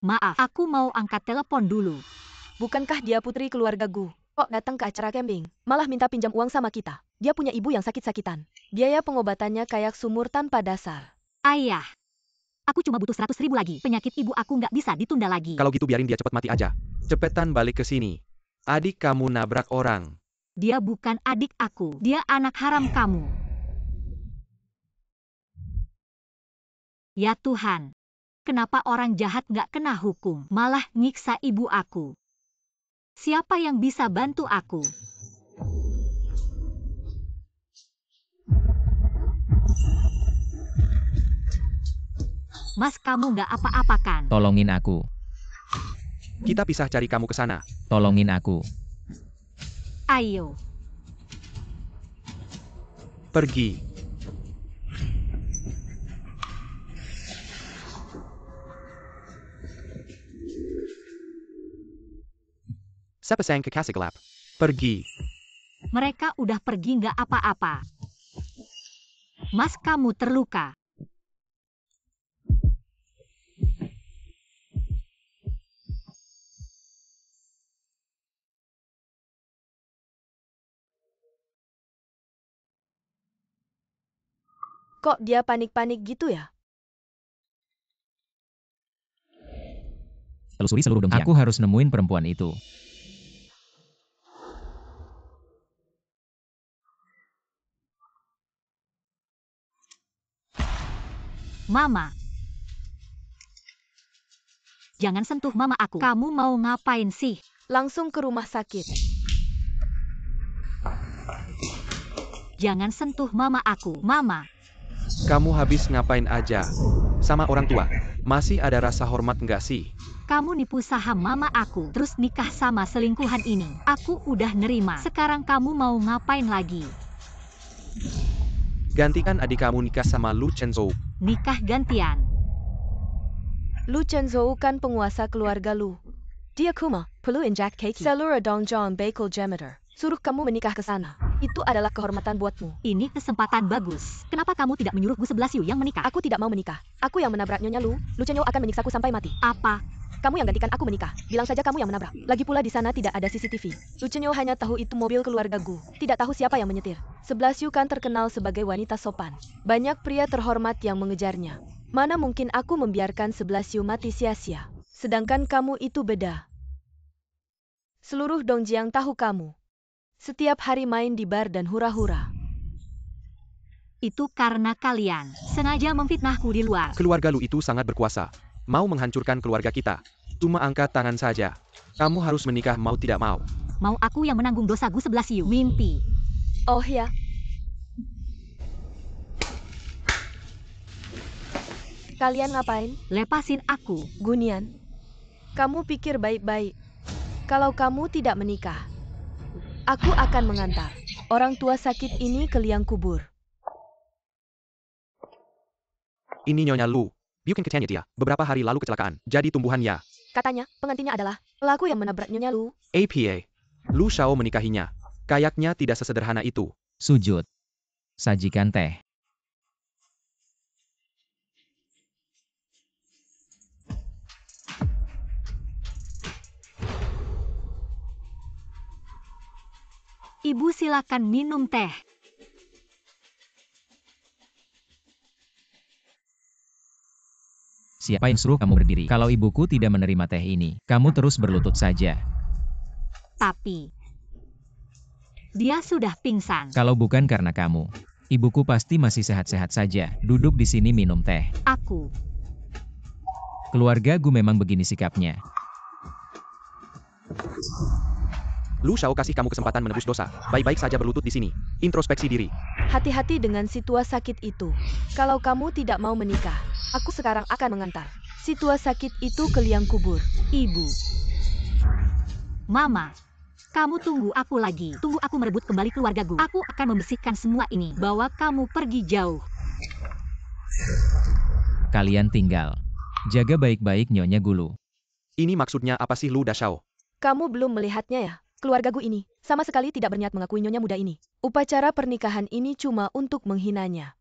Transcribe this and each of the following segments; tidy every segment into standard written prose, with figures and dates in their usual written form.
Maaf, aku mau angkat telepon dulu. Bukankah dia putri keluarga Gu? Kok datang ke acara camping, malah minta pinjam uang sama kita? Dia punya ibu yang sakit-sakitan. Biaya pengobatannya kayak sumur tanpa dasar. Ayah, aku cuma butuh 100.000 lagi. Penyakit ibu aku nggak bisa ditunda lagi. Kalau gitu biarin dia cepat mati aja. Cepetan balik ke sini. Adik kamu nabrak orang. Dia bukan adik aku. Dia anak haram kamu. Ya Tuhan, kenapa orang jahat nggak kena hukum, malah nyiksa ibu aku? Siapa yang bisa bantu aku? Mas, kamu nggak apa-apa kan? Tolongin aku. Kita pisah cari kamu ke sana. Tolongin aku. Ayo. Pergi. Sepasang kekasih gelap. Pergi. Mereka udah pergi nggak apa-apa. Mas, kamu terluka. Kok dia panik-panik gitu ya? Telusuri seluruh Dongjiang. Aku harus nemuin perempuan itu. Mama. Jangan sentuh mama aku. Kamu mau ngapain sih? Langsung ke rumah sakit. Jangan sentuh mama aku. Mama. Kamu habis ngapain aja? Sama orang tua. Masih ada rasa hormat nggak sih? Kamu nipu saham mama aku, terus nikah sama selingkuhan ini. Aku udah nerima. Sekarang kamu mau ngapain lagi? Gantikan adik kamu nikah sama Lu Chenzhou. Nikah gantian. Lu Chenzhou kan penguasa keluarga Lu. Dia kuma, perlu injak kaki. Selura Dongjiang Bakul Janitor. Suruh kamu menikah ke sana. Itu adalah kehormatan buatmu. Ini kesempatan bagus. Kenapa kamu tidak menyuruh Gu 11 Yu yang menikah? Aku tidak mau menikah. Aku yang menabrak Nyonya Lu. Lu Chenzhou akan menyiksaku sampai mati. Apa? Kamu yang gantikan aku menikah. Bilang saja kamu yang menabrak. Lagi pula di sana tidak ada CCTV. Lu Chenzhou hanya tahu itu mobil keluarga Gu. Tidak tahu siapa yang menyetir. 11 Yu kan terkenal sebagai wanita sopan. Banyak pria terhormat yang mengejarnya. Mana mungkin aku membiarkan 11 Yu mati sia-sia. Sedangkan kamu itu beda. Seluruh Dongjiang tahu kamu. Setiap hari main di bar dan hura-hura. Itu karena kalian sengaja memfitnahku di luar. Keluarga Lu itu sangat berkuasa. Mau menghancurkan keluarga kita. Cuma angkat tangan saja. Kamu harus menikah mau tidak mau. Mau aku yang menanggung dosa Gu 11 Yu? Mimpi. Oh ya. Kalian ngapain? Lepasin aku. Gunian. Kamu pikir baik-baik. Kalau kamu tidak menikah, aku akan mengantar orang tua sakit ini ke liang kubur. Ini Nyonya Lu. Bikin kecenya dia. Beberapa hari lalu kecelakaan. Jadi tumbuhan ya. Katanya, pengantinnya adalah pelaku yang menabrak Nyonya Lu. APA. Lu Shao menikahinya. Kayaknya tidak sesederhana itu. Sujud. Sajikan teh. Ibu silakan minum teh. Siapa yang suruh kamu berdiri? Kalau ibuku tidak menerima teh ini, kamu terus berlutut saja. Tapi dia sudah pingsan. Kalau bukan karena kamu, ibuku pasti masih sehat-sehat saja. Duduk di sini minum teh. Aku. Keluarga Gu memang begini sikapnya. Lu Shao kasih kamu kesempatan menebus dosa. Baik-baik saja berlutut di sini. Introspeksi diri. Hati-hati dengan situa sakit itu. Kalau kamu tidak mau menikah, aku sekarang akan mengantar situa sakit itu ke liang kubur. Ibu. Mama. Kamu tunggu aku lagi. Tunggu aku merebut kembali keluarga Gu. Aku akan membersihkan semua ini. Bawa kamu pergi jauh. Kalian tinggal. Jaga baik-baik Nyonya Gulu. Ini maksudnya apa sih Lu Shao? Kamu belum melihatnya ya? Keluarga Gu ini sama sekali tidak berniat mengakui Nyonya muda ini. Upacara pernikahan ini cuma untuk menghinanya.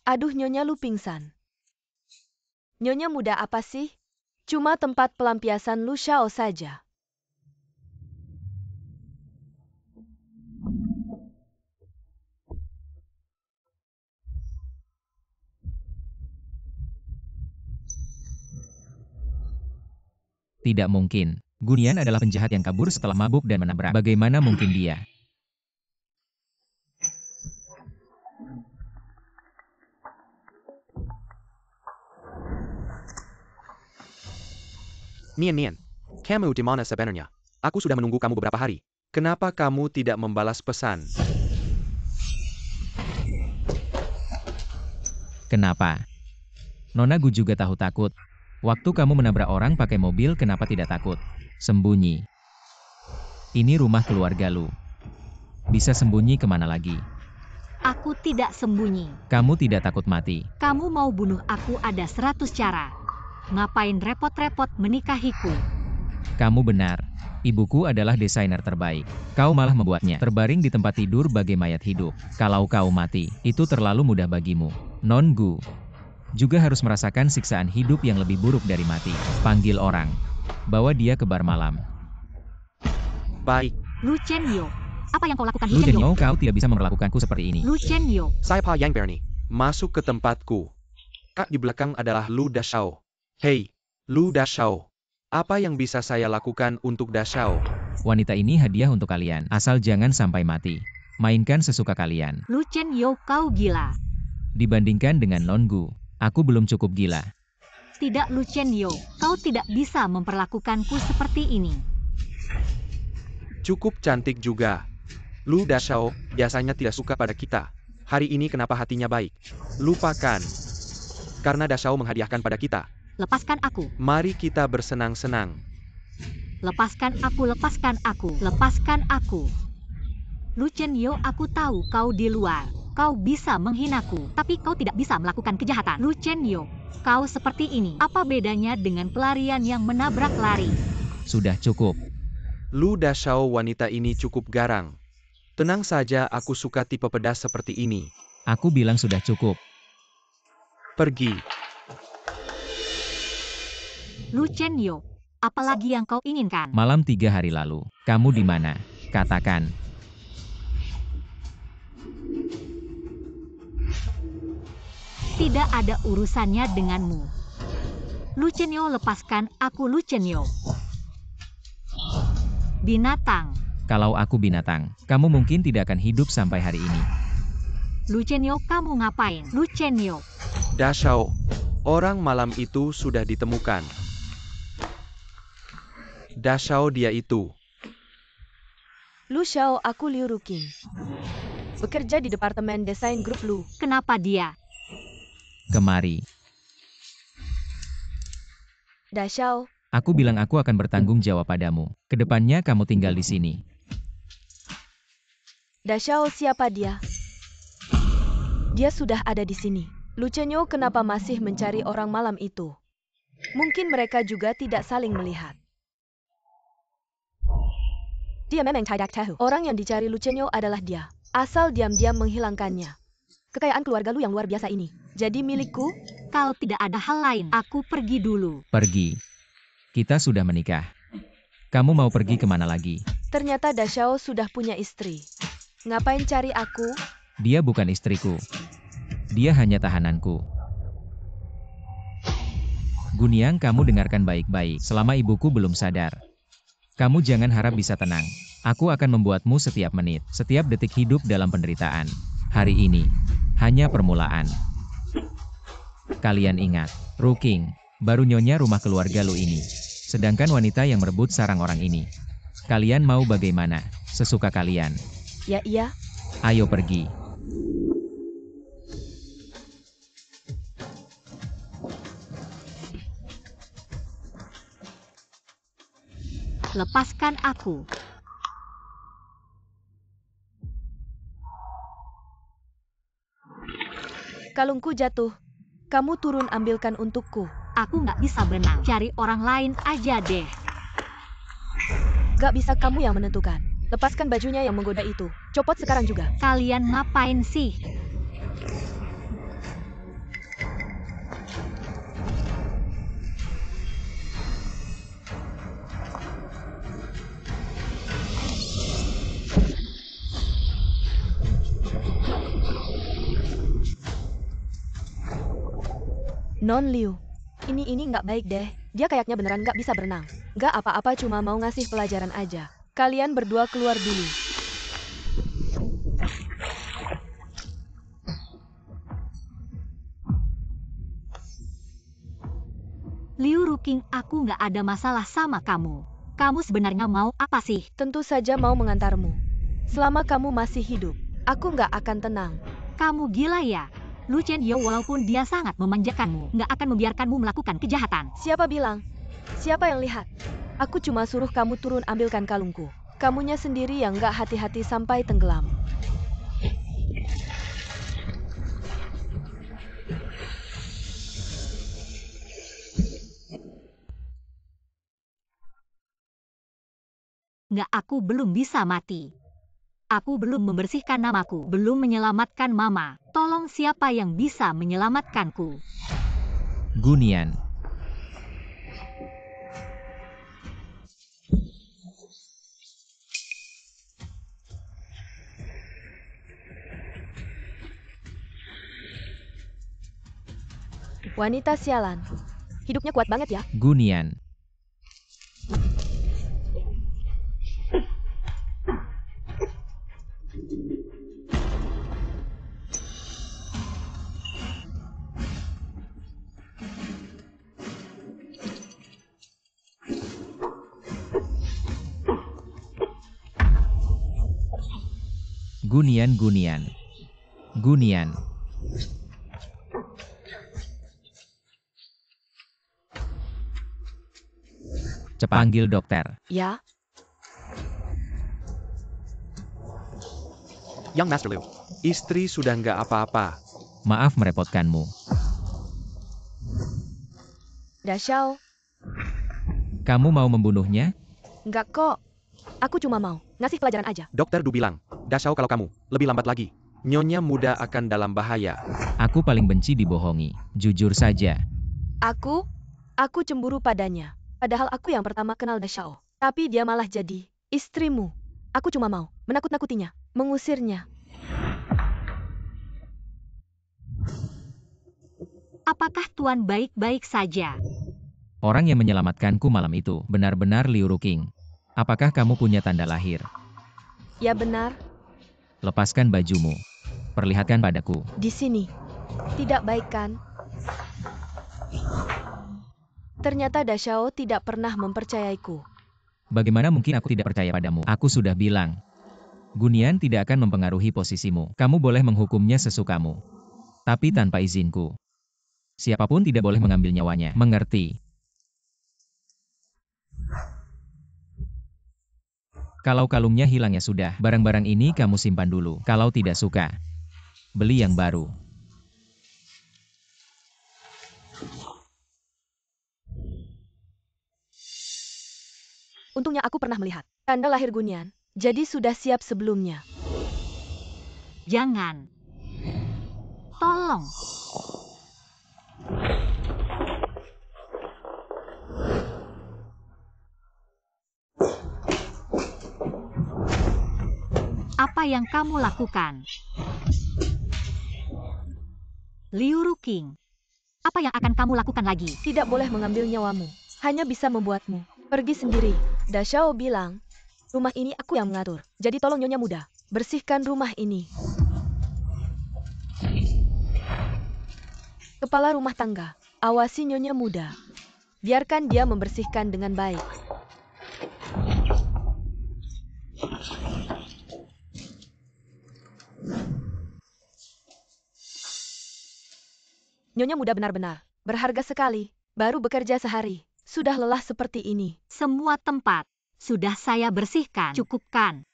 Aduh, Nyonya Lu pingsan. Nyonya muda apa sih? Cuma tempat pelampiasan Lu Xiao saja. Tidak mungkin. Gunian adalah penjahat yang kabur setelah mabuk dan menabrak. Bagaimana mungkin dia? Nian, kamu di mana sebenarnya? Aku sudah menunggu kamu beberapa hari. Kenapa kamu tidak membalas pesan? Kenapa? Nona Gu juga tahu takut. Waktu kamu menabrak orang pakai mobil, kenapa tidak takut? Sembunyi. Ini rumah keluarga Lu. Bisa sembunyi kemana lagi? Aku tidak sembunyi. Kamu tidak takut mati. Kamu mau bunuh aku ada 100 cara. Ngapain repot-repot menikahiku? Kamu benar. Ibuku adalah desainer terbaik. Kau malah membuatnya terbaring di tempat tidur bagai mayat hidup. Kalau kau mati, itu terlalu mudah bagimu. Non Gu juga harus merasakan siksaan hidup yang lebih buruk dari mati. Panggil orang. Bawa dia ke bar malam. Baik, Lu Chenyo, apa yang kau lakukan Lu Lu Chenyo? Chenyo, kau tidak bisa memperlakukanku seperti ini. Lu Chenyo, siapa yang berani masuk ke tempatku? Kak di belakang adalah Lu Dashao. Hei, Lu Dashao. Apa yang bisa saya lakukan untuk Dashao? Wanita ini hadiah untuk kalian. Asal jangan sampai mati. Mainkan sesuka kalian. Lu Chenyo, kau gila. Dibandingkan dengan Non Gu, aku belum cukup gila. Tidak Lu Chenyo, kau tidak bisa memperlakukanku seperti ini. Cukup cantik juga. Lu Dashao biasanya tidak suka pada kita. Hari ini kenapa hatinya baik? Lupakan. Karena Dashao menghadiahkan pada kita. Lepaskan aku, Mari kita bersenang-senang. lepaskan aku, lepaskan aku, lepaskan aku. Lu Chenyo, aku tahu kau di luar. Kau bisa menghinaku, tapi kau tidak bisa melakukan kejahatan. Lu Chenyo, kau seperti ini. Apa bedanya dengan pelarian yang menabrak lari? Sudah cukup. Lu Dashao, wanita ini cukup garang. Tenang saja, aku suka tipe pedas seperti ini. Aku bilang sudah cukup. Pergi. Lu Chenyo, apalagi yang kau inginkan? Malam 3 hari lalu. Kamu di mana? Katakan. Tidak ada urusannya denganmu. Lu Chenyo, lepaskan aku Lu Chenyo. Binatang. Kalau aku binatang, kamu mungkin tidak akan hidup sampai hari ini. Lu Chenyo, kamu ngapain? Lu Chenyo, Dashao, orang malam itu sudah ditemukan. Dashao, dia itu. Lu Xiao, aku Liu Ruqing. Bekerja di Departemen Desain Grup Lu. kenapa dia? Kemari. Dashao, Aku bilang aku akan bertanggung jawab padamu. Kedepannya kamu tinggal di sini. Dashao, siapa dia? Dia sudah ada di sini. Lu Chenyo, kenapa masih mencari orang malam itu? Mungkin mereka juga tidak saling melihat. Dia memang tidak tahu. Orang yang dicari Lu Chenyo adalah dia. Asal diam-diam menghilangkannya. Kekayaan keluarga Lu yang luar biasa ini jadi milikku. Kau tidak ada hal lain. Aku pergi dulu. Pergi. Kita sudah menikah. Kamu mau pergi kemana lagi? Ternyata Dashao sudah punya istri. Ngapain cari aku? Dia bukan istriku. Dia hanya tahananku. Guniang, kamu dengarkan baik-baik. Selama ibuku belum sadar, kamu jangan harap bisa tenang. Aku akan membuatmu setiap menit, setiap detik hidup dalam penderitaan. Hari ini hanya permulaan. Kalian ingat, Ruqing baru nyonya rumah keluarga Lu ini. Sedangkan wanita yang merebut sarang orang ini. Kalian mau bagaimana? Sesuka kalian. Ya iya. Ayo pergi. Lepaskan aku. Kalungku jatuh. Kamu turun ambilkan untukku. Aku nggak bisa berenang. Cari orang lain aja deh. Gak bisa, kamu yang menentukan. Lepaskan bajunya yang menggoda itu. Copot sekarang juga. Kalian ngapain sih? Non Liu, ini nggak baik deh. Dia kayaknya beneran nggak bisa berenang. Nggak apa-apa, cuma mau ngasih pelajaran aja. Kalian berdua keluar dulu. Liu Ruking, aku nggak ada masalah sama kamu. Kamu sebenarnya mau apa sih? Tentu saja mau mengantarmu. Selama kamu masih hidup, aku nggak akan tenang. Kamu gila ya? Lu Chen Yo walaupun dia sangat memanjakanmu, nggak akan membiarkanmu melakukan kejahatan. Siapa bilang? Siapa yang lihat? Aku cuma suruh kamu turun ambilkan kalungku. Kamunya sendiri yang nggak hati-hati sampai tenggelam. Nggak, aku belum bisa mati. Aku belum membersihkan namaku, belum menyelamatkan Mama. Tolong, siapa yang bisa menyelamatkanku? Gunian. Wanita sialan. Hidupnya kuat banget ya. Gunian. Gunian. Gunian. Cepat panggil dokter. Ya, Yang Master Liu, istri sudah nggak apa-apa. Maaf merepotkanmu. Dashao. Kamu mau membunuhnya? Nggak kok. Aku cuma mau ngasih pelajaran aja. Dokter Du bilang, Dashao, kalau kamu lebih lambat lagi, Nyonya muda akan dalam bahaya. Aku paling benci dibohongi. Jujur saja. Aku cemburu padanya. Padahal aku yang pertama kenal Dashao. Tapi dia malah jadi istrimu. Aku cuma mau menakut-nakutinya, mengusirnya. Apakah Tuan baik-baik saja? Orang yang menyelamatkanku malam itu benar-benar Liu Ruking. Apakah kamu punya tanda lahir? Ya benar, Lepaskan bajumu. Perlihatkan padaku. di sini. Tidak baik kan? Ternyata Dashao tidak pernah mempercayaiku. Bagaimana mungkin aku tidak percaya padamu? Aku sudah bilang. Gunian tidak akan mempengaruhi posisimu. Kamu boleh menghukumnya sesukamu. Tapi tanpa izinku. Siapapun tidak boleh mengambil nyawanya. Mengerti? Kalau kalungnya hilang ya sudah. Barang-barang ini kamu simpan dulu. Kalau tidak suka, beli yang baru. Untungnya aku pernah melihat tanda lahir Gunian. Jadi sudah siap sebelumnya. Jangan. Tolong. Apa yang kamu lakukan? Liu Ruking, apa yang akan kamu lakukan lagi? Tidak boleh mengambil nyawamu. Hanya bisa membuatmu pergi sendiri. Dashao bilang, rumah ini aku yang mengatur. Jadi tolong Nyonya muda, bersihkan rumah ini. Kepala rumah tangga, awasi Nyonya muda. Biarkan dia membersihkan dengan baik. Nyonya muda benar-benar berharga sekali. Baru bekerja sehari, sudah lelah seperti ini. Semua tempat sudah saya bersihkan. Cukupkan.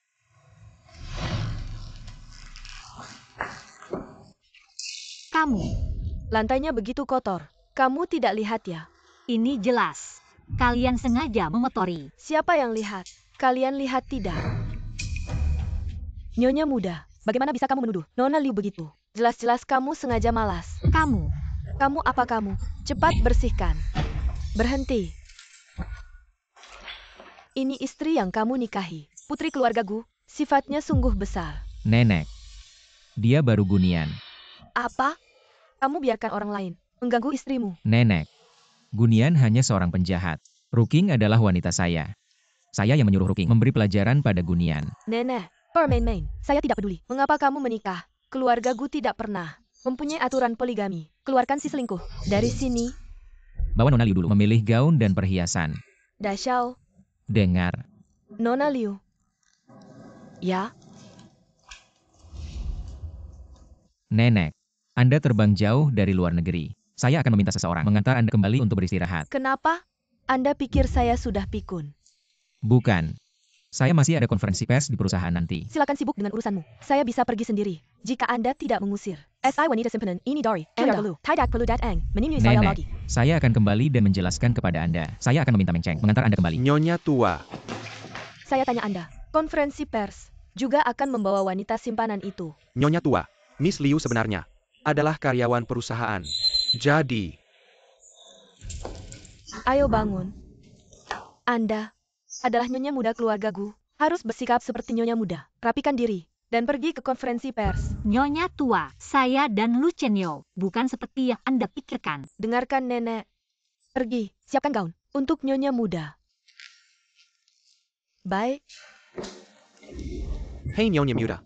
Kamu, Lantainya begitu kotor. Kamu tidak lihat ya? ini jelas. Kalian sengaja mengotori. Siapa yang lihat? Kalian lihat tidak? Nyonya muda, bagaimana bisa kamu menuduh Nona Liu begitu? Jelas-jelas kamu sengaja malas. Kamu, Apa kamu? Cepat bersihkan. Berhenti. Ini istri yang kamu nikahi. Putri keluarga Gu, sifatnya sungguh besar. Nenek. Dia baru Gunian. Apa? Kamu biarkan orang lain mengganggu istrimu. Nenek, Gunian hanya seorang penjahat. Ruking adalah wanita saya. Saya yang menyuruh Ruking memberi pelajaran pada Gunian. Nenek, permain-main. Saya tidak peduli. Mengapa kamu menikah? Keluarga Gu tidak pernah mempunyai aturan poligami. Keluarkan si selingkuh. Dari sini, Bawa Nona Liu dulu memilih gaun dan perhiasan. Da Xiao, Dengar, Nona Liu. Ya, Nenek, Anda terbang jauh dari luar negeri. Saya akan meminta seseorang mengantar Anda kembali untuk beristirahat. kenapa? Anda pikir saya sudah pikun? Bukan. Saya masih ada konferensi pers di perusahaan nanti. Silakan sibuk dengan urusanmu. Saya bisa pergi sendiri. Jika Anda tidak mengusir. SI wanita simpanan ini dari. Anda perlu. Tidak perlu datang. Menemui saya Nenek, lagi. saya akan kembali dan menjelaskan kepada Anda. Saya akan meminta Meng Cheng mengantar Anda kembali. Nyonya tua. Saya tanya Anda. Konferensi pers juga akan membawa wanita simpanan itu. Nyonya tua. Miss Liu sebenarnya adalah karyawan perusahaan. Jadi, Ayo bangun. Anda adalah nyonya muda keluarga Gu. Harus bersikap seperti nyonya muda. Rapikan diri dan pergi ke konferensi pers. Nyonya tua, saya dan Lu Chenyo bukan seperti yang Anda pikirkan. Dengarkan nenek. Pergi, siapkan gaun untuk nyonya muda. Baik. hei Nyonya muda.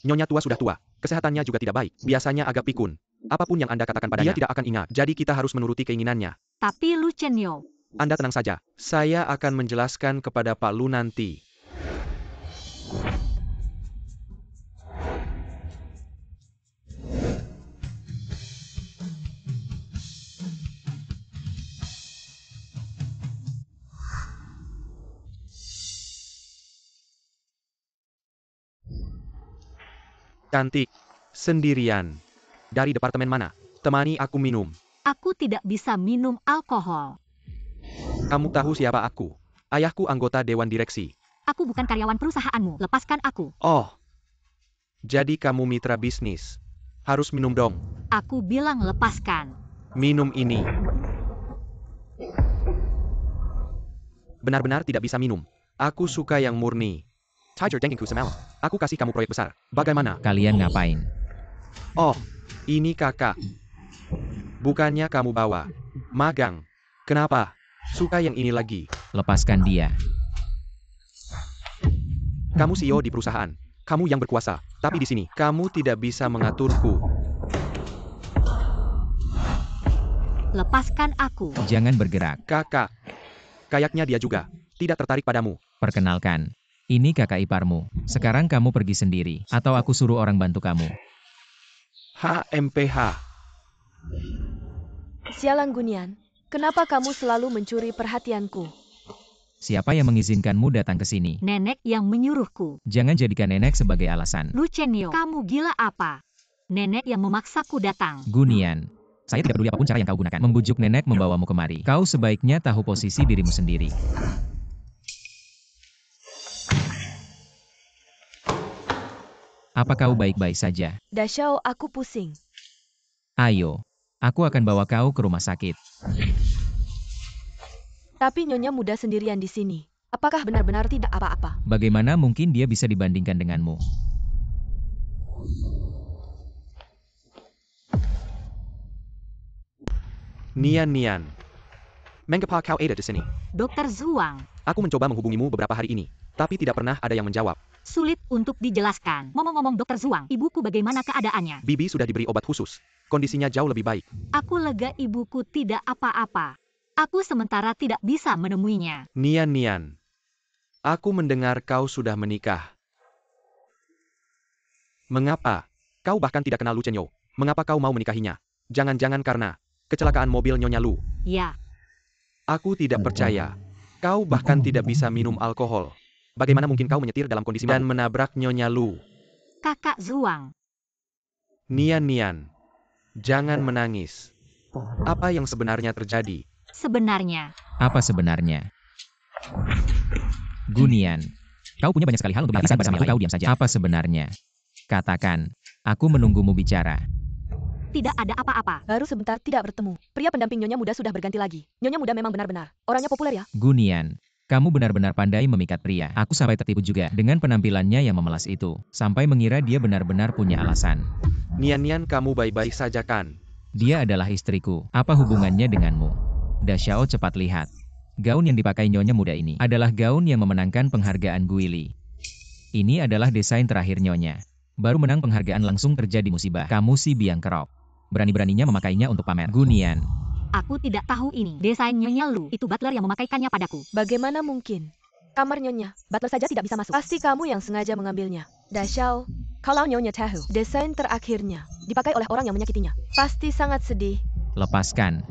Nyonya tua sudah tua. Kesehatannya juga tidak baik. Biasanya agak pikun. Apapun yang Anda katakan padanya, dia tidak akan ingat. Jadi kita harus menuruti keinginannya. Tapi Lu Chenyo, Anda tenang saja. Saya akan menjelaskan kepada Pak Lu nanti. Cantik. Sendirian. Dari departemen mana? Temani aku minum. aku tidak bisa minum alkohol. Kamu tahu siapa aku? Ayahku anggota Dewan Direksi. Aku bukan karyawan perusahaanmu. Lepaskan aku. Oh. Jadi kamu mitra bisnis. Harus minum dong. Aku bilang lepaskan. Minum ini. Benar-benar tidak bisa minum. Aku suka yang murni. Tiger Denginku Semel. Aku kasih kamu proyek besar. Bagaimana? Kalian ngapain? Oh, ini kakak. Bukannya kamu bawa. Magang. Kenapa? Suka yang ini lagi. Lepaskan dia. Kamu CEO di perusahaan. Kamu yang berkuasa. Tapi di sini, kamu tidak bisa mengaturku. Lepaskan aku. Jangan bergerak. Kakak. Kayaknya dia juga tidak tertarik padamu. Perkenalkan. Ini kakak iparmu. Sekarang kamu pergi sendiri. Atau aku suruh orang bantu kamu. HMPH. Sialan Gunian. Kenapa kamu selalu mencuri perhatianku? Siapa yang mengizinkanmu datang ke sini? Nenek yang menyuruhku. Jangan jadikan nenek sebagai alasan. Lu Chenyo, kamu gila apa? Nenek yang memaksaku datang. Gunian. Saya tidak peduli apapun cara yang kau gunakan. Membujuk nenek membawamu kemari. Kau sebaiknya tahu posisi dirimu sendiri. Apa kau baik-baik saja? Da Xiao, aku pusing. Ayo. Aku akan bawa kau ke rumah sakit. Tapi nyonya muda sendirian di sini. Apakah benar-benar tidak apa-apa? Bagaimana mungkin dia bisa dibandingkan denganmu? Nian. Mengapa kau ada di sini? Dokter Zhuang, Aku mencoba menghubungimu beberapa hari ini, tapi tidak pernah ada yang menjawab. sulit untuk dijelaskan. Ngomong-ngomong Dokter Zhuang, ibuku bagaimana keadaannya? Bibi sudah diberi obat khusus. Kondisinya jauh lebih baik. Aku lega ibuku tidak apa-apa. Aku sementara tidak bisa menemuinya. Nian. Aku mendengar kau sudah menikah. Mengapa? Kau bahkan tidak kenal Lu Chenyo. Mengapa kau mau menikahinya? Jangan-jangan karena kecelakaan mobil Nyonya Lu. Ya, Aku tidak percaya. Kau bahkan tidak bisa minum alkohol. Bagaimana mungkin kau menyetir dalam kondisi dan menabrak Nyonya Lu? Kakak Zhuang. Nian. Jangan menangis. Apa yang sebenarnya terjadi? Sebenarnya, Apa sebenarnya? Gunian. Kau punya banyak sekali hal untuk melakukan bersama aku. Kau diam saja. Apa sebenarnya? Katakan. Aku menunggumu bicara. tidak ada apa-apa. Baru sebentar tidak bertemu. Pria pendamping nyonya muda sudah berganti lagi. Nyonya muda memang benar-benar. Orangnya populer ya? Gunian. Kamu benar-benar pandai memikat pria. Aku sampai tertipu juga dengan penampilannya yang memelas itu. Sampai mengira dia benar-benar punya alasan. Nian, kamu baik-baik saja kan? Dia adalah istriku. Apa hubungannya denganmu? Da Xiao cepat lihat. Gaun yang dipakai nyonya muda ini adalah gaun yang memenangkan penghargaan Guili. Ini adalah desain terakhir nyonya. Baru menang penghargaan langsung terjadi musibah. Kamu si biang kerok. Berani-beraninya memakainya untuk pamer. Gunian. Aku tidak tahu ini. Desain Nyonya Lu, itu butler yang memakaikannya padaku. Bagaimana mungkin? Kamar nyonya, butler saja tidak bisa masuk. Pasti kamu yang sengaja mengambilnya. Da Xiao, kalau nyonya tahu, desain terakhirnya dipakai oleh orang yang menyakitinya. Pasti sangat sedih. Lepaskan.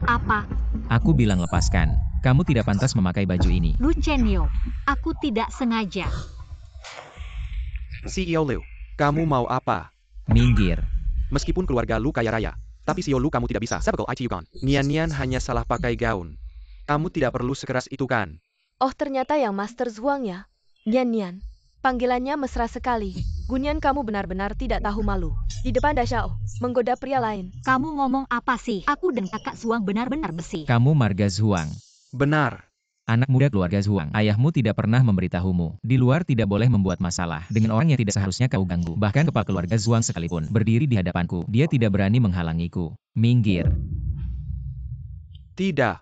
Apa? Aku bilang lepaskan. Kamu tidak pantas memakai baju ini. Lu Chenyo, aku tidak sengaja. CEO Liu, kamu mau apa? Minggir. Meskipun keluarga lu kaya raya, tapi CEO lu kamu tidak bisa. Sabagol IT Yukon. Nian hanya salah pakai gaun. Kamu tidak perlu sekeras itu kan? Oh, ternyata yang Master Zhuang ya. Nian. Panggilannya mesra sekali. Gunian, kamu benar-benar tidak tahu malu. Di depan Da Xiao, menggoda pria lain. Kamu ngomong apa sih? Aku dan kakak Zuang benar-benar besi. Kamu marga Zhuang. Benar. Anak muda keluarga Zhuang. Ayahmu tidak pernah memberitahumu. Di luar tidak boleh membuat masalah dengan orang yang tidak seharusnya kau ganggu. Bahkan kepala keluarga Zhuang sekalipun berdiri di hadapanku. Dia tidak berani menghalangiku. Minggir. Tidak.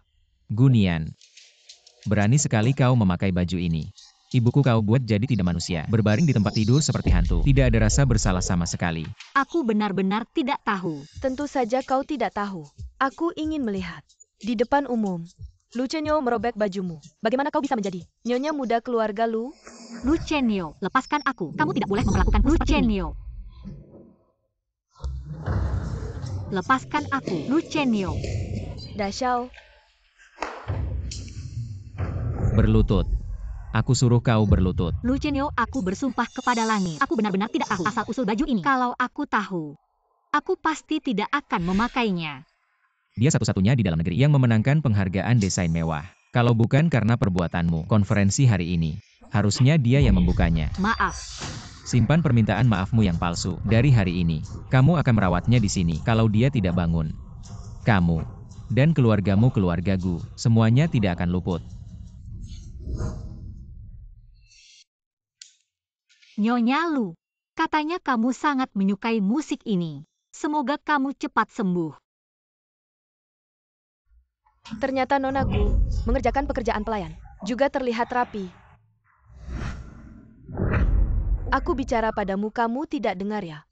Gunian. Berani sekali kau memakai baju ini. Ibuku kau buat jadi tidak manusia. Berbaring di tempat tidur seperti hantu. Tidak ada rasa bersalah sama sekali. Aku benar-benar tidak tahu. Tentu saja kau tidak tahu. Aku ingin melihat. Di depan umum. Lu Chenyo merobek bajumu. Bagaimana kau bisa menjadi nyonya muda keluarga Lu? Lu Chenyo, lepaskan aku. Kamu tidak boleh memperlakukan Lu Chenyo. Lepaskan aku, Lu Chenyo. Da Xiao, Berlutut. Aku suruh kau berlutut. Lu Chenyo, aku bersumpah kepada langit. Aku benar-benar tidak tahu asal-usul baju ini. Kalau aku tahu, aku pasti tidak akan memakainya. Dia satu-satunya di dalam negeri yang memenangkan penghargaan desain mewah. Kalau bukan karena perbuatanmu, konferensi hari ini, harusnya dia yang membukanya. Maaf. Simpan permintaan maafmu yang palsu. Dari hari ini, kamu akan merawatnya di sini. Kalau dia tidak bangun, kamu dan keluargamu, semuanya tidak akan luput. Nyonya Lu, katanya kamu sangat menyukai musik ini. Semoga kamu cepat sembuh. ternyata Nona Gu mengerjakan pekerjaan pelayan. Juga terlihat rapi. Aku bicara padamu, kamu tidak dengar ya?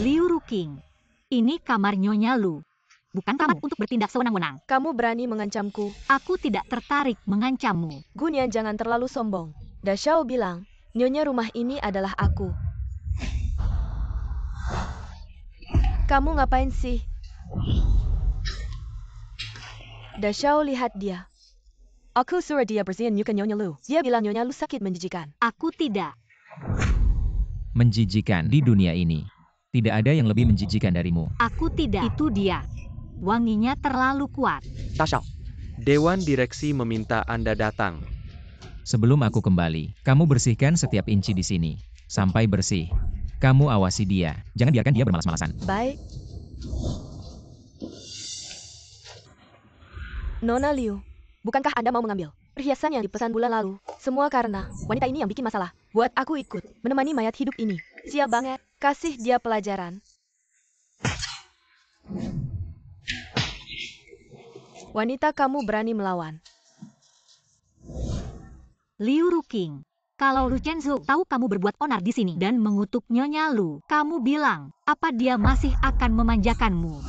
Liu Ruking, ini kamar Nyonya Lu. Bukan tempat untuk bertindak sewenang-wenang. Kamu berani mengancamku? Aku tidak tertarik mengancammu. Gunian, jangan terlalu sombong. Da Xiao bilang, nyonya rumah ini adalah aku. Kamu ngapain sih? Da Xiao lihat dia. Aku suruh dia bersihin muka nyonya Lu. Dia bilang nyonya Lu sakit menjijikan. Aku tidak. Menjijikan di dunia ini. Tidak ada yang lebih menjijikan darimu. Aku tidak. Itu dia. Wanginya terlalu kuat. Tasha, Dewan Direksi meminta Anda datang. Sebelum aku kembali, kamu bersihkan setiap inci di sini. Sampai bersih. Kamu awasi dia. Jangan biarkan dia bermalas-malasan. Baik. Nona Liu, bukankah Anda mau mengambil perhiasan yang dipesan bulan lalu? Semua karena wanita ini yang bikin masalah. Buat aku ikut menemani mayat hidup ini. Siap banget. Kasih dia pelajaran. Wanita, kamu berani melawan. Liu Ruking, kalau Lu Chenzu tahu kamu berbuat onar di sini dan mengutuk Nyonya Lu, kamu bilang, apa dia masih akan memanjakanmu?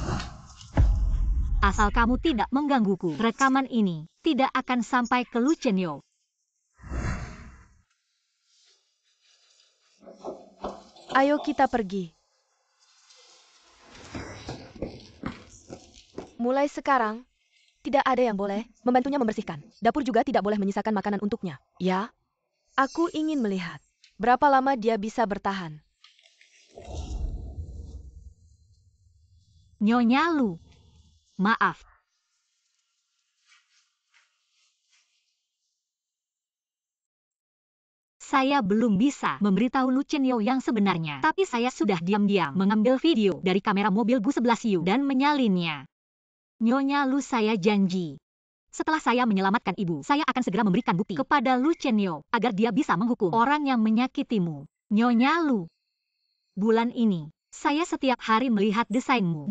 Asal kamu tidak menggangguku, rekaman ini tidak akan sampai ke Lu Chenyo. Ayo kita pergi. Mulai sekarang, tidak ada yang boleh membantunya membersihkan. Dapur juga tidak boleh menyisakan makanan untuknya. Ya, aku ingin melihat berapa lama dia bisa bertahan. Nyonya Lu, maaf. Saya belum bisa memberitahu Lu Chenyo yang sebenarnya, tapi saya sudah diam-diam mengambil video dari kamera mobil Bu 11 Yu dan menyalinnya. Nyonya Lu, saya janji. Setelah saya menyelamatkan ibu, saya akan segera memberikan bukti kepada Lu Chenyo agar dia bisa menghukum orang yang menyakitimu. Nyonya Lu, bulan ini, saya setiap hari melihat desainmu.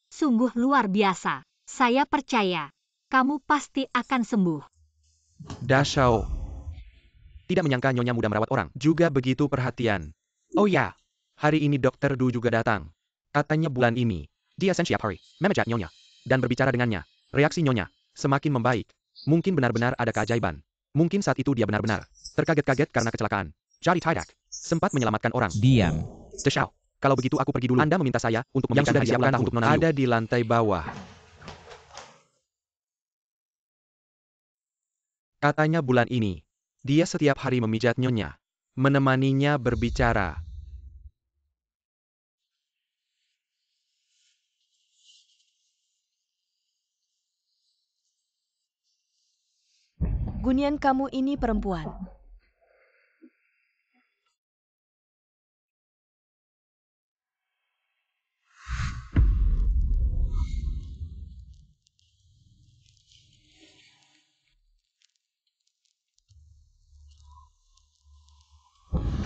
Sungguh luar biasa. Saya percaya. Kamu pasti akan sembuh. Da Shao. Tidak menyangka Nyonya muda merawat orang. Juga begitu perhatian. Oh ya, hari ini Dokter Du juga datang. Katanya bulan ini, dia setiap hari memejat Nyonya. Dan berbicara dengannya. Reaksi Nyonya semakin membaik. Mungkin benar-benar ada keajaiban. Mungkin saat itu dia benar-benar terkaget-kaget karena kecelakaan. Jadi tidak sempat menyelamatkan orang. Diam. Da Shao, kalau begitu aku pergi dulu. Anda meminta saya untuk memberikan hadiah ulang tahun untuk Nona Liu. Ada di lantai bawah. Katanya bulan ini, dia setiap hari memijat Nyonya, menemaninya berbicara. Gunian kamu ini perempuan.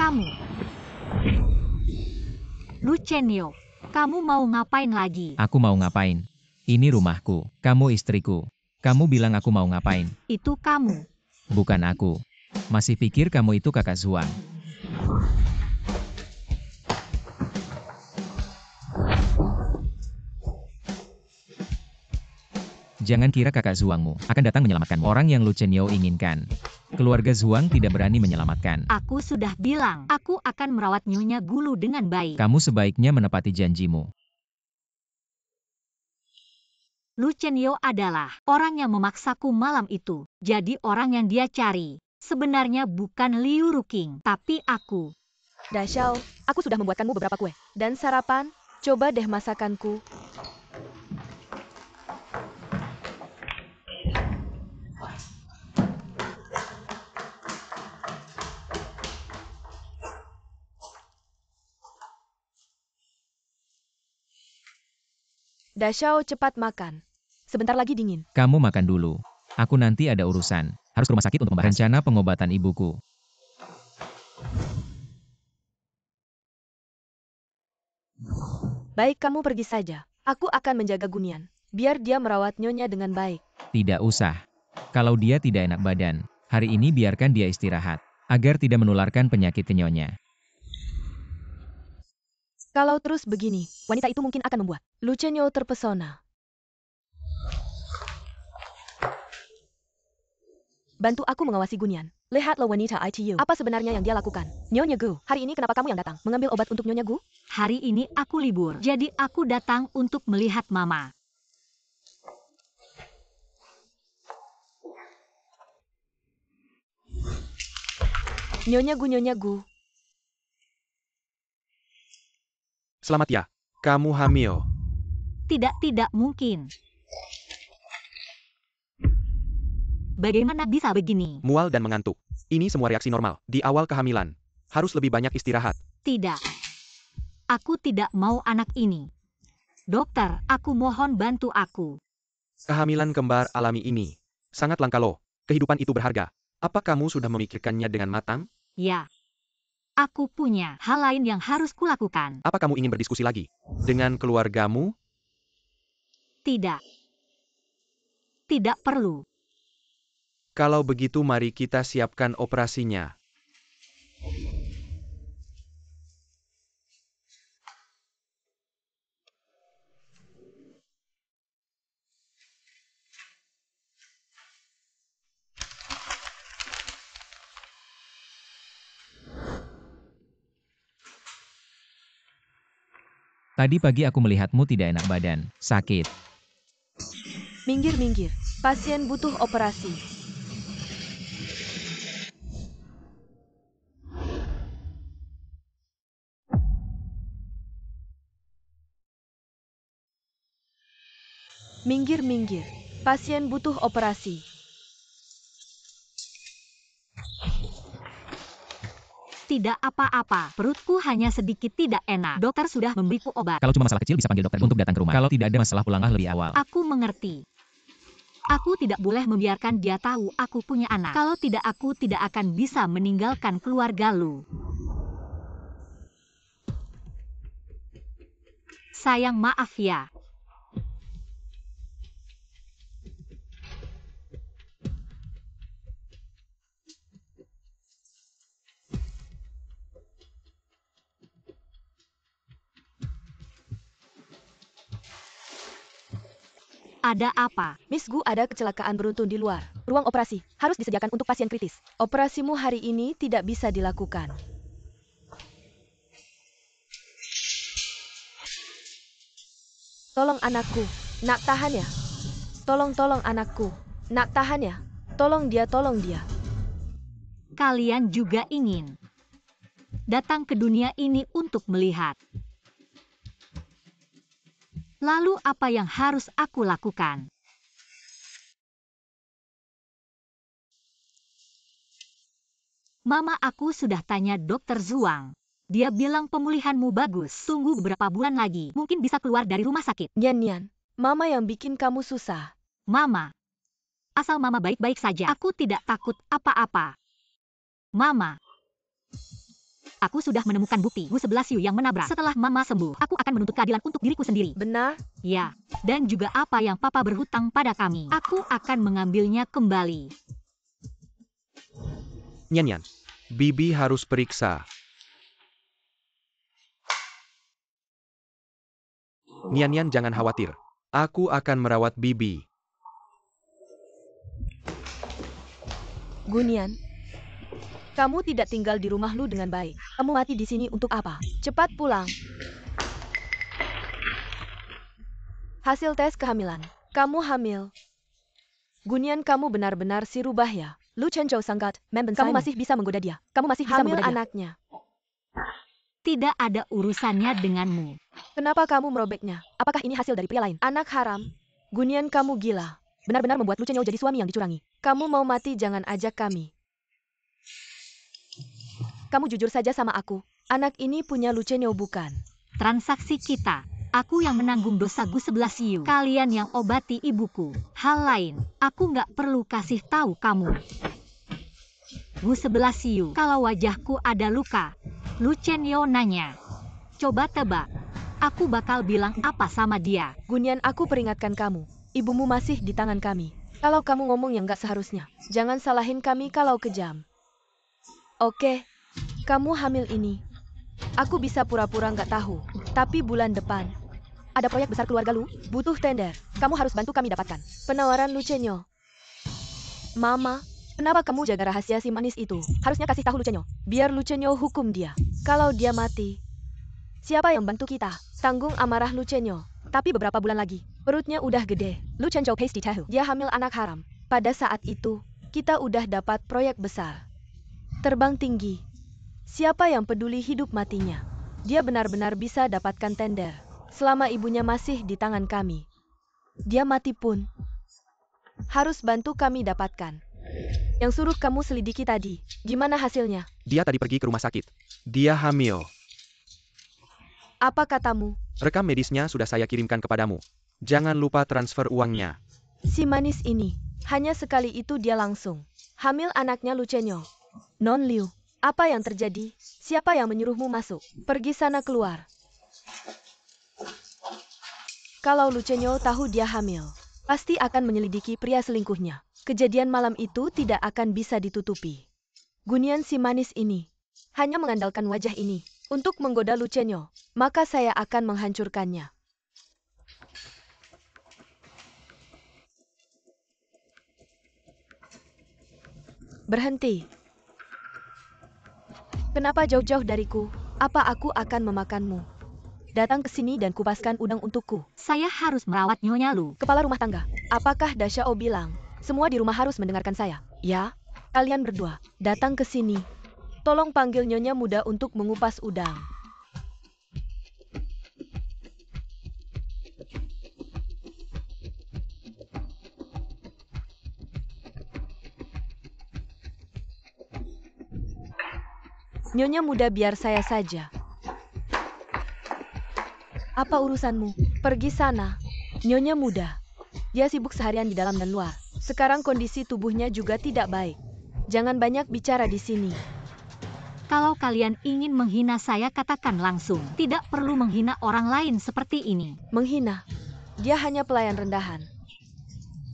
Kamu. Lu Chenyo, kamu mau ngapain lagi? Aku mau ngapain? Ini rumahku. Kamu istriku. Kamu bilang aku mau ngapain? Itu kamu. Bukan aku. Masih pikir kamu itu kakak Zuang. Jangan kira kakak Zuangmu akan datang menyelamatkanmu. Orang yang Lu Chenyo inginkan. Keluarga Zuang tidak berani menyelamatkan. Aku sudah bilang, aku akan merawat Nyonya Gulu dengan baik. Kamu sebaiknya menepati janjimu. Lu Chenyo adalah orang yang memaksaku malam itu. Jadi orang yang dia cari sebenarnya bukan Liu Ruking, tapi aku. Da Shao, aku sudah membuatkanmu beberapa kue. Dan sarapan, coba deh masakanku. Da Shao, cepat makan. Sebentar lagi dingin. Kamu makan dulu. Aku nanti ada urusan. Harus ke rumah sakit untuk membahas rencana pengobatan ibuku. Baik, kamu pergi saja. Aku akan menjaga Gunian. Biar dia merawat Nyonya dengan baik. Tidak usah. Kalau dia tidak enak badan, hari ini biarkan dia istirahat. Agar tidak menularkan penyakit ke Nyonya. Kalau terus begini, wanita itu mungkin akan membuat Lu Chenyo terpesona. Bantu aku mengawasi Gunian. Lihatlah wanita ITU. Apa sebenarnya yang dia lakukan? Nyonya Gu, hari ini kenapa kamu yang datang? Mengambil obat untuk Nyonya Gu? Hari ini aku libur, jadi aku datang untuk melihat Mama. Nyonya Gu, Nyonya Gu. Selamat ya, kamu hamil. Tidak mungkin. Bagaimana bisa begini? Mual dan mengantuk. Ini semua reaksi normal. Di awal kehamilan, harus lebih banyak istirahat. Tidak. Aku tidak mau anak ini. Dokter, aku mohon bantu aku. Kehamilan kembar alami ini sangat langka loh. Kehidupan itu berharga. Apa kamu sudah memikirkannya dengan matang? Ya. Aku punya hal lain yang harus kulakukan. Apa kamu ingin berdiskusi lagi dengan keluargamu? Tidak. Tidak perlu. Kalau begitu mari kita siapkan operasinya. Tadi pagi aku melihatmu tidak enak badan. Sakit. Minggir, minggir. Pasien butuh operasi. Minggir, minggir. Pasien butuh operasi. Tidak apa-apa. Perutku hanya sedikit tidak enak. Dokter sudah memberiku obat. Kalau cuma masalah kecil bisa panggil dokter untuk datang ke rumah. Kalau tidak ada masalah pulanglah lebih awal. Aku mengerti. Aku tidak boleh membiarkan dia tahu aku punya anak. Kalau tidak, aku tidak akan bisa meninggalkan keluarga Lu. Sayang, maaf ya. Ada apa? Miss Gu, ada kecelakaan beruntun di luar. Ruang operasi harus disediakan untuk pasien kritis. Operasimu hari ini tidak bisa dilakukan. Tolong anakku, nak tahan ya. Tolong anakku, nak tahan ya. Tolong dia. Kalian juga ingin datang ke dunia ini untuk melihat. Lalu apa yang harus aku lakukan? Mama aku sudah tanya Dokter Zhuang. Dia bilang pemulihanmu bagus. Tunggu beberapa bulan lagi. Mungkin bisa keluar dari rumah sakit. Nian, Mama yang bikin kamu susah. Mama. Asal Mama baik-baik saja. Aku tidak takut apa-apa. Mama. Aku sudah menemukan bukti Gu 11 Yu yang menabrak. Setelah Mama sembuh, aku akan menuntut keadilan untuk diriku sendiri. Benar? Ya, dan juga apa yang Papa berhutang pada kami. Aku akan mengambilnya kembali. Nian, Bibi harus periksa. Nian, jangan khawatir. Aku akan merawat Bibi. Gunian, kamu tidak tinggal di rumah lu dengan baik. Kamu mati di sini untuk apa? Cepat pulang. Hasil tes kehamilan. Kamu hamil. Gunian, kamu benar-benar si rubah ya. Lu Chen Zhou Sanggat, kamu masih bisa menggoda dia. Kamu masih bisa Hamil menggoda dia. anaknya. Tidak ada urusannya denganmu. Kenapa kamu merobeknya? Apakah ini hasil dari pria lain? Anak haram. Gunian, kamu gila. Benar-benar membuat Lu Chen Yao jadi suami yang dicurangi. Kamu mau mati, jangan ajak kami. Kamu jujur saja sama aku. Anak ini punya Lu Chen Yao bukan? Transaksi kita. Aku yang menanggung dosa Gu 11 Yu. Kalian yang obati ibuku. Hal lain, aku nggak perlu kasih tahu kamu. Gu 11 Yu, kalau wajahku ada luka. Lu Chen Yao nanya. Coba tebak. Aku bakal bilang apa sama dia. Gunian, aku peringatkan kamu. Ibumu masih di tangan kami. Kalau kamu ngomong yang nggak seharusnya, jangan salahin kami kalau kejam. Oke, kamu hamil ini. Aku bisa pura-pura nggak tahu. Tapi bulan depan, ada proyek besar keluarga lu, butuh tender. Kamu harus bantu kami dapatkan. Penawaran Lu Chen Yao. Mama, kenapa kamu jaga rahasia si manis itu? Harusnya kasih tahu Lu Chen Yao. Biar Lu Chen Yao hukum dia. Kalau dia mati, siapa yang bantu kita? Tanggung amarah Lu Chen Yao. Tapi beberapa bulan lagi, perutnya udah gede. Lu Chen Zhou Paste tahu. Dia hamil anak haram. Pada saat itu, kita udah dapat proyek besar. Terbang tinggi. Siapa yang peduli hidup matinya? Dia benar-benar bisa dapatkan tender. Selama ibunya masih di tangan kami. Dia mati pun harus bantu kami dapatkan. Yang suruh kamu selidiki tadi, gimana hasilnya? Dia tadi pergi ke rumah sakit. Dia hamil. Apa katamu? Rekam medisnya sudah saya kirimkan kepadamu. Jangan lupa transfer uangnya. Si manis ini, hanya sekali itu dia langsung hamil anaknya Lu Chen Yao. Non Liu, apa yang terjadi? Siapa yang menyuruhmu masuk? Pergi sana keluar. Kalau Lu Chen Yao tahu dia hamil, pasti akan menyelidiki pria selingkuhnya. Kejadian malam itu tidak akan bisa ditutupi. Gunian si manis ini hanya mengandalkan wajah ini untuk menggoda Lu Chen Yao, maka saya akan menghancurkannya. Berhenti. Kenapa jauh-jauh dariku? Apa aku akan memakanmu? Datang ke sini dan kupaskan udang untukku. Saya harus merawat Nyonya Lu. Kepala rumah tangga, apakah Dashao bilang? Semua di rumah harus mendengarkan saya. Ya, kalian berdua, datang ke sini. Tolong panggil Nyonya muda untuk mengupas udang. Nyonya muda, biar saya saja. Apa urusanmu? Pergi sana. Nyonya muda. Dia sibuk seharian di dalam dan luar. Sekarang kondisi tubuhnya juga tidak baik. Jangan banyak bicara di sini. Kalau kalian ingin menghina saya, katakan langsung. Tidak perlu menghina orang lain seperti ini. Menghina? Dia hanya pelayan rendahan.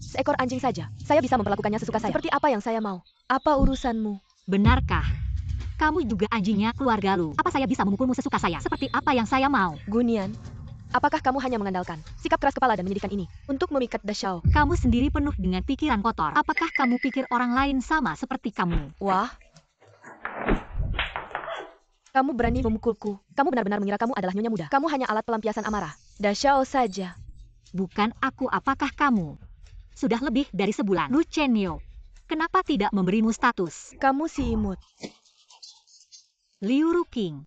Seekor anjing saja. Saya bisa memperlakukannya sesuka saya. Seperti apa yang saya mau. Apa urusanmu? Benarkah? Kamu juga anjingnya keluarga Lu. Apa saya bisa memukulmu sesuka saya? Seperti apa yang saya mau? Gunian, Apakah kamu hanya mengandalkan sikap keras kepala dan menyedihkan ini untuk memikat Dashao? Kamu sendiri penuh dengan pikiran kotor. Apakah kamu pikir orang lain sama seperti kamu? Wah. Kamu berani memukulku. Kamu benar-benar mengira kamu adalah nyonya muda. Kamu hanya alat pelampiasan amarah. Dashao saja. Bukan aku, apakah kamu? Sudah lebih dari sebulan. Lu Chenyo, kenapa tidak memberimu status? Kamu si imut. Liu Ruking.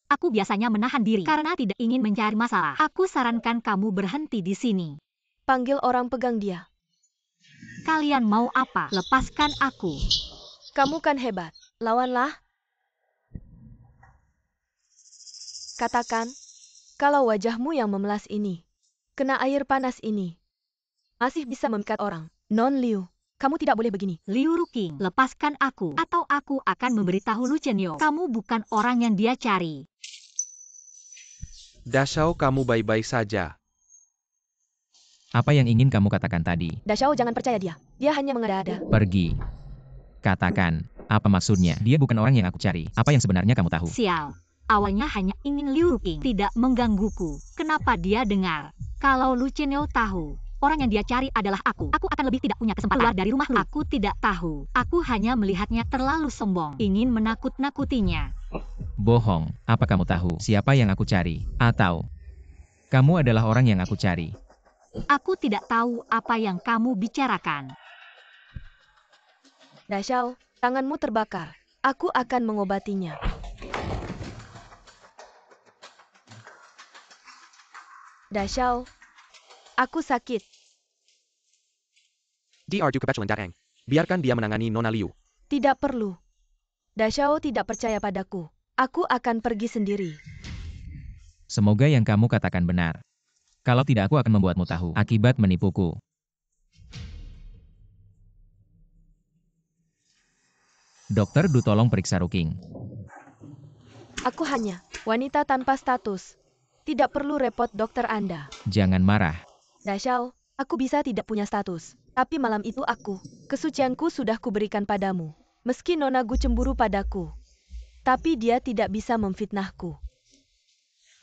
Aku biasanya menahan diri karena tidak ingin mencari masalah. Aku sarankan kamu berhenti di sini. Panggil orang pegang dia. Kalian mau apa? Lepaskan aku. Kamu kan hebat. Lawanlah. Katakan, kalau wajahmu yang memelas ini, kena air panas ini, masih bisa memikat orang. Non Liu, kamu tidak boleh begini. Liu Ruking, lepaskan aku, atau aku akan memberitahu Lu Chenyo. Kamu bukan orang yang dia cari. Dashao, kamu baik-baik saja. Apa yang ingin kamu katakan tadi? Dashao, jangan percaya dia. Dia hanya mengada-ada. Pergi. Katakan, apa maksudnya? Dia bukan orang yang aku cari. Apa yang sebenarnya kamu tahu? Sial. Awalnya hanya ingin Liu Ruking tidak menggangguku. Kenapa dia dengar? Kalau Lu Chenyo tahu, orang yang dia cari adalah aku akan lebih tidak punya kesempatan keluar dari rumah Lu. Aku tidak tahu. Aku hanya melihatnya terlalu sombong, ingin menakut-nakutinya. Bohong. Apa kamu tahu siapa yang aku cari? Atau kamu adalah orang yang aku cari? Aku tidak tahu apa yang kamu bicarakan. Dashao, tanganmu terbakar. Aku akan mengobatinya. Dashao, aku sakit. Dr. Kebetulan datang. Biarkan dia menangani Nona Liu. Tidak perlu. Dashao tidak percaya padaku. Aku akan pergi sendiri. Semoga yang kamu katakan benar. Kalau tidak, aku akan membuatmu tahu akibat menipuku. Dokter Du, tolong periksa Ruking. Aku hanya wanita tanpa status. Tidak perlu repot dokter Anda. Jangan marah. Dashao, aku bisa tidak punya status. Tapi malam itu kesucianku sudah kuberikan padamu. Meski Nona Gu cemburu padaku. Tapi dia tidak bisa memfitnahku.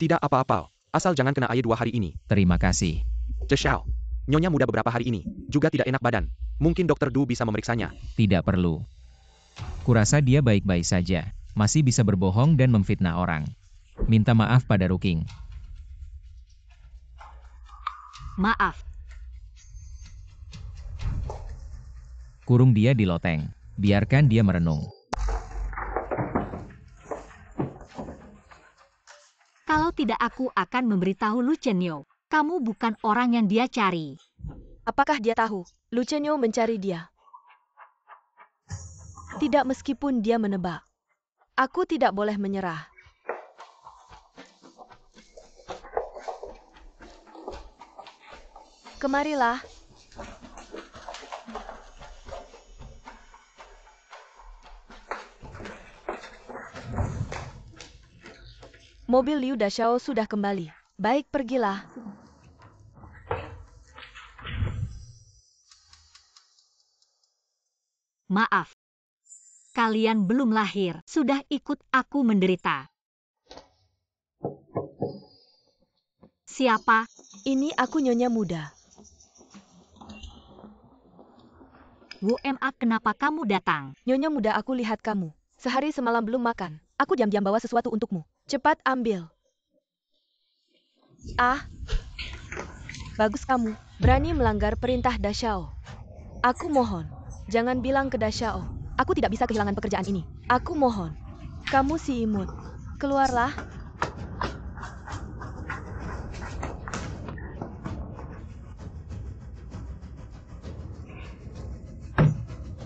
Tidak apa-apa. Asal jangan kena air 2 hari ini. Terima kasih. Dashao, nyonya muda beberapa hari ini juga tidak enak badan. Mungkin Dokter Du bisa memeriksanya. Tidak perlu. Kurasa dia baik-baik saja. Masih bisa berbohong dan memfitnah orang. Minta maaf pada Ruking. Maaf. Kurung dia di loteng. Biarkan dia merenung. Kalau tidak, aku akan memberitahu Lu Chenyo. Kamu bukan orang yang dia cari. Apakah dia tahu? Lu Chenyo mencari dia. Tidak, meskipun dia menebak. Aku tidak boleh menyerah. Kemarilah. Mobil Liu Dashao sudah kembali. Baik, pergilah. Maaf. Kalian belum lahir, sudah ikut aku menderita. Siapa? Ini aku nyonya muda. WMA, kenapa kamu datang? Nyonya muda, aku lihat kamu. Sehari semalam belum makan. Aku diam-diam bawa sesuatu untukmu. Cepat ambil. Ah. Bagus kamu. Berani melanggar perintah Dashao. Aku mohon. Jangan bilang ke Dashao. Aku tidak bisa kehilangan pekerjaan ini. Aku mohon. Kamu si imut. Keluarlah.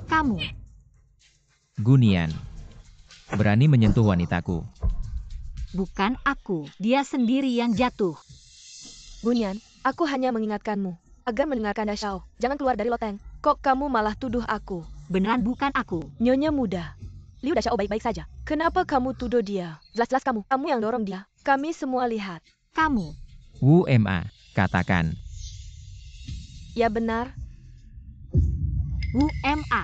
Kamu. Gunian. Berani menyentuh wanitaku. Bukan aku, dia sendiri yang jatuh. Gunian, aku hanya mengingatkanmu. Agar mendengarkan Dashao. Jangan keluar dari loteng. Kok kamu malah tuduh aku? Beneran bukan aku. Nyonya muda. Liu Dashao baik-baik saja. Kenapa kamu tuduh dia? Jelas-jelas kamu yang dorong dia. Kami semua lihat. Kamu. WMA, katakan. Ya benar. WMA.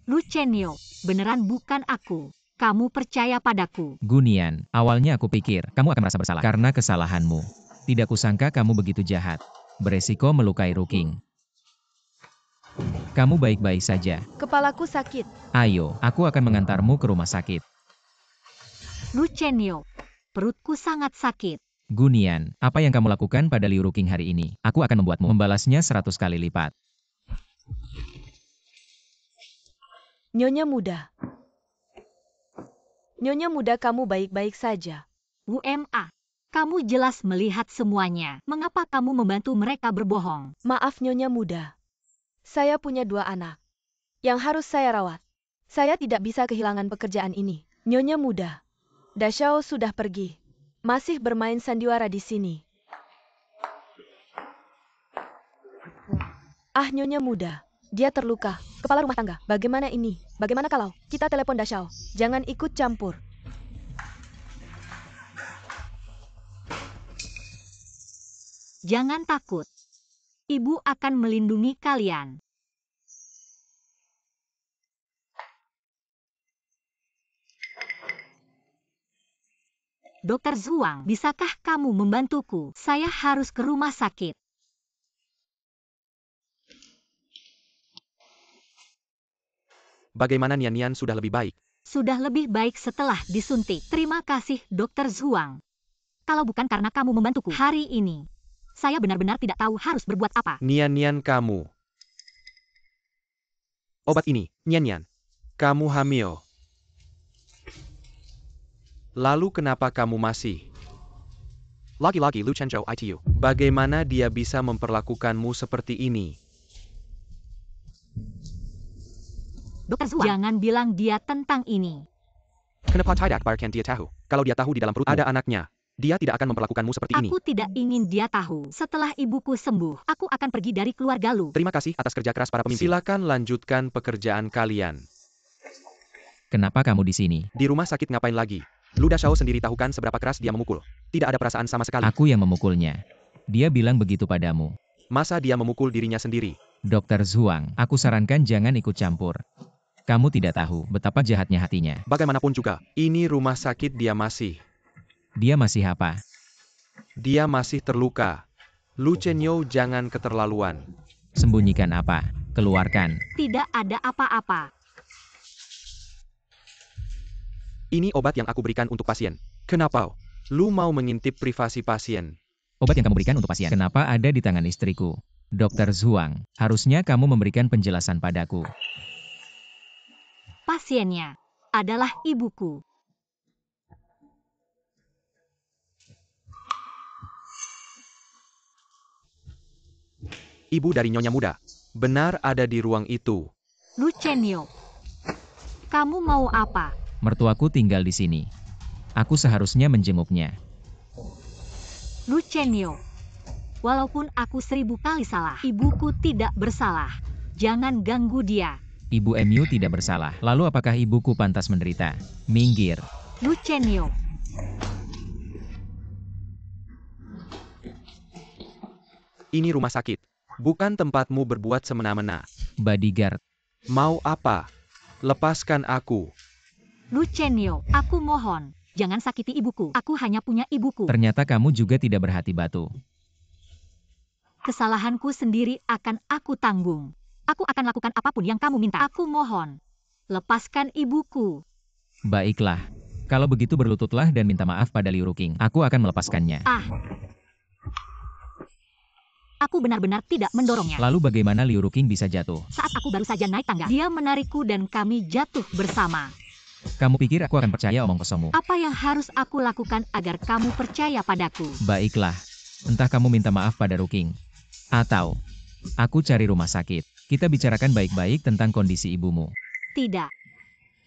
Lu Chenyo, beneran bukan aku. kamu percaya padaku. Gunian, awalnya aku pikir kamu akan merasa bersalah karena kesalahanmu. Tidak kusangka kamu begitu jahat. Beresiko melukai Ruking. Kamu baik-baik saja. Kepalaku sakit. Ayo, aku akan mengantarmu ke rumah sakit. Lu Chenyo, perutku sangat sakit. Gunian, apa yang kamu lakukan pada Liu Ruking hari ini? Aku akan membuatmu membalasnya 100 kali lipat. Nyonya muda. Nyonya muda, kamu baik-baik saja. WMA, kamu jelas melihat semuanya. Mengapa kamu membantu mereka berbohong? Maaf Nyonya muda. Saya punya 2 anak yang harus saya rawat. Saya tidak bisa kehilangan pekerjaan ini. Nyonya muda, Dashao sudah pergi. Masih bermain sandiwara di sini. Ah Nyonya muda, dia terluka. Kepala rumah tangga. Bagaimana ini? Bagaimana kalau kita telepon Dashao? Jangan ikut campur. Jangan takut. Ibu akan melindungi kalian. Dokter Zhuang, bisakah kamu membantuku? Saya harus ke rumah sakit. Bagaimana Nian sudah lebih baik? Sudah lebih baik setelah disuntik. Terima kasih, Dokter Zhuang. Kalau bukan karena kamu membantuku hari ini, saya benar-benar tidak tahu harus berbuat apa. Nian kamu. Obat ini, Nian. Kamu hamil. Lalu kenapa kamu masih? Lagi-lagi Lu Chenyo ITU. Bagaimana dia bisa memperlakukanmu seperti ini? Dokter Zhuang, jangan bilang dia tentang ini. Kenapa tidak biarkan dia tahu? Kalau dia tahu di dalam perutmu ada anaknya, dia tidak akan memperlakukanmu seperti ini. Aku tidak ingin dia tahu. Setelah ibuku sembuh, aku akan pergi dari keluarga Lu. Terima kasih atas kerja keras para pemimpin. Silakan lanjutkan pekerjaan kalian. Kenapa kamu di sini? Di rumah sakit ngapain lagi? Lu Dashao sendiri tahu kan seberapa keras dia memukul. Tidak ada perasaan sama sekali. Aku yang memukulnya. Dia bilang begitu padamu. Masa dia memukul dirinya sendiri? Dokter Zhuang, aku sarankan jangan ikut campur. Kamu tidak tahu betapa jahatnya hatinya. Bagaimanapun juga, ini rumah sakit dia masih apa? Dia masih terluka. Lu Chenyo jangan keterlaluan. Sembunyikan apa? Keluarkan. Tidak ada apa-apa. Ini obat yang aku berikan untuk pasien. Kenapa? Lu mau mengintip privasi pasien? Obat yang kamu berikan untuk pasien. Kenapa ada di tangan istriku? Dokter Zhuang, harusnya kamu memberikan penjelasan padaku. Pasiennya adalah ibuku. Ibu dari Nyonya muda. Benar ada di ruang itu. Lu Chenyo, kamu mau apa? Mertuaku tinggal di sini. Aku seharusnya menjenguknya. Lu Chenyo, walaupun aku 1000 kali salah, ibuku tidak bersalah. Jangan ganggu dia. Ibu Mu tidak bersalah. Lalu apakah ibuku pantas menderita? Minggir. Lu Chenyo, Ini rumah sakit. Bukan tempatmu berbuat semena-mena. Bodyguard. Mau apa? Lepaskan aku. Lu Chenyo, aku mohon, jangan sakiti ibuku. Aku hanya punya ibuku. Ternyata kamu juga tidak berhati batu. Kesalahanku sendiri akan aku tanggung. Aku akan lakukan apapun yang kamu minta. Aku mohon, lepaskan ibuku. Baiklah. Kalau begitu berlututlah dan minta maaf pada Liu Ruking. Aku akan melepaskannya. Aku benar-benar tidak mendorongnya. Lalu bagaimana Liu Ruking bisa jatuh? Saat aku baru saja naik tangga, dia menarikku dan kami jatuh bersama. Kamu pikir aku akan percaya omong kosongmu? Apa yang harus aku lakukan agar kamu percaya padaku? Baiklah. Entah kamu minta maaf pada Ruking. Atau, aku cari rumah sakit. Kita bicarakan baik-baik tentang kondisi ibumu. Tidak.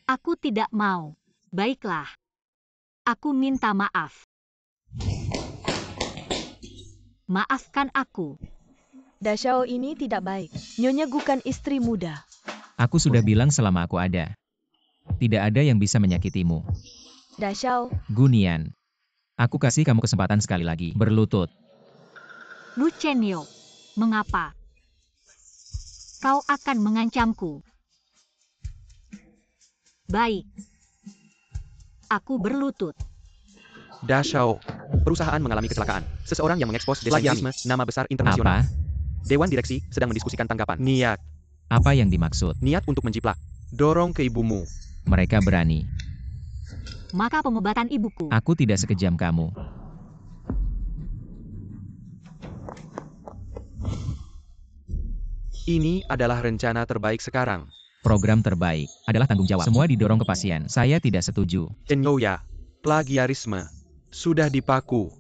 Aku tidak mau. Baiklah. Aku minta maaf. Maafkan aku. Dashao ini tidak baik. Nyonya bukan istri muda. Aku sudah bilang selama aku ada. Tidak ada yang bisa menyakitimu. Dashao, Gunian. Aku kasih kamu kesempatan sekali lagi. Berlutut. Lu Chenyo, mengapa? Kau akan mengancamku. Baik. aku berlutut. Dashao. Perusahaan mengalami kecelakaan. Seseorang yang mengekspos plagiarisme nama besar internasional. Apa? Dewan Direksi sedang mendiskusikan tanggapan. Niat. Apa yang dimaksud? Niat untuk menjiplak. Dorong ke ibumu. Mereka berani. Maka pengobatan ibuku. Aku tidak sekejam kamu. Ini adalah rencana terbaik sekarang. Program terbaik adalah tanggung jawab. Semua didorong ke pasien. Saya tidak setuju. Chenyoya. Plagiarisme. Sudah dipaku.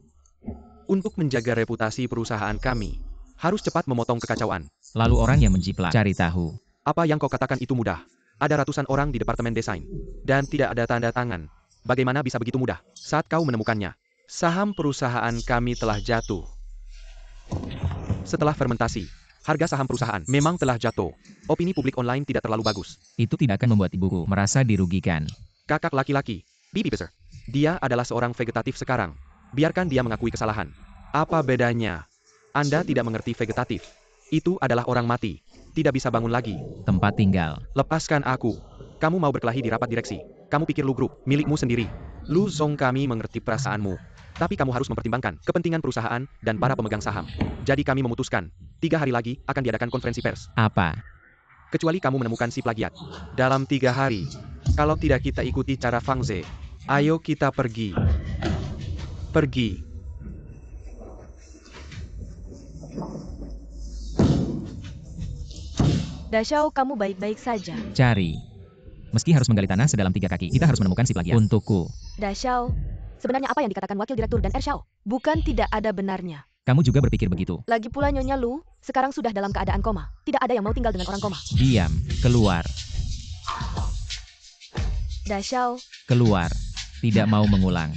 Untuk menjaga reputasi perusahaan kami. Harus cepat memotong kekacauan. Lalu orang yang menjiplak cari tahu. Apa yang kau katakan itu mudah. Ada ratusan orang di departemen desain. Dan tidak ada tanda tangan. Bagaimana bisa begitu mudah? Saat kau menemukannya, saham perusahaan kami telah jatuh. Setelah fermentasi, harga saham perusahaan memang telah jatuh. Opini publik online tidak terlalu bagus. Itu tidak akan membuat ibuku merasa dirugikan. Kakak laki-laki, Bibi besar. Dia adalah seorang vegetatif sekarang. Biarkan dia mengakui kesalahan. Apa bedanya? Anda tidak mengerti vegetatif. Itu adalah orang mati. Tidak bisa bangun lagi. Tempat tinggal. Lepaskan aku. Kamu mau berkelahi di rapat direksi. Kamu pikir lu grup milikmu sendiri. Lu Zong, kami mengerti perasaanmu. Tapi kamu harus mempertimbangkan kepentingan perusahaan dan para pemegang saham. Jadi kami memutuskan, 3 hari lagi akan diadakan konferensi pers. Apa? Kecuali kamu menemukan si plagiat. Dalam 3 hari. Kalau tidak kita ikuti cara Fang Ze. Ayo kita pergi. Pergi. Dashao, kamu baik-baik saja. Cari. Meski harus menggali tanah sedalam 3 kaki, kita harus menemukan si plagiat. Untukku. Dashao, sebenarnya apa yang dikatakan Wakil Direktur dan Ershao? Bukan tidak ada benarnya. Kamu juga berpikir begitu. Lagi pula Nyonya Lu, sekarang sudah dalam keadaan koma. Tidak ada yang mau tinggal dengan orang koma. Diam. Keluar. Dashao, Keluar. Tidak mau mengulang.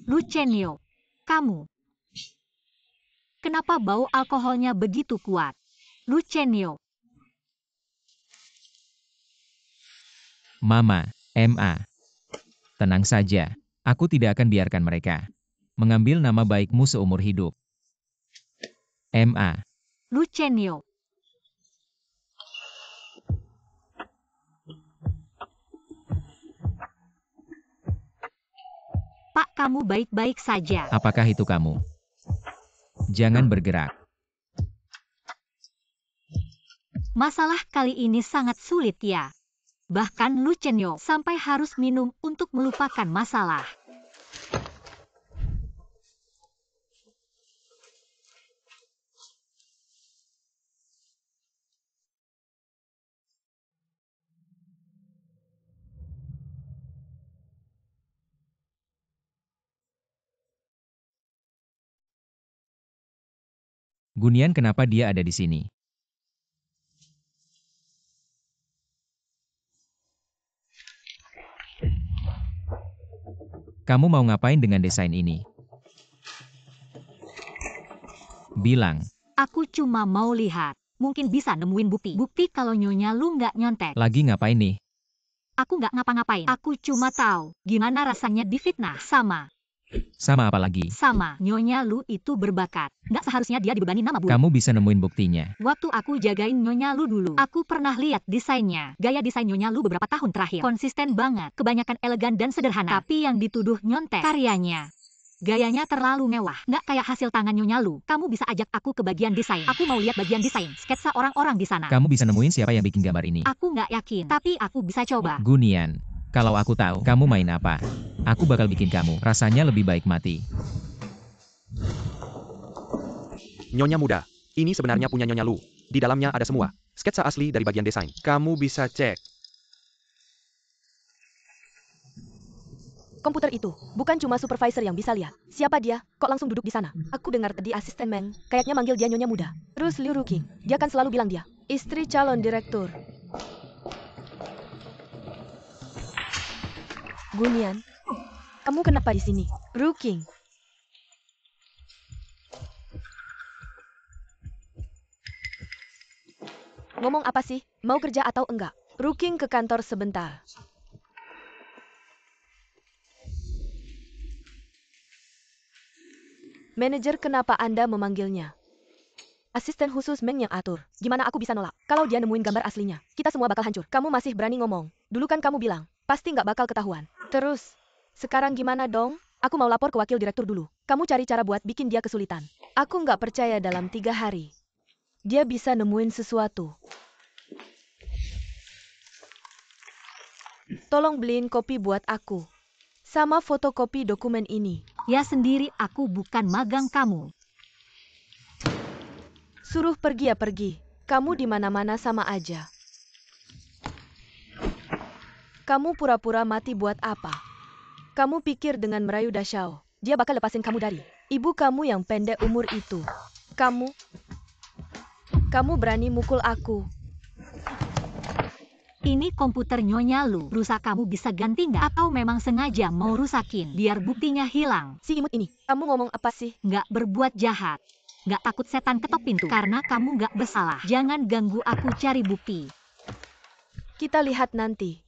Lu Chenyo, kamu. Kenapa bau alkoholnya begitu kuat? Lu Chenyo. Mama, MA. Tenang saja. Aku tidak akan biarkan mereka mengambil nama baikmu seumur hidup. MA. Lu Chenyo. Pak, kamu baik-baik saja. Apakah itu kamu? Jangan bergerak. Masalah kali ini sangat sulit ya. Bahkan Lu Chenyo sampai harus minum untuk melupakan masalah. Gunian, kenapa dia ada di sini? Kamu mau ngapain dengan desain ini? Bilang. Aku cuma mau lihat. Mungkin bisa nemuin bukti. Bukti kalau Nyonya Lu nggak nyontek. Lagi ngapain nih? Aku nggak ngapa-ngapain. Aku cuma tahu gimana rasanya difitnah. Sama apa lagi? Sama, Nyonya Lu itu berbakat. Nggak seharusnya dia dibebani nama buruk. Kamu bisa nemuin buktinya. Waktu aku jagain Nyonya Lu dulu, aku pernah lihat desainnya. Gaya desain Nyonya Lu beberapa tahun terakhir konsisten banget. Kebanyakan elegan dan sederhana. Tapi yang dituduh nyontek karyanya. Gayanya terlalu mewah. Nggak kayak hasil tangan Nyonya Lu. Kamu bisa ajak aku ke bagian desain. Aku mau lihat bagian desain, sketsa orang-orang di sana. Kamu bisa nemuin siapa yang bikin gambar ini. Aku nggak yakin, tapi aku bisa coba. Gunian. Kalau aku tahu, kamu main apa? Aku bakal bikin kamu rasanya lebih baik mati. Nyonya muda, ini sebenarnya punya Nyonya Lu. Di dalamnya ada semua sketsa asli dari bagian desain. Kamu bisa cek. Komputer itu bukan cuma supervisor yang bisa lihat. Siapa dia? Kok langsung duduk di sana? Aku dengar tadi asisten Meng kayaknya manggil dia Nyonya muda. Terus Liu Ruqing, dia kan selalu bilang dia istri calon direktur. Gunian, kamu kenapa di sini? Ruqing. Ngomong apa sih? Mau kerja atau enggak? Ruqing ke kantor sebentar. Manajer, kenapa Anda memanggilnya? Asisten khusus Meng yang atur. Gimana aku bisa nolak? Kalau dia nemuin gambar aslinya, kita semua bakal hancur. Kamu masih berani ngomong. Dulu kan kamu bilang, pasti nggak bakal ketahuan. Terus, sekarang gimana dong? Aku mau lapor ke wakil direktur dulu. Kamu cari cara buat bikin dia kesulitan. Aku nggak percaya dalam 3 hari. Dia bisa nemuin sesuatu. Tolong beliin kopi buat aku. Sama fotokopi dokumen ini. Ya sendiri, aku bukan magang kamu. Suruh pergi ya pergi. Kamu di mana-mana sama aja. Kamu pura-pura mati buat apa? Kamu pikir dengan merayu Dashao, dia bakal lepasin kamu dari ibu kamu yang pendek umur itu. Kamu berani mukul aku. Ini komputer Nyonya Lu. Rusak kamu bisa ganti nggak? Atau memang sengaja mau rusakin biar buktinya hilang? Si imut ini, kamu ngomong apa sih? Nggak berbuat jahat. Nggak takut setan ketok pintu. Karena kamu nggak bersalah. Jangan ganggu aku cari bukti. Kita lihat nanti.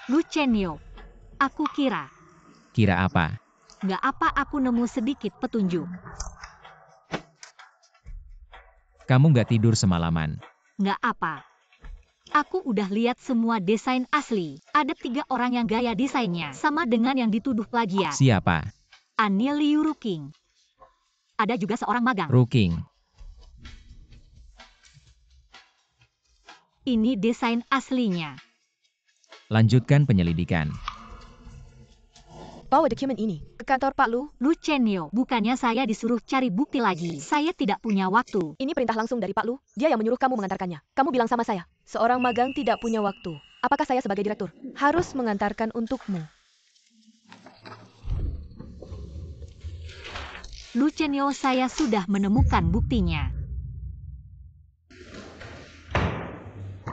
Lu Chenyo, aku kira. Kira apa? Nggak apa, aku nemu sedikit petunjuk. Kamu nggak tidur semalaman. Nggak apa. Aku udah lihat semua desain asli. Ada 3 orang yang gaya desainnya sama dengan yang dituduh plagiat. Siapa? Anil Liu Ruking. Ada juga seorang magang. Ruking. Ini desain aslinya. Lanjutkan penyelidikan. Bawa dokumen ini ke kantor Pak Lu. Lu Chenyo, bukannya saya disuruh cari bukti lagi. Saya tidak punya waktu. Ini perintah langsung dari Pak Lu. Dia yang menyuruh kamu mengantarkannya. Kamu bilang sama saya, seorang magang tidak punya waktu. Apakah saya sebagai direktur harus mengantarkan untukmu? Lu Chenyo, saya sudah menemukan buktinya.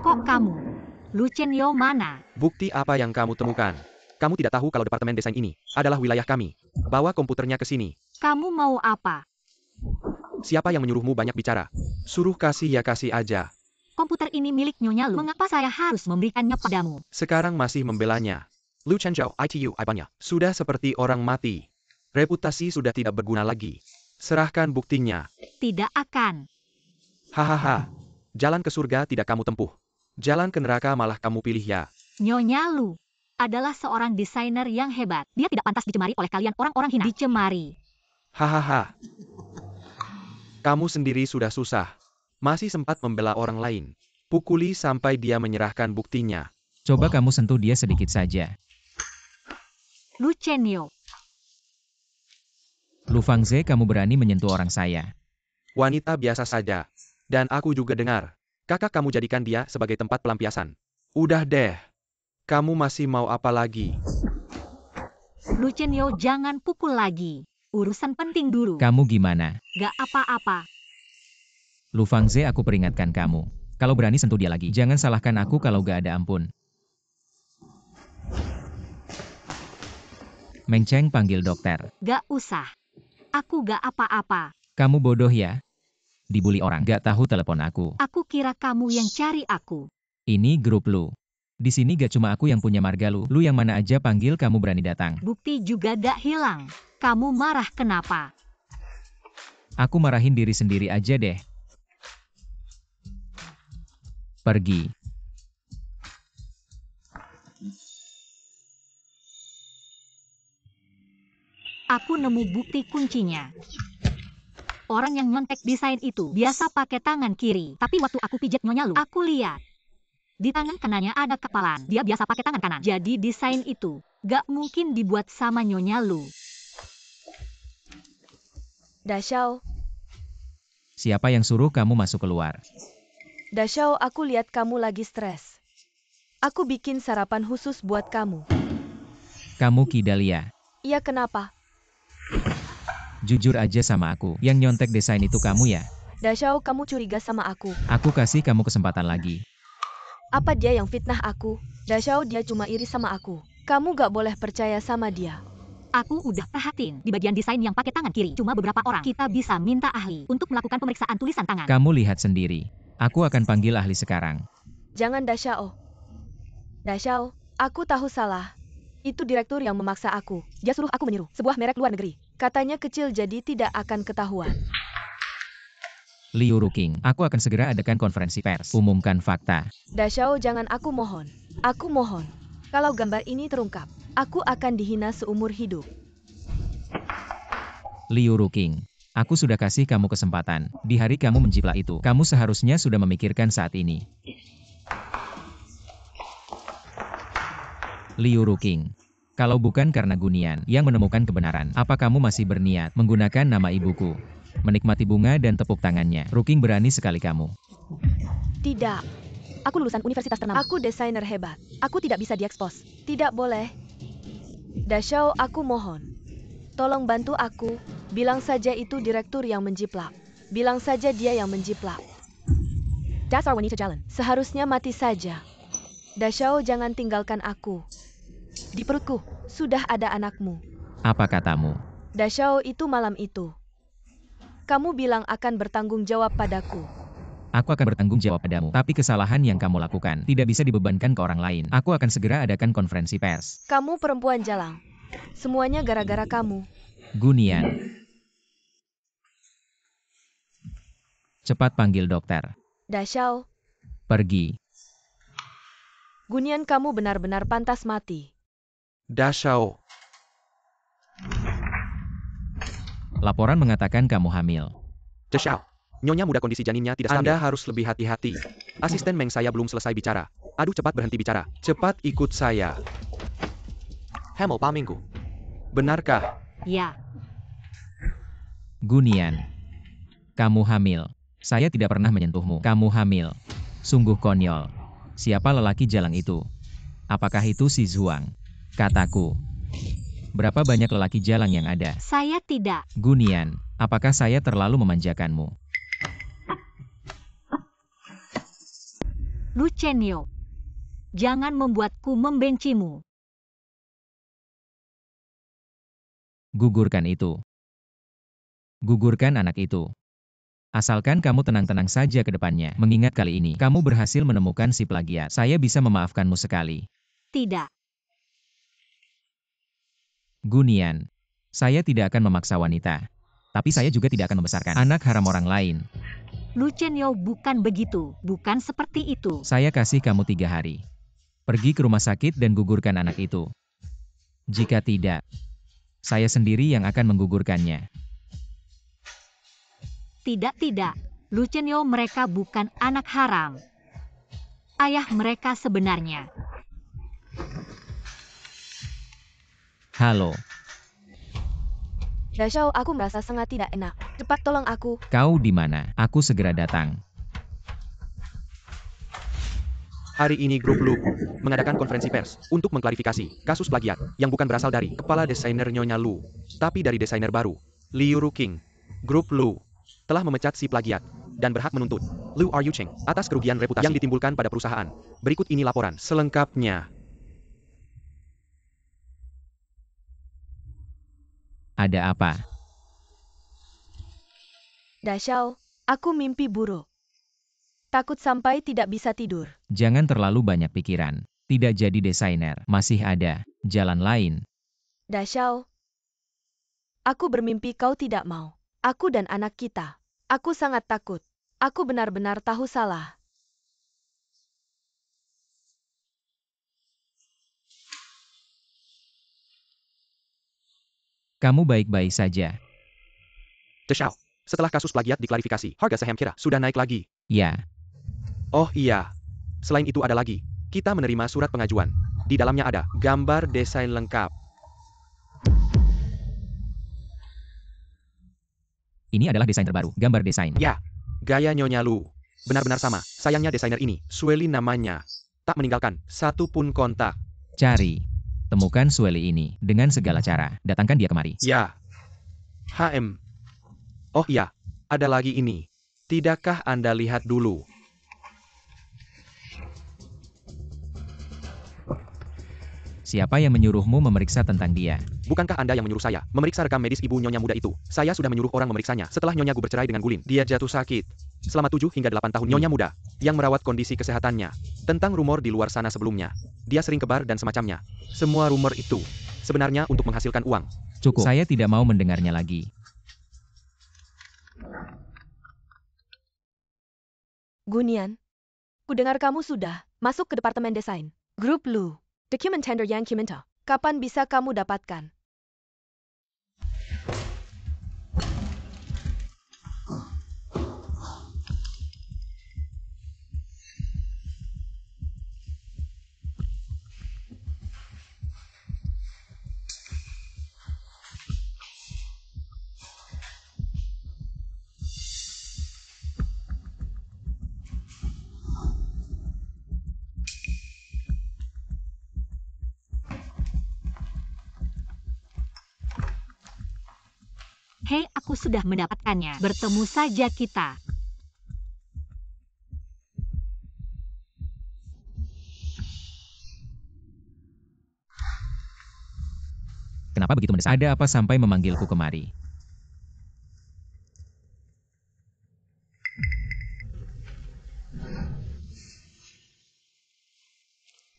Kok kamu? Lu Chenyo mana? Bukti apa yang kamu temukan? Kamu tidak tahu kalau departemen desain ini adalah wilayah kami. Bawa komputernya ke sini. Kamu mau apa? Siapa yang menyuruhmu banyak bicara? Suruh kasih ya kasih aja. Komputer ini milik Nyonya Lu. Mengapa saya harus memberikannya padamu? Sekarang masih membelanya. Lu Chenjo, ITU, Ibanya, sudah seperti orang mati. Reputasi sudah tidak berguna lagi. Serahkan buktinya. Tidak akan. Hahaha. Jalan ke surga tidak kamu tempuh. Jalan ke neraka malah kamu pilih ya. Nyonya Lu adalah seorang desainer yang hebat. Dia tidak pantas dicemari oleh kalian orang-orang hina. Dicemari. Hahaha. Kamu sendiri sudah susah. Masih sempat membela orang lain. Pukuli sampai dia menyerahkan buktinya. Coba kamu sentuh dia sedikit saja. Lu Chenyo. Lu Fangze, kamu berani menyentuh orang saya. Wanita biasa saja. Dan aku juga dengar. Kakak kamu jadikan dia sebagai tempat pelampiasan. Udah deh. Kamu masih mau apa lagi? Lu Chenyo, jangan pukul lagi. Urusan penting dulu. Kamu gimana? Gak apa-apa. Lu Fangze, aku peringatkan kamu. Kalau berani sentuh dia lagi, jangan salahkan aku kalau gak ada ampun. Meng Cheng panggil dokter. Gak usah. Aku gak apa-apa. Kamu bodoh ya? Dibully orang, gak tahu telepon aku. Aku kira kamu yang cari aku. Ini grup Lu. Di sini gak cuma aku yang punya marga Lu. Lu yang mana aja panggil kamu berani datang. Bukti juga gak hilang. Kamu marah kenapa? Aku marahin diri sendiri aja deh. Pergi. Aku nemu bukti kuncinya. Orang yang nyontek desain itu biasa pakai tangan kiri. Tapi waktu aku pijat Nyonya Lu, aku lihat. Di tangan kanannya ada kepalan. Dia biasa pakai tangan kanan. Jadi desain itu gak mungkin dibuat sama Nyonya Lu. Dashao, Siapa yang suruh kamu masuk keluar? Dashao, aku lihat kamu lagi stres. Aku bikin sarapan khusus buat kamu. Kamu Kidalia. Iya, kenapa? Jujur aja sama aku. Yang nyontek desain itu kamu ya? Dashao, kamu curiga sama aku. Aku kasih kamu kesempatan lagi. Apa dia yang fitnah aku? Dashao, dia cuma iri sama aku. Kamu gak boleh percaya sama dia. Aku udah perhatiin di bagian desain yang pakai tangan kiri. Cuma beberapa orang. Kita bisa minta ahli untuk melakukan pemeriksaan tulisan tangan. Kamu lihat sendiri. Aku akan panggil ahli sekarang. Jangan Dashao. Dashao, aku tahu salah. Itu direktur yang memaksa aku. Dia suruh aku meniru sebuah merek luar negeri. Katanya kecil jadi tidak akan ketahuan. Liu Ruking, aku akan segera adakan konferensi pers. Umumkan fakta. Dashao, jangan, aku mohon. Aku mohon. Kalau gambar ini terungkap, aku akan dihina seumur hidup. Liu Ruking, aku sudah kasih kamu kesempatan. Di hari kamu menjiplak itu, kamu seharusnya sudah memikirkan saat ini. Liu Ruking, kalau bukan karena Gunian yang menemukan kebenaran, apa kamu masih berniat menggunakan nama ibuku? Menikmati bunga dan tepuk tangannya. Ruking, berani sekali kamu. Tidak. Aku lulusan universitas ternama. Aku desainer hebat. Aku tidak bisa diekspos. Tidak boleh. Dashao, aku mohon. Tolong bantu aku. Bilang saja itu direktur yang menjiplak. Bilang saja dia yang menjiplak. Dasar wanita jalan. Seharusnya mati saja. Dashao, jangan tinggalkan aku. Di perutku, sudah ada anakmu. Apa katamu? Dashao, itu malam itu. Kamu bilang akan bertanggung jawab padaku. Aku akan bertanggung jawab padamu, tapi kesalahan yang kamu lakukan tidak bisa dibebankan ke orang lain. Aku akan segera adakan konferensi pers. Kamu perempuan jalang. Semuanya gara-gara kamu. Gunian. Cepat panggil dokter. Dashao, Pergi. Gunian, kamu benar-benar pantas mati. Dashao. Laporan mengatakan kamu hamil. Dashao. Nyonya muda, kondisi janinnya tidak stabil. Anda harus lebih hati-hati. Asisten Meng saya belum selesai bicara. Aduh, cepat berhenti bicara. Cepat ikut saya. Hamil paminggu. Benarkah? Ya, Gunian. Kamu hamil. Saya tidak pernah menyentuhmu. Kamu hamil. Sungguh konyol. Siapa lelaki jalang itu? Apakah itu si Zhuang? Kataku. Berapa banyak lelaki jalang yang ada? saya tidak. Gunian, apakah saya terlalu memanjakanmu? Lu Chenyo, jangan membuatku membencimu. Gugurkan itu. Gugurkan anak itu. Asalkan kamu tenang-tenang saja ke depannya. Mengingat kali ini, kamu berhasil menemukan si plagiat. Saya bisa memaafkanmu sekali. Tidak. Gunian, saya tidak akan memaksa wanita. Tapi saya juga tidak akan membesarkan anak haram orang lain. Lu Chenyo, bukan begitu. Bukan seperti itu. Saya kasih kamu 3 hari. Pergi ke rumah sakit dan gugurkan anak itu. Jika tidak, saya sendiri yang akan menggugurkannya. Tidak. Lu Chenyo, mereka bukan anak haram. Ayah mereka sebenarnya. Halo, Dashao, aku merasa sangat tidak enak. Cepat tolong aku. kau di mana? Aku segera datang. Hari ini grup Lu mengadakan konferensi pers untuk mengklarifikasi kasus plagiat yang bukan berasal dari kepala desainer Nyonya Lu, tapi dari desainer baru, Liu Ruking. Grup Lu telah memecat si plagiat dan berhak menuntut Liu Ruking atas kerugian reputasi yang ditimbulkan pada perusahaan. Berikut ini laporan selengkapnya. Ada apa? Dashao, aku mimpi buruk. Takut sampai tidak bisa tidur. Jangan terlalu banyak pikiran. Tidak jadi desainer, masih ada jalan lain. Dashao, aku bermimpi kau tidak mau. Aku dan anak kita. Aku sangat takut. Aku benar-benar tahu salah. Kamu baik-baik saja. Dashao, setelah kasus plagiat diklarifikasi, harga saham Kira sudah naik lagi. Ya, Oh iya. Selain itu ada lagi. Kita menerima surat pengajuan. Di dalamnya ada gambar desain lengkap. ini adalah desain terbaru, gambar desain. Ya, gaya Nyonya Lu. Benar-benar sama. Sayangnya desainer ini, Sueli namanya, tak meninggalkan satu pun kontak. Cari. Temukan Sueli ini dengan segala cara. Datangkan dia kemari. Ya. HM. Oh iya, ada lagi ini. Tidakkah Anda lihat dulu? Siapa yang menyuruhmu memeriksa tentang dia? Bukankah Anda yang menyuruh saya memeriksa rekam medis ibu Nyonya muda itu? Saya sudah menyuruh orang memeriksanya setelah Nyonya Gu bercerai dengan Gulin. Dia jatuh sakit selama 7 hingga 8 tahun. Nyonya muda yang merawat kondisi kesehatannya. Tentang rumor di luar sana sebelumnya. Dia sering kebar dan semacamnya. Semua rumor itu sebenarnya untuk menghasilkan uang. Cukup. Saya tidak mau mendengarnya lagi. Gunian, kudengar kamu sudah masuk ke Departemen Desain. Grup Lu. Dokumen tender yang Kiminta. Kapan bisa kamu dapatkan? Hei, aku sudah mendapatkannya. Bertemu saja kita. Kenapa begitu mendesak? Ada apa sampai memanggilku kemari?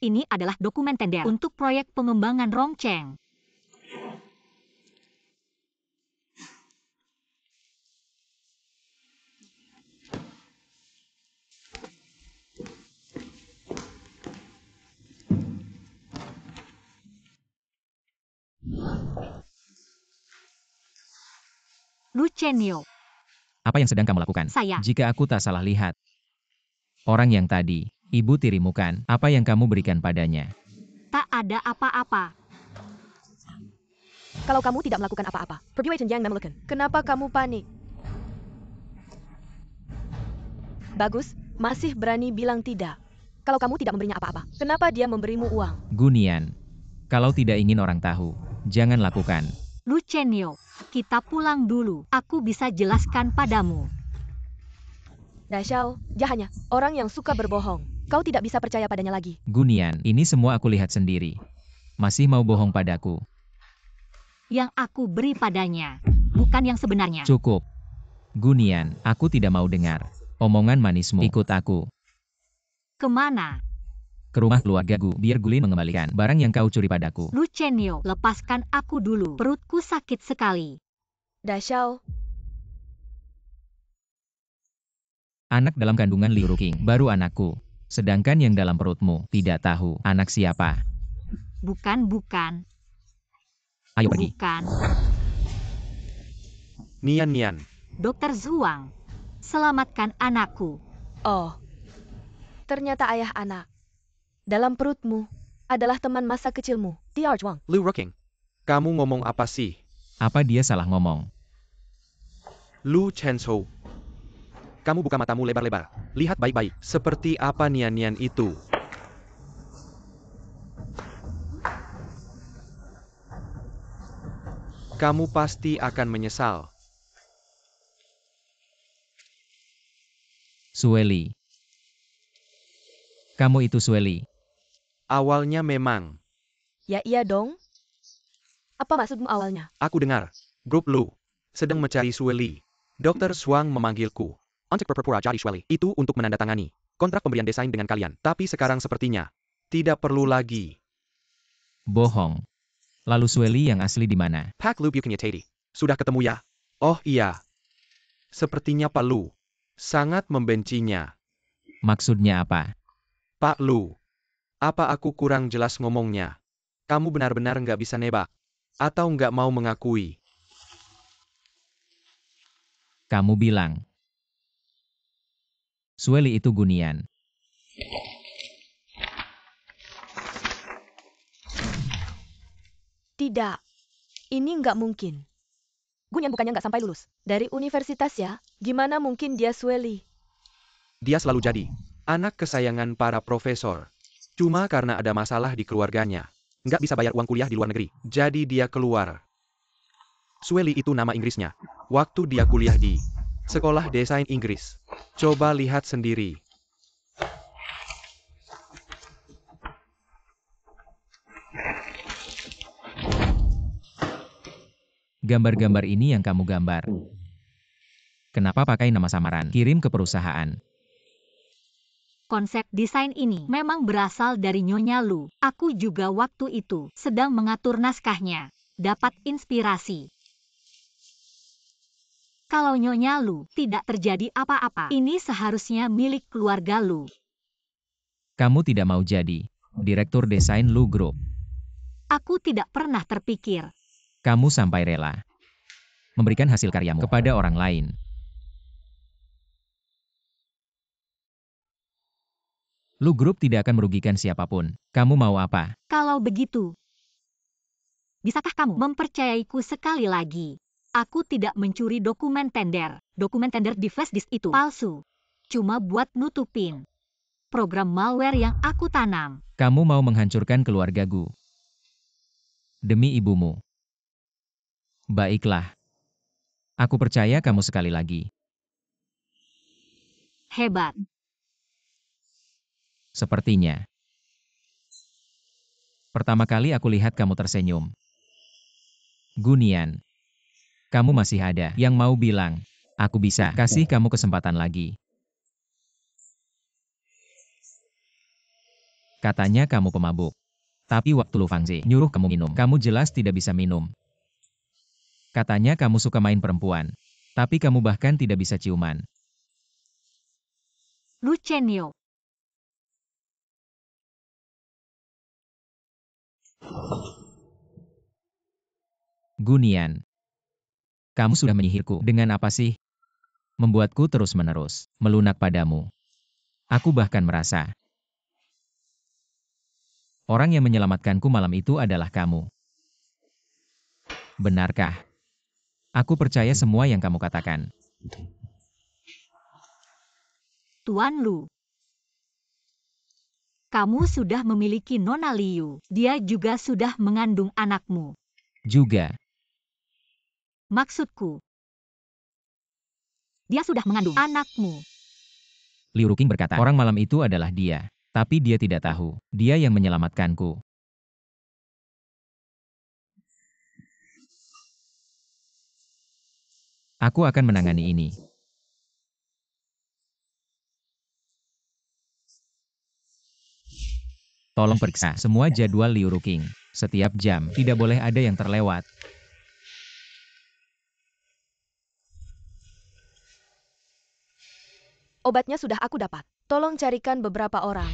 Ini adalah dokumen tender untuk proyek pengembangan Rongcheng. Lu Chenyo, Apa yang sedang kamu lakukan? Saya. Jika aku tak salah lihat. Orang yang tadi, ibu tirimu kan? Apa yang kamu berikan padanya? tak ada apa-apa. Kalau kamu tidak melakukan apa-apa, perbuatan yang memelukan. Kenapa kamu panik? Bagus, masih berani bilang tidak. Kalau kamu tidak memberinya apa-apa, kenapa dia memberimu uang? Gunian. Kalau tidak ingin orang tahu, jangan lakukan. Lu Chenyo, kita pulang dulu. Aku bisa jelaskan padamu. Dashao, dia hanya orang yang suka berbohong. Kau tidak bisa percaya padanya lagi. Gunian, ini semua aku lihat sendiri. Masih mau bohong padaku? Yang aku beri padanya, bukan yang sebenarnya. Cukup. Gunian, aku tidak mau dengar omongan manismu. Ikut aku Kemana? ke rumah keluargaku, biar Gulin mengembalikan barang yang kau curi padaku. Lu Chenyo, lepaskan aku dulu. Perutku sakit sekali. Dashao, Anak dalam kandungan Liu Ruking, baru anakku. Sedangkan yang dalam perutmu, tidak tahu anak siapa. Bukan. Ayo pergi. Bukan. Nian. Dokter Zhuang, selamatkan anakku. oh. Ternyata ayah anak. Dalam perutmu adalah teman masa kecilmu, Tiar Zhuang. Liu Ruking, kamu ngomong apa sih? Apa dia salah ngomong? Lu Chenshou. Kamu buka matamu lebar-lebar. Lihat baik-baik. Seperti apa Nian itu? Kamu pasti akan menyesal. Sueli. Kamu itu Sueli. Awalnya memang. Ya iya dong. Apa maksudmu awalnya? Aku dengar. Grup Lu sedang mencari Sueli. Dr. Zhuang memanggilku. Untuk berpura-pura jadi Sueli. Itu untuk menandatangani kontrak pemberian desain dengan kalian. Tapi sekarang sepertinya tidak perlu lagi. Bohong. Lalu Sueli yang asli di mana? Pak Lu Bukannya Teddy. Sudah ketemu ya? Oh iya. Sepertinya Pak Lu sangat membencinya. Maksudnya apa? Pak Lu, apa aku kurang jelas ngomongnya? Kamu benar-benar nggak bisa nebak? Atau nggak mau mengakui? Kamu bilang Sueli itu Gunian. Tidak. Ini nggak mungkin. Gunian bukannya nggak sampai lulus. Dari universitas ya? Gimana mungkin dia Sueli? Dia selalu jadi anak kesayangan para profesor. Cuma karena ada masalah di keluarganya. Nggak bisa bayar uang kuliah di luar negeri. Jadi dia keluar. Sueli itu nama Inggrisnya. Waktu dia kuliah di Sekolah Desain Inggris. Coba lihat sendiri. Gambar-gambar ini yang kamu gambar. Kenapa pakai nama samaran? Kirim ke perusahaan. Konsep desain ini memang berasal dari Nyonya Lu. Aku juga waktu itu sedang mengatur naskahnya. Dapat inspirasi. Kalau Nyonya Lu tidak terjadi apa-apa, ini seharusnya milik keluarga Lu. Kamu tidak mau jadi direktur desain Lu Group. Aku tidak pernah terpikir. Kamu sampai rela memberikan hasil karyamu kepada orang lain. Lu Group tidak akan merugikan siapapun. Kamu mau apa? Kalau begitu, bisakah kamu mempercayaiku sekali lagi? Aku tidak mencuri dokumen tender. Dokumen tender di flash disk itu palsu. Cuma buat nutupin program malware yang aku tanam. Kamu mau menghancurkan keluarga Gu demi ibumu. Baiklah. Aku percaya kamu sekali lagi. Hebat. Sepertinya. Pertama kali aku lihat kamu tersenyum. Gunian. Kamu masih ada yang mau bilang, aku bisa kasih kamu kesempatan lagi. Katanya kamu pemabuk. Tapi waktu Lu Fangzi nyuruh kamu minum, kamu jelas tidak bisa minum. Katanya kamu suka main perempuan. Tapi kamu bahkan tidak bisa ciuman. Lu Chenyo. Gunian. Kamu sudah menyihirku dengan apa sih? Membuatku terus-menerus melunak padamu. Aku bahkan merasa orang yang menyelamatkanku malam itu adalah kamu. Benarkah? Aku percaya semua yang kamu katakan. Tuan Lu. Kamu sudah memiliki Nona Liu. Dia juga sudah mengandung anakmu. Juga. Maksudku, dia sudah mengandung anakmu. Liu Ruqing berkata, orang malam itu adalah dia. Tapi dia tidak tahu. Dia yang menyelamatkanku. Aku akan menangani ini. Tolong periksa semua jadwal Liu Ruqing. Setiap jam, tidak boleh ada yang terlewat. Obatnya sudah aku dapat. Tolong carikan beberapa orang.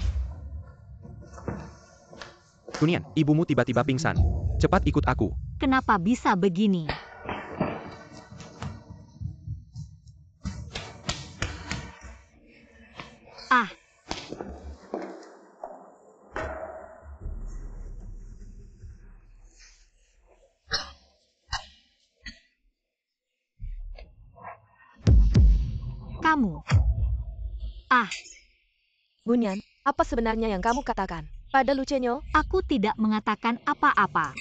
Gunian, ibumu tiba-tiba pingsan. Cepat ikut aku. Kenapa bisa begini? Ah. Kamu. Ah. Gunian, apa sebenarnya yang kamu katakan? Pada Lu Chenyo, Aku tidak mengatakan apa-apa.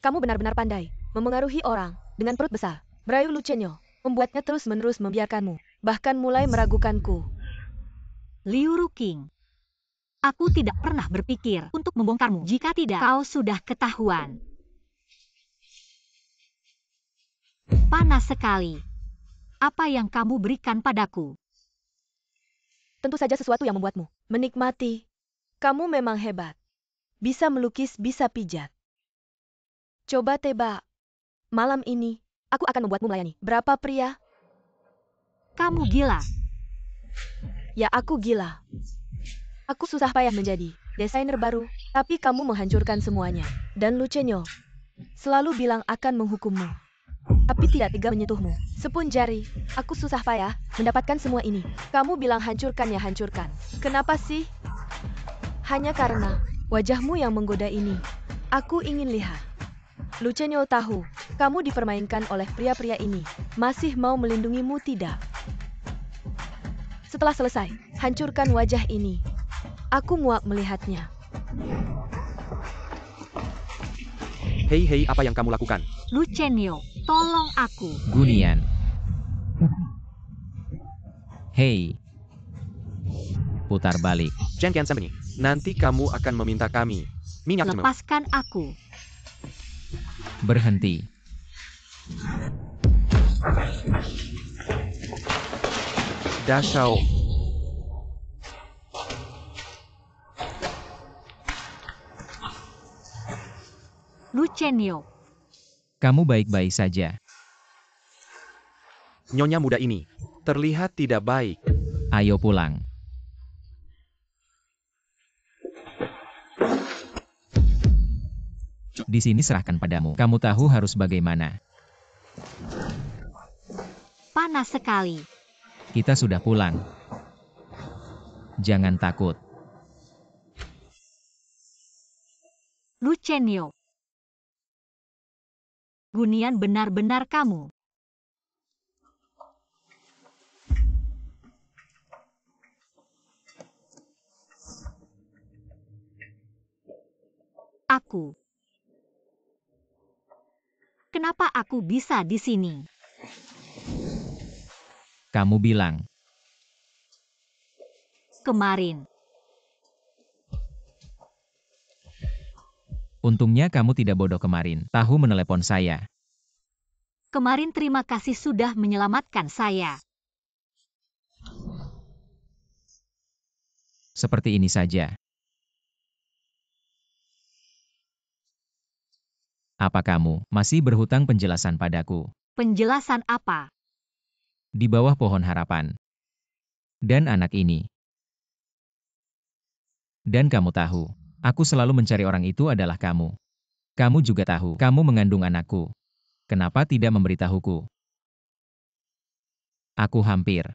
kamu benar-benar pandai memengaruhi orang dengan perut besar. Merayu Lu Chenyo, membuatnya terus-menerus membiarkanmu, bahkan mulai meragukanku. Liu Ruqing. Aku tidak pernah berpikir untuk membongkarmu. Jika tidak, kau sudah ketahuan. Panas sekali. Apa yang kamu berikan padaku? Tentu saja sesuatu yang membuatmu menikmati. Kamu memang hebat. Bisa melukis, bisa pijat. Coba tebak. Malam ini, aku akan membuatmu melayani. Berapa pria? Kamu gila. Ya, aku gila. Aku susah payah menjadi desainer baru, tapi kamu menghancurkan semuanya. Dan Lu Chenyo selalu bilang akan menghukummu, tapi tidak tega menyentuhmu. Sepun jari, aku susah payah mendapatkan semua ini. Kamu bilang hancurkan ya hancurkan. Kenapa sih? Hanya karena wajahmu yang menggoda ini. Aku ingin lihat. Lu Chenyo tahu, kamu dipermainkan oleh pria-pria ini. Masih mau melindungimu tidak? Setelah selesai, hancurkan wajah ini. Aku muak melihatnya. Hei, apa yang kamu lakukan? Lu Chenyo, tolong aku. Gunian. Hei. Putar balik. Chen Qiansheng, nanti kamu akan meminta kami minyak cemil. Lepaskan aku. Berhenti. Dashao. Lu Chenyo, Kamu baik-baik saja. Nyonya muda ini terlihat tidak baik. Ayo pulang. Di sini serahkan padamu. Kamu tahu harus bagaimana. panas sekali. Kita sudah pulang. Jangan takut. Lu Chenyo. Gunian benar-benar kamu. Aku. Kenapa aku bisa di sini? Kamu bilang. Kemarin. Untungnya kamu tidak bodoh kemarin. Tahu menelepon saya. Kemarin terima kasih sudah menyelamatkan saya. Seperti ini saja. Apa kamu masih berhutang penjelasan padaku? Penjelasan apa? Di bawah pohon harapan. Dan anak ini. Dan kamu tahu, aku selalu mencari orang itu adalah kamu. Kamu juga tahu, kamu mengandung anakku. Kenapa tidak memberitahuku? Aku hampir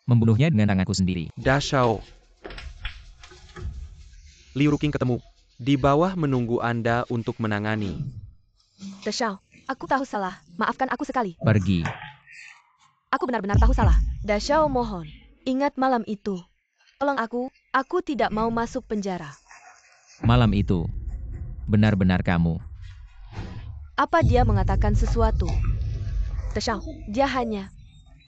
membunuhnya dengan tanganku sendiri. Dashao. Liu Ruking ketemu. Di bawah menunggu Anda untuk menangani. Dashao, aku tahu salah. Maafkan aku sekali. Pergi. Aku benar-benar tahu salah. Dashao mohon, ingat malam itu. Tolong aku tidak mau masuk penjara. Malam itu, benar-benar kamu. Apa dia mengatakan sesuatu? Dashao, dia hanya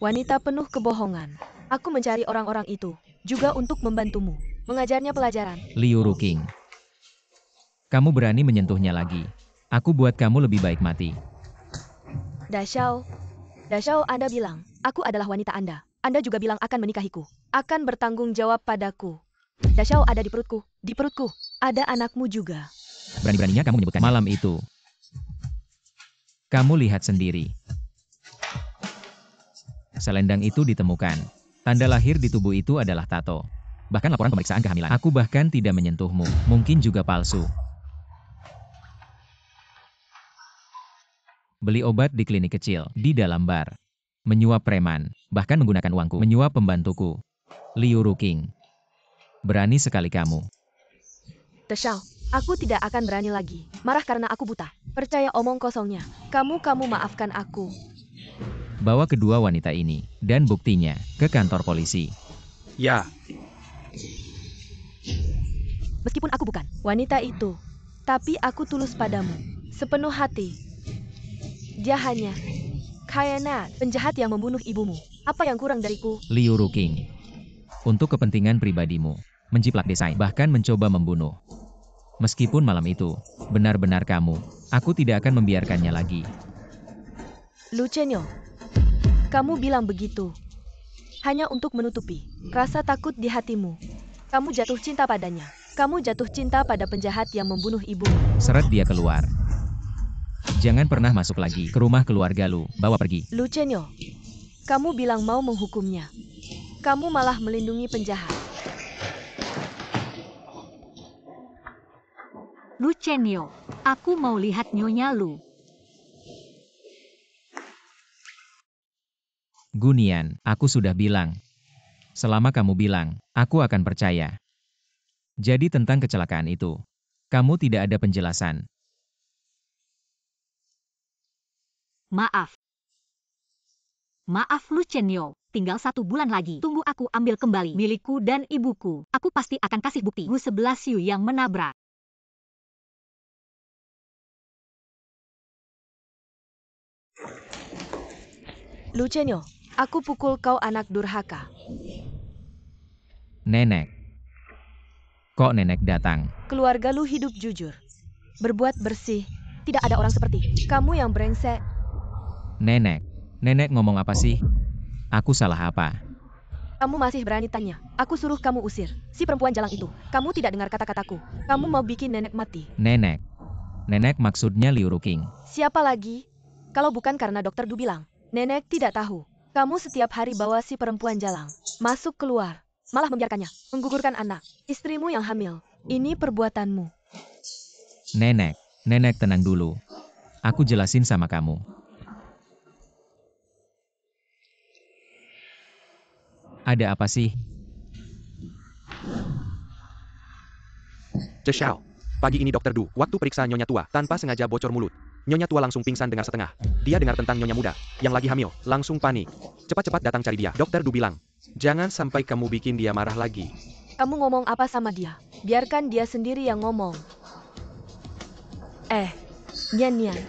wanita penuh kebohongan. Aku mencari orang-orang itu, juga untuk membantumu, mengajarnya pelajaran. Liu Ruking. Kamu berani menyentuhnya lagi. Aku buat kamu lebih baik mati. Dashao, Anda bilang, aku adalah wanita Anda. Anda juga bilang akan menikahiku. Akan bertanggung jawab padaku. Dashao ada di perutku. Di perutku. Ada anakmu juga. Berani-beraninya kamu menyebutkan malam itu. Kamu lihat sendiri. Selendang itu ditemukan. Tanda lahir di tubuh itu adalah tato. Bahkan laporan pemeriksaan kehamilan. Aku bahkan tidak menyentuhmu. Mungkin juga palsu. Beli obat di klinik kecil, di dalam bar. Menyuap preman, bahkan menggunakan uangku. Menyuap pembantuku. Liu Ruking. Berani sekali kamu. Dashao, aku tidak akan berani lagi. Marah karena aku buta. Percaya omong kosongnya. Kamu maafkan aku. Bawa kedua wanita ini, dan buktinya, ke kantor polisi. Ya, Meskipun aku bukan wanita itu, tapi aku tulus padamu. Sepenuh hati. Dia hanya khianat, penjahat yang membunuh ibumu. Apa yang kurang dariku? Liu Ruking. Untuk kepentingan pribadimu, menjiplak desain, bahkan mencoba membunuh. Meskipun malam itu, benar-benar kamu, aku tidak akan membiarkannya lagi. Lu Chenyo, kamu bilang begitu. Hanya untuk menutupi rasa takut di hatimu. Kamu jatuh cinta padanya. Kamu jatuh cinta pada penjahat yang membunuh ibumu. Seret dia keluar. Jangan pernah masuk lagi ke rumah keluarga lu, bawa pergi. Lu Chenyo, kamu bilang mau menghukumnya. Kamu malah melindungi penjahat. Lu Chenyo, aku mau lihat Nyonya Lu. Gunian, aku sudah bilang. Selama kamu bilang, aku akan percaya. Jadi tentang kecelakaan itu, kamu tidak ada penjelasan. Maaf. Maaf Lu Chenyo, tinggal 1 bulan lagi. Tunggu aku ambil kembali milikku dan ibuku. Aku pasti akan kasih bukti. Gu 11 Yu yang menabrak. Lu Chenyo, aku pukul kau anak durhaka. Nenek. Kok nenek datang? Keluarga lu hidup jujur. Berbuat bersih. tidak ada orang seperti kamu yang brengsek. Nenek, nenek ngomong apa sih? Aku salah apa? Kamu masih berani tanya. Aku suruh kamu usir si perempuan jalang itu. Kamu tidak dengar kata-kataku. Kamu mau bikin nenek mati. Nenek. Nenek maksudnya Liu Ruking. Siapa lagi? Kalau bukan karena dokter Du bilang. Nenek tidak tahu. Kamu setiap hari bawa si perempuan jalang. Masuk keluar. Malah membiarkannya. Menggugurkan anak. Istrimu yang hamil. Ini perbuatanmu. Nenek, nenek tenang dulu. Aku jelasin sama kamu. Ada apa sih? Xiao. Pagi ini Dokter Du, waktu periksa Nyonya Tua, tanpa sengaja bocor mulut. Nyonya Tua langsung pingsan dengar setengah. Dia dengar tentang Nyonya Muda, yang lagi hamil, langsung panik. Cepat-cepat datang cari dia. Dokter Du bilang, jangan sampai kamu bikin dia marah lagi. Kamu ngomong apa sama dia? Biarkan dia sendiri yang ngomong. Nian.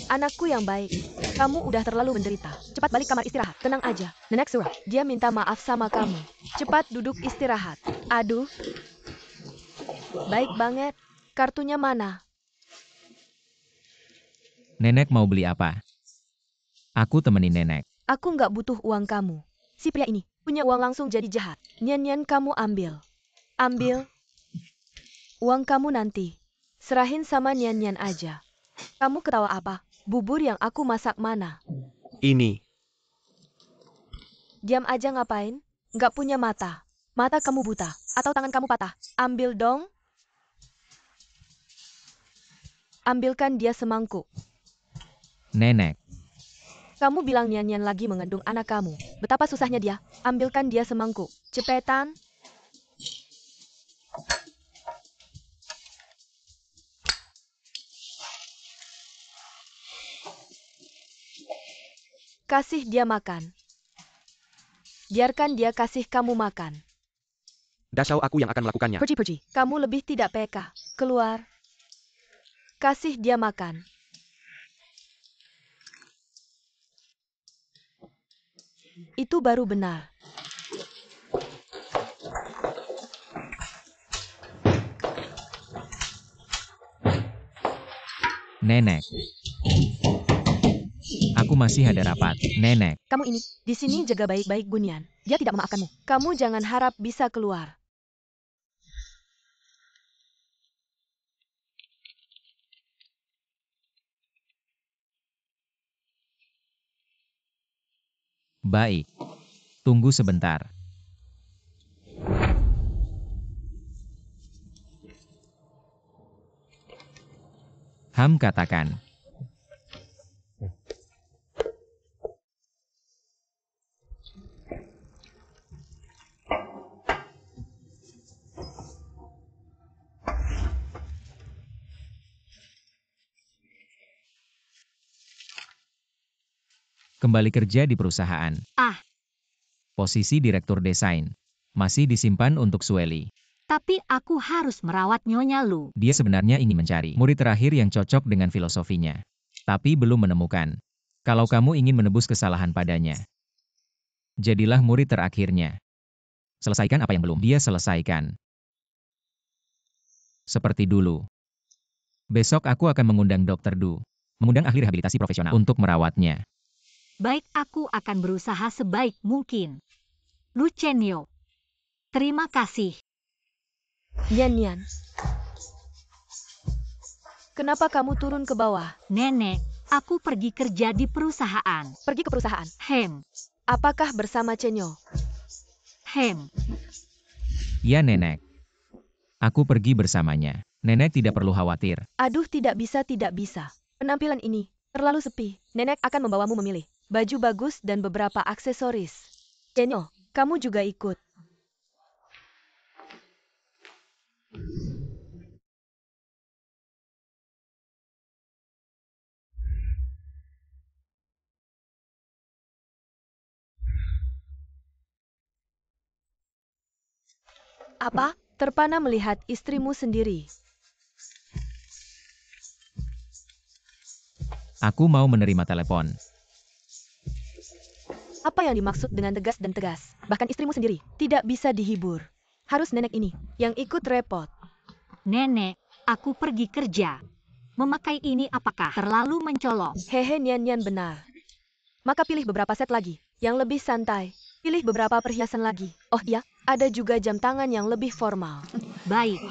Anakku yang baik, kamu udah terlalu menderita. Cepat balik kamar istirahat. Tenang aja. Nenek Surah, dia minta maaf sama kamu. Cepat duduk istirahat. Aduh. Baik banget. Kartunya mana? Nenek mau beli apa? Aku temenin nenek. Aku nggak butuh uang kamu. Si pria ini punya uang langsung jadi jahat. Nian, kamu ambil. Ambil. Uang kamu nanti. Serahin sama Nian aja. Kamu ketawa apa? Bubur yang aku masak mana? Ini. Diam aja ngapain? Nggak punya mata. Mata kamu buta. Atau tangan kamu patah. Ambil dong. Ambilkan dia semangkuk. Nenek, Kamu bilang Nian lagi mengandung anak kamu. Betapa susahnya dia. Ambilkan dia semangkuk. Cepetan. Kasih dia makan. Biarkan dia kasih kamu makan. Xiao aku yang akan melakukannya. Pergi. Kamu lebih tidak peka. Keluar. Kasih dia makan. Itu baru benar. nenek. Aku masih ada rapat, nenek. Kamu ini, di sini jaga baik-baik Bunian. Dia tidak memaafkanmu. Kamu jangan harap bisa keluar. Baik. Tunggu sebentar. Katakan. Kembali kerja di perusahaan. Posisi direktur desain. Masih disimpan untuk Sueli. Tapi aku harus merawat Nyonya Lu. Dia sebenarnya ingin mencari murid terakhir yang cocok dengan filosofinya. Tapi belum menemukan. Kalau kamu ingin menebus kesalahan padanya, jadilah murid terakhirnya. Selesaikan apa yang belum dia selesaikan. Seperti dulu. Besok aku akan mengundang Dr. Du. Mengundang ahli rehabilitasi profesional untuk merawatnya. Baik, aku akan berusaha sebaik mungkin. Lu Chenyo. Terima kasih. Nian. Kenapa kamu turun ke bawah? Nenek, aku pergi kerja di perusahaan. Pergi ke perusahaan. Apakah bersama Chenyo? Ya nenek. Aku pergi bersamanya. Nenek tidak perlu khawatir. Aduh, tidak bisa. Penampilan ini terlalu sepi. Nenek akan membawamu memilih baju bagus dan beberapa aksesoris. Chenyo, kamu juga ikut. Apa? Terpana melihat istrimu sendiri. Aku mau menerima telepon. Apa yang dimaksud dengan tegas dan tegas? Bahkan istrimu sendiri tidak bisa dihibur. Harus nenek ini yang ikut repot. Nenek, aku pergi kerja. Memakai ini apakah terlalu mencolok? Hehe, Nian benar. Maka pilih beberapa set lagi, yang lebih santai. Pilih beberapa perhiasan lagi. Oh iya, ada juga jam tangan yang lebih formal. Baik.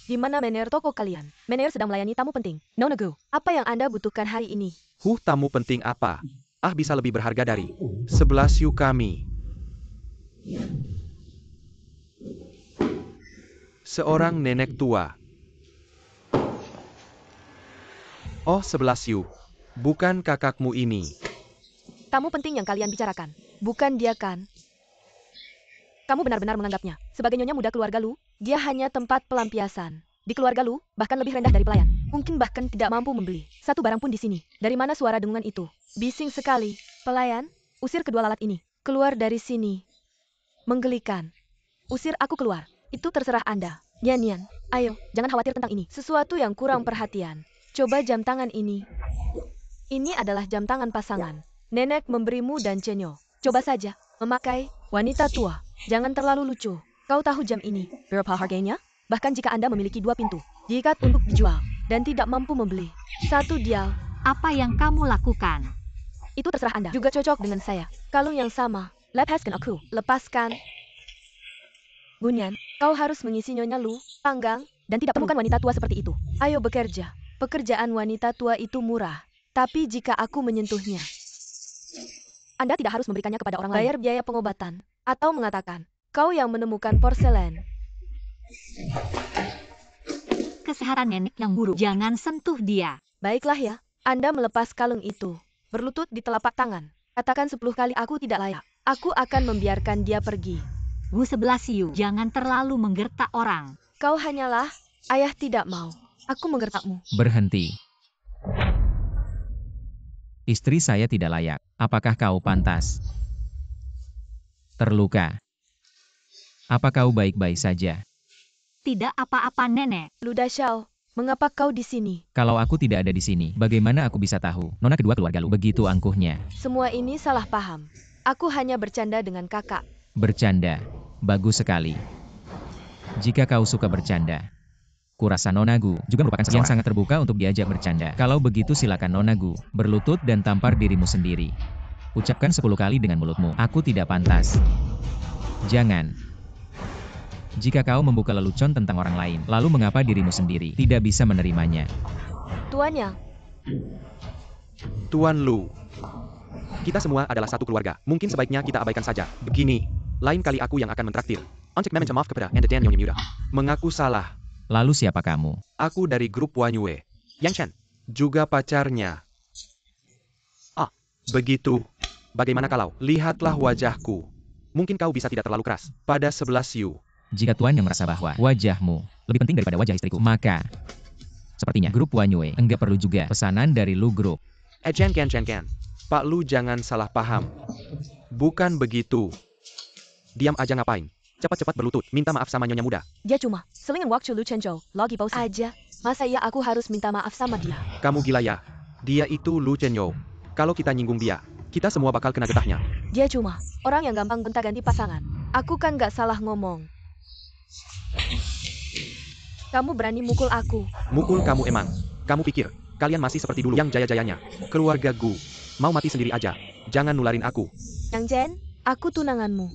Di mana manajer toko kalian? Manajer sedang melayani tamu penting. Nona Gu, apa yang Anda butuhkan hari ini? Tamu penting apa? Bisa lebih berharga dari 11 yu kami. Seorang nenek tua. Oh, 11 yu. Bukan kakakmu ini. Tamu penting yang kalian bicarakan. Bukan dia kan? Kamu benar-benar menganggapnya sebagai nyonya muda keluarga Lu? Dia hanya tempat pelampiasan. Di keluarga Lu, bahkan lebih rendah dari pelayan. Mungkin bahkan tidak mampu membeli satu barang pun di sini. Dari mana suara dengungan itu? Bising sekali. Pelayan, usir kedua lalat ini. Keluar dari sini. Menggelikan. Usir aku keluar. Itu terserah Anda. Nian, ayo, jangan khawatir tentang ini. Sesuatu yang kurang perhatian. Coba jam tangan ini. Ini adalah jam tangan pasangan. Nenek memberimu dan Chenyo. Coba saja, memakai wanita tua. Jangan terlalu lucu. Kau tahu jam ini berapa harganya? Bahkan jika Anda memiliki 2 pintu, diikat untuk dijual, dan tidak mampu membeli 1 dial. Apa yang kamu lakukan? Itu terserah Anda. Juga cocok dengan saya. Kalung yang sama. Lepaskan aku. Lepaskan. Bunyan, kau harus mengisi nyonya Lu, panggang, dan tidak temukan wanita tua seperti itu. Ayo bekerja. Pekerjaan wanita tua itu murah. Tapi jika aku menyentuhnya, Anda tidak harus memberikannya kepada orang lain. Bayar biaya pengobatan. Atau mengatakan, kau yang menemukan porselen. Kesehatan nenek yang buruk. Jangan sentuh dia. Baiklah ya, Anda melepas kalung itu. Berlutut di telapak tangan. Katakan 10 kali aku tidak layak. Aku akan membiarkan dia pergi. Gu 11 yu. Jangan terlalu menggertak orang. Kau hanyalah, ayah tidak mau. Aku menggertakmu. Berhenti. Istri saya tidak layak. Apakah kau pantas? Terluka. Apa kau baik-baik saja? Tidak apa-apa nenek. Luda Xiao, mengapa kau di sini? Kalau aku tidak ada di sini, bagaimana aku bisa tahu? Nona kedua keluarga Lu begitu angkuhnya. Semua ini salah paham. Aku hanya bercanda dengan kakak. Bercanda. Bagus sekali. Jika kau suka bercanda. Kurasa Nona Gu juga merupakan seseorang yang sangat terbuka untuk diajak bercanda. Kalau begitu silakan Nona Gu, berlutut dan tampar dirimu sendiri. Ucapkan 10 kali dengan mulutmu. Aku tidak pantas. Jangan. Jika kau membuka lelucon tentang orang lain, lalu mengapa dirimu sendiri tidak bisa menerimanya? Tuan Yang, Tuan Lu. Kita semua adalah satu keluarga. Mungkin sebaiknya kita abaikan saja. Begini, lain kali aku yang akan mentraktir. Untuk meminta maaf kepada Anda dan Nyonya Muda. Mengaku salah. Lalu siapa kamu? Aku dari grup Wanyue. Yang Chen. Juga pacarnya. Ah, begitu. Bagaimana kalau lihatlah wajahku? Mungkin kau bisa tidak terlalu keras. Pada 11 yu. Jika Tuan yang merasa bahwa wajahmu lebih penting daripada wajah istriku, maka sepertinya grup Wanyue enggak perlu juga pesanan dari Lu Group. Chen. Pak Lu jangan salah paham. Bukan begitu. Diam aja ngapain? Cepat-cepat berlutut, minta maaf sama Nyonya Muda. dia cuma selingan waktu Lu Chenzhou, lagi pause aja. Masa iya aku harus minta maaf sama dia? Kamu gila ya? Dia itu Lu Chenyo. Kalau kita nyinggung dia, kita semua bakal kena getahnya. Dia cuma orang yang gampang gonta-ganti pasangan. Aku kan gak salah ngomong. Kamu berani mukul aku. Mukul kamu emang. Kamu pikir, kalian masih seperti dulu yang jaya-jayanya. Keluarga Gu. Mau mati sendiri aja. Jangan nularin aku. Yang Jen, aku tunanganmu.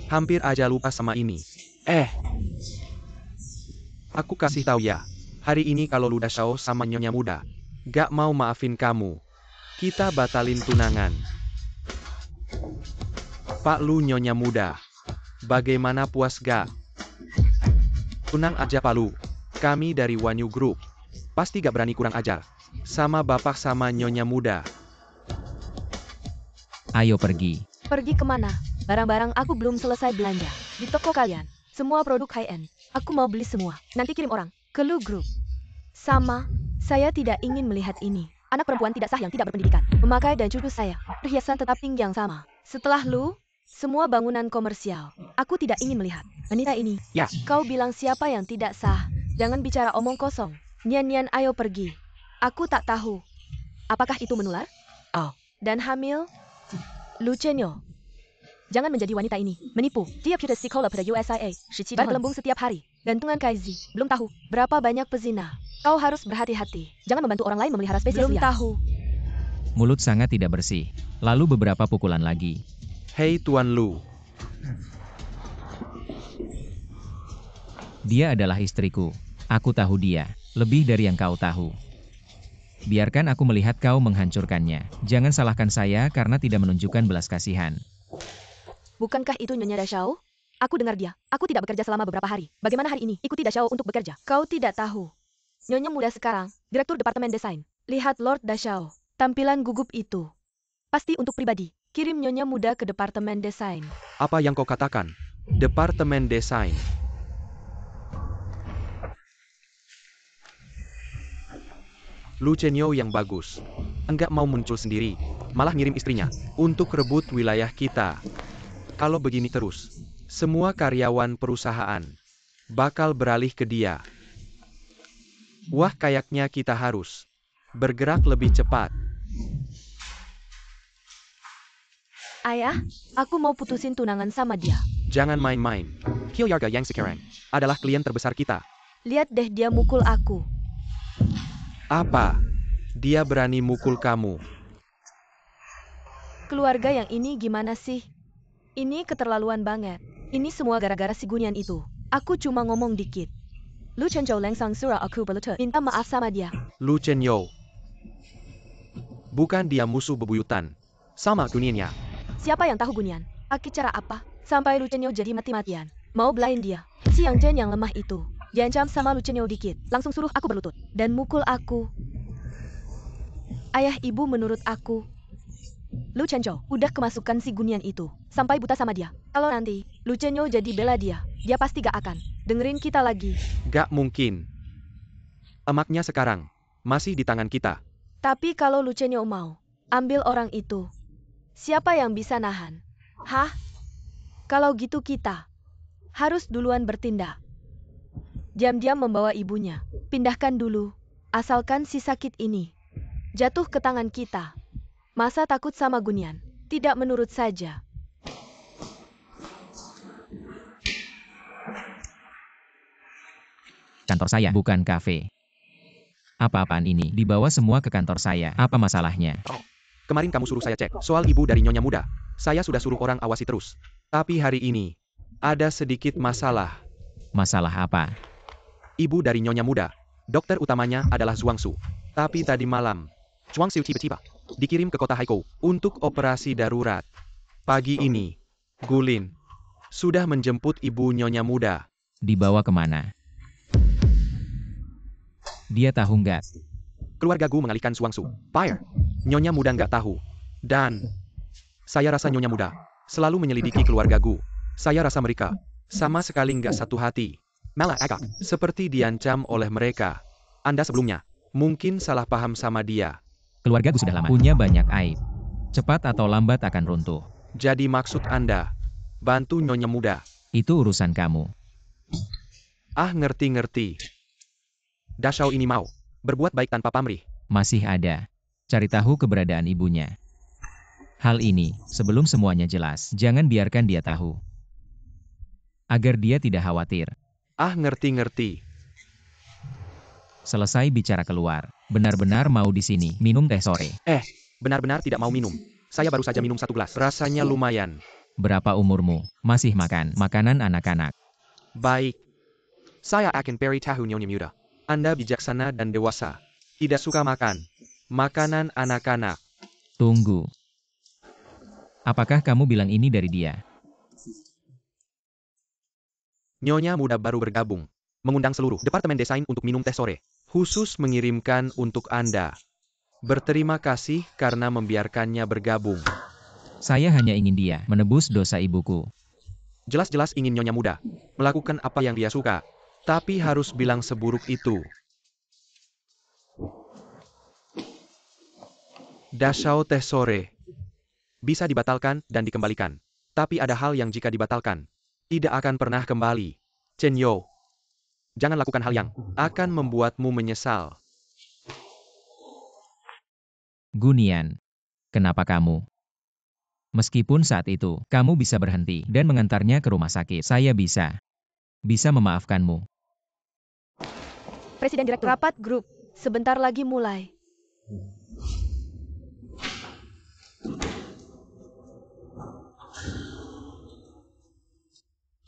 Hampir aja lupa sama ini. Aku kasih tahu ya. Hari ini kalau Luda Xiao sama Nyonya Muda gak mau maafin kamu, kita batalin tunangan. Pak Lu Nyonya Muda, bagaimana puas gak? Tunang aja Pak Lu. Kami dari Wanyu Group. Pasti gak berani kurang ajar. Sama bapak sama Nyonya Muda. Ayo pergi. Pergi kemana? Barang-barang aku belum selesai belanja. Di toko kalian, semua produk high-end. Aku mau beli semua. Nanti kirim orang ke Lu Group. Sama, saya tidak ingin melihat ini. Anak perempuan tidak sah yang tidak berpendidikan. Memakai dan cucu saya. Perhiasan tetap tinggi yang sama. Setelah Lu, semua bangunan komersial. Aku tidak ingin melihat. Wanita ini. Ya. Kau bilang siapa yang tidak sah? Jangan bicara omong kosong. Nian, ayo pergi. Aku tak tahu. Apakah itu menular? Oh. Dan hamil? Lu Chenyo. Jangan menjadi wanita ini. Menipu. Dia putus sekolah pada USIA. 17 tahun. Bergelembung setiap hari. Gantungan Kaizi. Belum tahu berapa banyak pezina. Kau harus berhati-hati. Jangan membantu orang lain memelihara spesies liar. Belum tahu. Mulut sangat tidak bersih. Lalu beberapa pukulan lagi. Hei Tuan Lu. Dia adalah istriku. Aku tahu dia. Lebih dari yang kau tahu. Biarkan aku melihat kau menghancurkannya. Jangan salahkan saya karena tidak menunjukkan belas kasihan. Bukankah itu Nyonya Dashao? Aku dengar dia. Aku tidak bekerja selama beberapa hari. Bagaimana hari ini? Ikuti Dashao untuk bekerja. Kau tidak tahu. Nyonya muda sekarang, Direktur Departemen Desain. Lihat Lord Dashao. Tampilan gugup itu. Pasti untuk pribadi. Kirim Nyonya muda ke Departemen Desain. Apa yang kau katakan? Departemen Desain. Lu Chenyo yang bagus. Enggak mau muncul sendiri. Malah ngirim istrinya untuk rebut wilayah kita. Kalau begini terus, semua karyawan perusahaan bakal beralih ke dia. Wah, kayaknya kita harus bergerak lebih cepat. Ayah, aku mau putusin tunangan sama dia. Jangan main-main. Kyoyaga yang sekarang adalah klien terbesar kita. Lihat deh dia mukul aku. Apa? Dia berani mukul kamu? Keluarga yang ini gimana sih? Ini keterlaluan banget. Ini semua gara-gara si Gunian itu. Aku cuma ngomong dikit. Lu Chenyo langsung surah aku berlutut minta maaf sama dia. Lu Chenyo. Bukan dia musuh bebuyutan sama Guniannya. Siapa yang tahu Gunian? Pakai cara apa? Sampai Lu Chenyo jadi mati-matian. Mau belain dia. Si Yang Chen yang lemah itu. Diancam sama Lu Chenyo dikit. Langsung suruh aku berlutut. Dan mukul aku. Ayah ibu menurut aku. Lu Chenyo udah kemasukan si Gunian itu. Sampai buta sama dia. Kalau nanti Lu Chenyo jadi bela dia. Dia pasti gak akan dengerin kita lagi. Gak mungkin. Emaknya sekarang masih di tangan kita. Tapi kalau Lu Chenyo mau ambil orang itu, siapa yang bisa nahan? Hah? Kalau gitu kita harus duluan bertindak. Diam-diam membawa ibunya. Pindahkan dulu. Asalkan si sakit ini jatuh ke tangan kita. Masa takut sama Gunian? Tidak menurut saja. Kantor saya bukan kafe. Apa-apaan ini? Dibawa semua ke kantor saya. Apa masalahnya? Kemarin kamu suruh saya cek soal ibu dari Nyonya Muda. Saya sudah suruh orang awasi terus. Tapi hari ini ada sedikit masalah. Masalah apa? Ibu dari Nyonya Muda. Dokter utamanya adalah Zhuangsu. Tapi tadi malam, Zhuangsu tiba-tiba dikirim ke kota Haikou untuk operasi darurat. Pagi ini, Gulin sudah menjemput ibu Nyonya Muda. Dibawa kemana? Dia tahu nggak? Keluarga Gu mengalihkan Zhuangsu. Fire. Nyonya Muda nggak tahu. Dan saya rasa Nyonya Muda selalu menyelidiki keluarga Gu. Saya rasa mereka sama sekali nggak satu hati. Malah agak seperti diancam oleh mereka. Anda sebelumnya mungkin salah paham sama dia. Keluarga Gu sudah lama punya banyak aib. Cepat atau lambat akan runtuh. Jadi maksud Anda bantu Nyonya Muda? Itu urusan kamu. Ah, ngerti-ngerti. Dashao ini mau berbuat baik tanpa pamrih. Masih ada. Cari tahu keberadaan ibunya. Hal ini, sebelum semuanya jelas, jangan biarkan dia tahu. Agar dia tidak khawatir. Ah, ngerti-ngerti. Selesai bicara keluar. Benar-benar mau di sini minum teh sore. Benar-benar tidak mau minum. Saya baru saja minum 1 gelas. Rasanya lumayan. Berapa umurmu? Masih makan makanan anak-anak. Baik. Saya akan beritahu Nyonya Muda. Anda bijaksana dan dewasa. Tidak suka makan makanan anak-anak. Tunggu. Apakah kamu bilang ini dari dia? Nyonya Muda baru bergabung. Mengundang seluruh Departemen Desain untuk minum teh sore. Khusus mengirimkan untuk Anda. Berterima kasih karena membiarkannya bergabung. Saya hanya ingin dia menebus dosa ibuku. Jelas-jelas ingin Nyonya Muda melakukan apa yang dia suka. Tapi harus bilang seburuk itu. Dashao teh sore. Bisa dibatalkan dan dikembalikan. Tapi ada hal yang jika dibatalkan, tidak akan pernah kembali. Chenyo. Jangan lakukan hal yang akan membuatmu menyesal. Gunian. Kenapa kamu Meskipun saat itu, kamu bisa berhenti dan mengantarnya ke rumah sakit. Saya bisa memaafkanmu. Presiden Direktur. Rapat grup. Sebentar lagi mulai.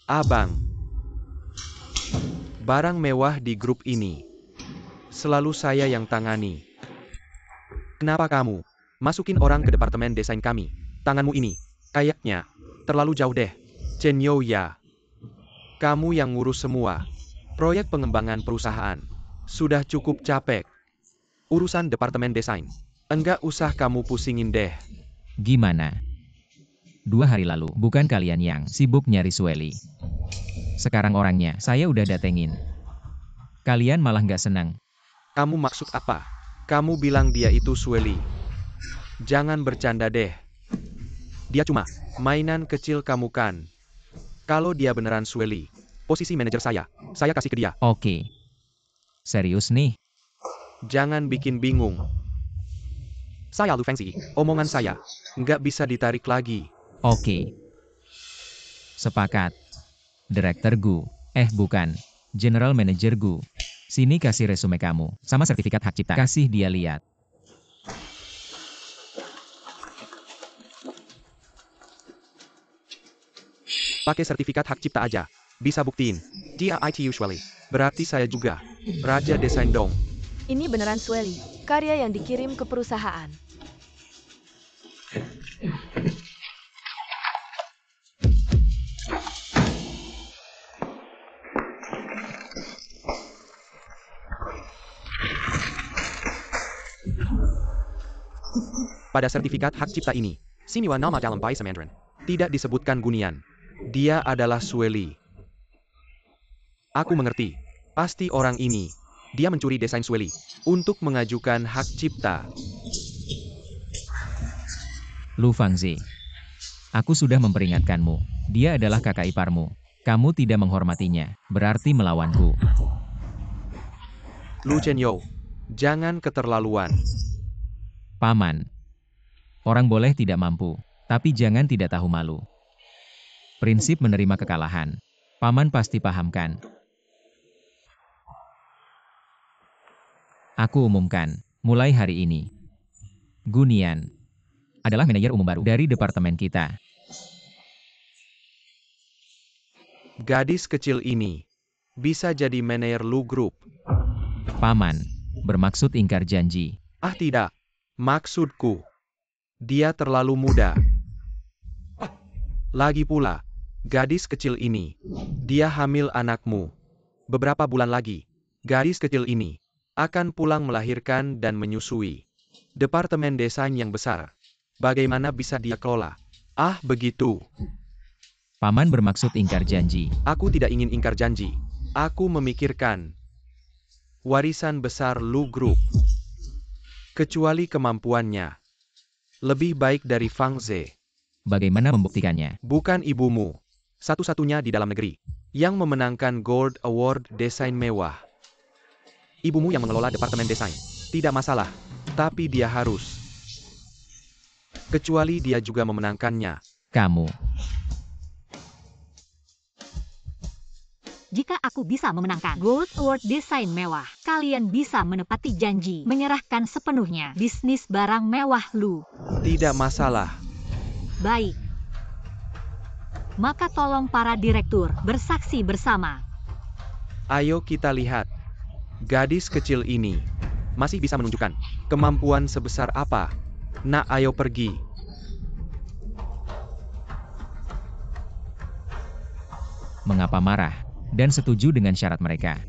Abang. Barang mewah di grup ini selalu saya yang tangani. Kenapa kamu masukin orang ke departemen desain kami? Tanganmu ini kayaknya terlalu jauh deh. Chen Yo ya. Kamu yang ngurus semua proyek pengembangan perusahaan. Sudah cukup capek. Urusan departemen desain. Enggak usah kamu pusingin deh. Gimana? 2 hari lalu, bukan kalian yang sibuk nyari Sueli. Sekarang orangnya saya udah datengin. Kalian malah nggak senang. Kamu maksud apa? Kamu bilang dia itu Sueli. Jangan bercanda deh. Dia cuma mainan kecil kamu kan. Kalau dia beneran Sueli, posisi manajer saya kasih ke dia. Oke. Serius nih? Jangan bikin bingung. Saya Lu Fengzi, omongan saya nggak bisa ditarik lagi. Oke. Sepakat. Direktur Gu. Bukan. General Manager Gu. Sini kasih resume kamu, sama sertifikat hak cipta. Kasih dia lihat. Pakai sertifikat hak cipta aja. Bisa buktiin. Dia IT usually. Berarti saya juga. Raja desain dong. Ini beneran Sueli. Karya yang dikirim ke perusahaan. Pada sertifikat hak cipta ini, Siniwa nama dalam bahasa Mandarin. Tidak disebutkan Gunian. Dia adalah Sueli. Aku mengerti. Pasti orang ini. Dia mencuri desain Sueli untuk mengajukan hak cipta. Lu Fangzi. Aku sudah memperingatkanmu. Dia adalah kakak iparmu. Kamu tidak menghormatinya, berarti melawanku. Lu Chenyo, jangan keterlaluan. Paman. Orang boleh tidak mampu, tapi jangan tidak tahu malu. Prinsip menerima kekalahan. Paman pasti paham kan? Aku umumkan, mulai hari ini. Gunian adalah manajer umum baru dari departemen kita. Gadis kecil ini bisa jadi manajer Lu Group. Paman, bermaksud ingkar janji. Ah tidak, maksudku. Dia terlalu muda. Lagi pula, gadis kecil ini, dia hamil anakmu. Beberapa bulan lagi, gadis kecil ini akan pulang melahirkan dan menyusui. Departemen desain yang besar. Bagaimana bisa dia kelola? Ah, begitu. Paman bermaksud ingkar janji. Aku tidak ingin ingkar janji. Aku memikirkan warisan besar Lu Group. Kecuali kemampuannya lebih baik dari Fang Ze. Bagaimana membuktikannya? Bukan ibumu, satu-satunya di dalam negeri, yang memenangkan Gold Award desain mewah. Ibumu yang mengelola departemen desain. Tidak masalah, tapi dia harus. Kecuali dia juga memenangkannya. Kamu. Jika aku bisa memenangkan Gold Award desain mewah, kalian bisa menepati janji, menyerahkan sepenuhnya bisnis barang mewah Lu. Tidak masalah. Baik. Maka tolong para direktur bersaksi bersama. Ayo kita lihat. Gadis kecil ini masih bisa menunjukkan kemampuan sebesar apa. Nak, ayo pergi. Mengapa marah? Dan setuju dengan syarat mereka.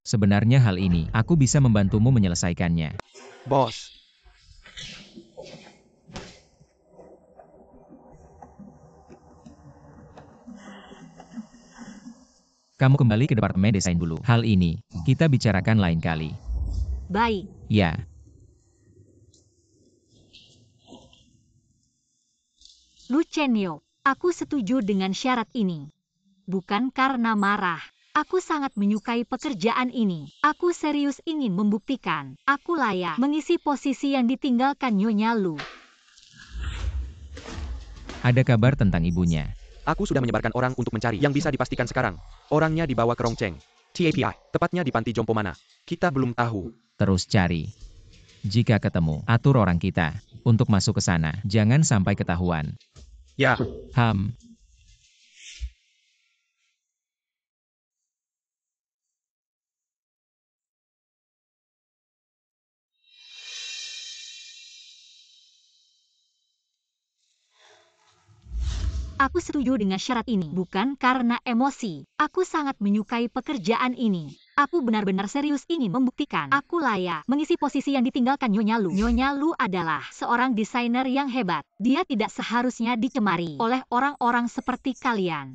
Sebenarnya hal ini, aku bisa membantumu menyelesaikannya. Bos. Kamu kembali ke departemen desain dulu. Hal ini, kita bicarakan lain kali. Baik. Ya. Lu Chenyo, aku setuju dengan syarat ini. Bukan karena marah. Aku sangat menyukai pekerjaan ini. Aku serius ingin membuktikan. Aku layak mengisi posisi yang ditinggalkan Nyonya Lu. Ada kabar tentang ibunya. Aku sudah menyebarkan orang untuk mencari. Yang bisa dipastikan sekarang, orangnya dibawa ke Rongcheng. TAPI, tepatnya di panti jompo mana. Kita belum tahu. Terus cari. Jika ketemu, atur orang kita untuk masuk ke sana. Jangan sampai ketahuan. Ya, Ham. Aku setuju dengan syarat ini, bukan karena emosi. Aku sangat menyukai pekerjaan ini. Aku benar-benar serius ingin membuktikan aku layak mengisi posisi yang ditinggalkan Nyonya Lu. Nyonya Lu adalah seorang desainer yang hebat. Dia tidak seharusnya dicemari oleh orang-orang seperti kalian.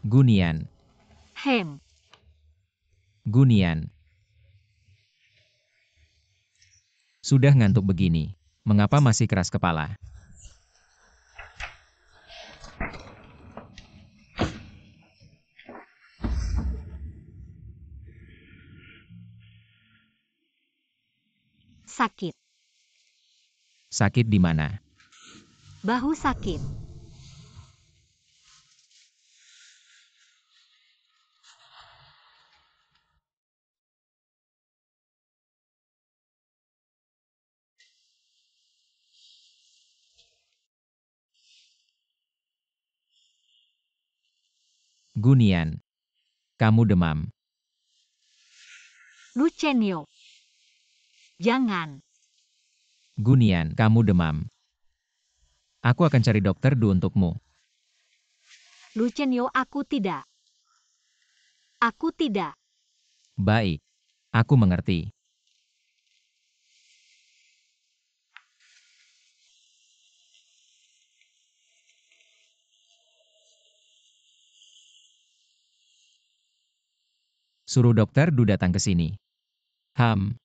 Gunian. Hem. Gunian. Sudah ngantuk begini. Mengapa masih keras kepala? Sakit. Sakit di mana? Bahu sakit. Gunian. Kamu demam. Lu Chenyo. Jangan. Gunian, kamu demam. Aku akan cari dokter Du untukmu. Lu Chenyo, aku tidak. Aku tidak. Baik. Aku mengerti. Suruh dokter Du datang ke sini. Ham.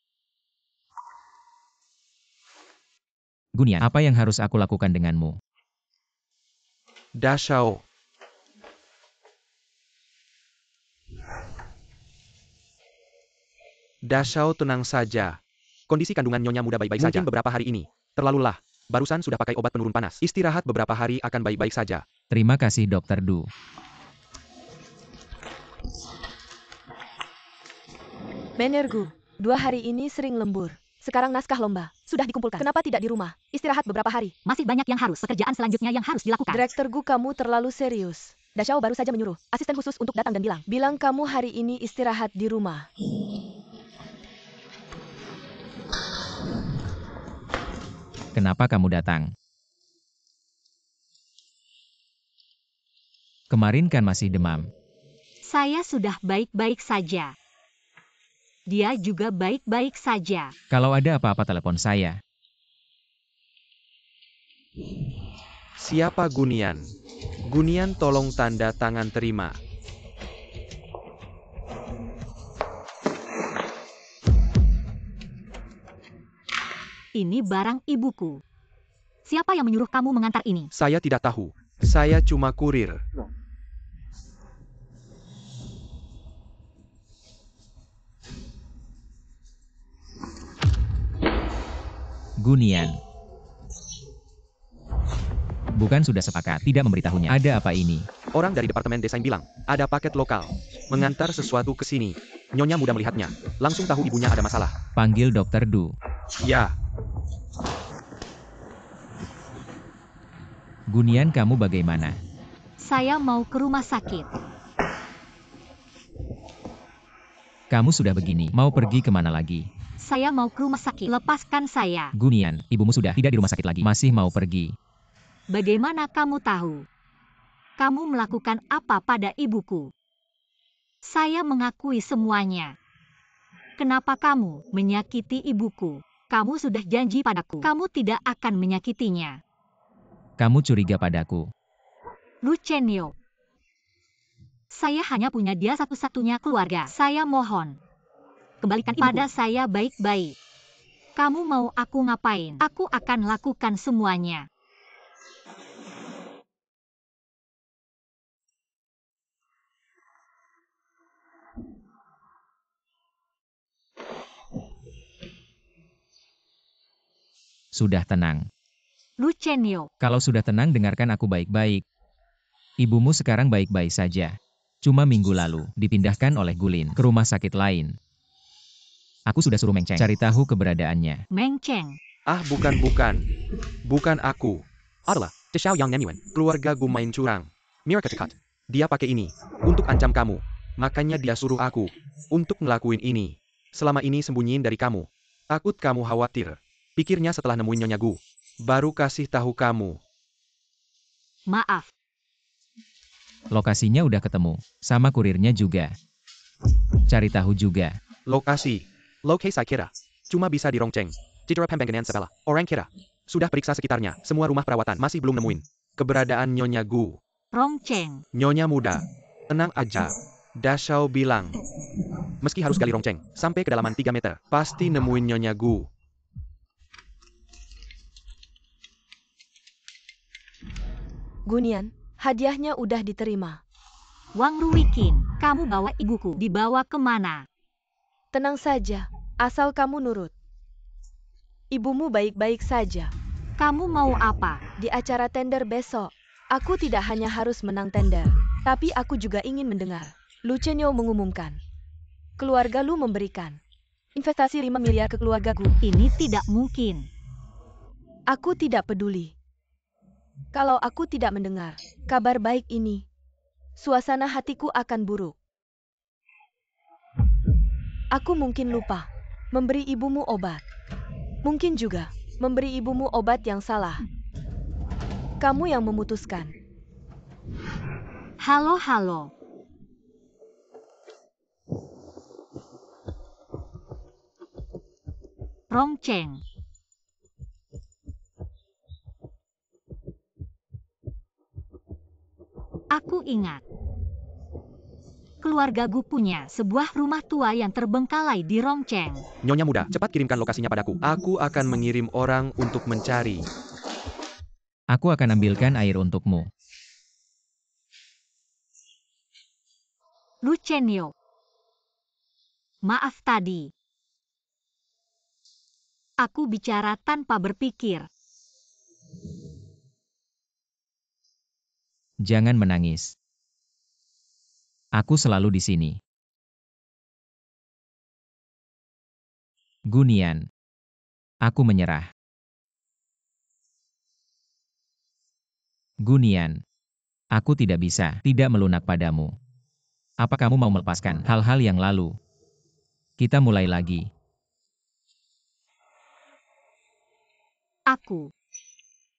Gunian, apa yang harus aku lakukan denganmu? Dashao. Dashao, tenang saja. Kondisi kandungan Nyonya muda baik-baik saja. Mungkin beberapa hari ini. Terlalu lah. Barusan sudah pakai obat penurun panas. Istirahat beberapa hari akan baik-baik saja. Terima kasih dokter Du. Menergu, 2 hari ini sering lembur. Sekarang naskah lomba sudah dikumpulkan. Kenapa tidak di rumah? Istirahat beberapa hari. Masih banyak yang harus. Pekerjaan selanjutnya yang harus dilakukan. Direktur Gu, kamu terlalu serius. Dashao baru saja menyuruh asisten khusus untuk datang dan bilang kamu hari ini istirahat di rumah. Kenapa kamu datang? Kemarin kan masih demam. Saya sudah baik-baik saja. Dia juga baik-baik saja. Kalau ada apa-apa telepon saya. Siapa Gunian? Gunian, tolong tanda tangan terima. Ini barang ibuku. Siapa yang menyuruh kamu mengantar ini? Saya tidak tahu. Saya cuma kurir. Gunian. Bukan sudah sepakat tidak memberitahunya. Ada apa ini? Orang dari departemen desain bilang, ada paket lokal. Mengantar sesuatu ke sini. Nyonya muda melihatnya. Langsung tahu ibunya ada masalah. Panggil dokter Du. Ya. Gunian, kamu bagaimana? Saya mau ke rumah sakit. Kamu sudah begini, mau pergi kemana lagi? Saya mau ke rumah sakit. Lepaskan saya. Gunian, ibumu sudah tidak di rumah sakit lagi. Masih mau pergi. Bagaimana kamu tahu? Kamu melakukan apa pada ibuku? Saya mengakui semuanya. Kenapa kamu menyakiti ibuku? Kamu sudah janji padaku. Kamu tidak akan menyakitinya. Kamu curiga padaku. Lu Chenyo. Saya hanya punya dia satu-satunya keluarga. Saya mohon. Kembalikan pada saya baik-baik. Kamu mau aku ngapain? Aku akan lakukan semuanya. Sudah tenang. Lu Chenyo, Kalau sudah tenang dengarkan aku baik-baik. Ibumu sekarang baik-baik saja. Cuma minggu lalu, dipindahkan oleh Gulin ke rumah sakit lain. Aku sudah suruh Meng Cheng cari tahu keberadaannya. Meng Cheng. Ah, bukan. Bukan aku. Adalah Xiao Yang Nenyuan. Keluarga Gu main curang. Mirka dekat. Dia pakai ini untuk ancam kamu. Makanya dia suruh aku untuk ngelakuin ini. Selama ini sembunyiin dari kamu. Takut kamu khawatir. Pikirnya setelah nemuin Nyonya Gu, baru kasih tahu kamu. Maaf, Lokasinya udah ketemu, sama kurirnya juga. Cari tahu juga. Lokasi saya kira cuma bisa di Rongcheng. Citra Pembangunan Sebala. Orang kira sudah periksa sekitarnya. Semua rumah perawatan masih belum nemuin keberadaan Nyonya Gu. Rong Cheng. Nyonya muda, tenang aja. Dashao bilang, meski harus gali Rongcheng sampai kedalaman 3 meter, pasti nemuin Nyonya Gu. Gunian, hadiahnya udah diterima. Wang Ruikin, kamu bawa ibuku. Dibawa kemana? Tenang saja, asal kamu nurut. Ibumu baik-baik saja. Kamu mau apa? Di acara tender besok, aku tidak hanya harus menang tender, tapi aku juga ingin mendengar Lu Chenyo mengumumkan. Keluarga Lu memberikan investasi 5 miliar ke keluargaku. Ini tidak mungkin. Aku tidak peduli. Kalau aku tidak mendengar kabar baik ini, suasana hatiku akan buruk. Aku mungkin lupa memberi ibumu obat. Mungkin juga memberi ibumu obat yang salah. Kamu yang memutuskan. Halo. Rong Cheng. Aku ingat. Keluarga Gu punya sebuah rumah tua yang terbengkalai di Rongcheng. Nyonya muda, cepat kirimkan lokasinya padaku. Aku akan mengirim orang untuk mencari. Aku akan ambilkan air untukmu. Lu Chenyo. Maaf tadi. Aku bicara tanpa berpikir. Jangan menangis. Aku selalu di sini. Gunian. Aku menyerah. Gunian. Aku tidak bisa tidak melunak padamu. Apa kamu mau melepaskan hal-hal yang lalu? Kita mulai lagi. Aku.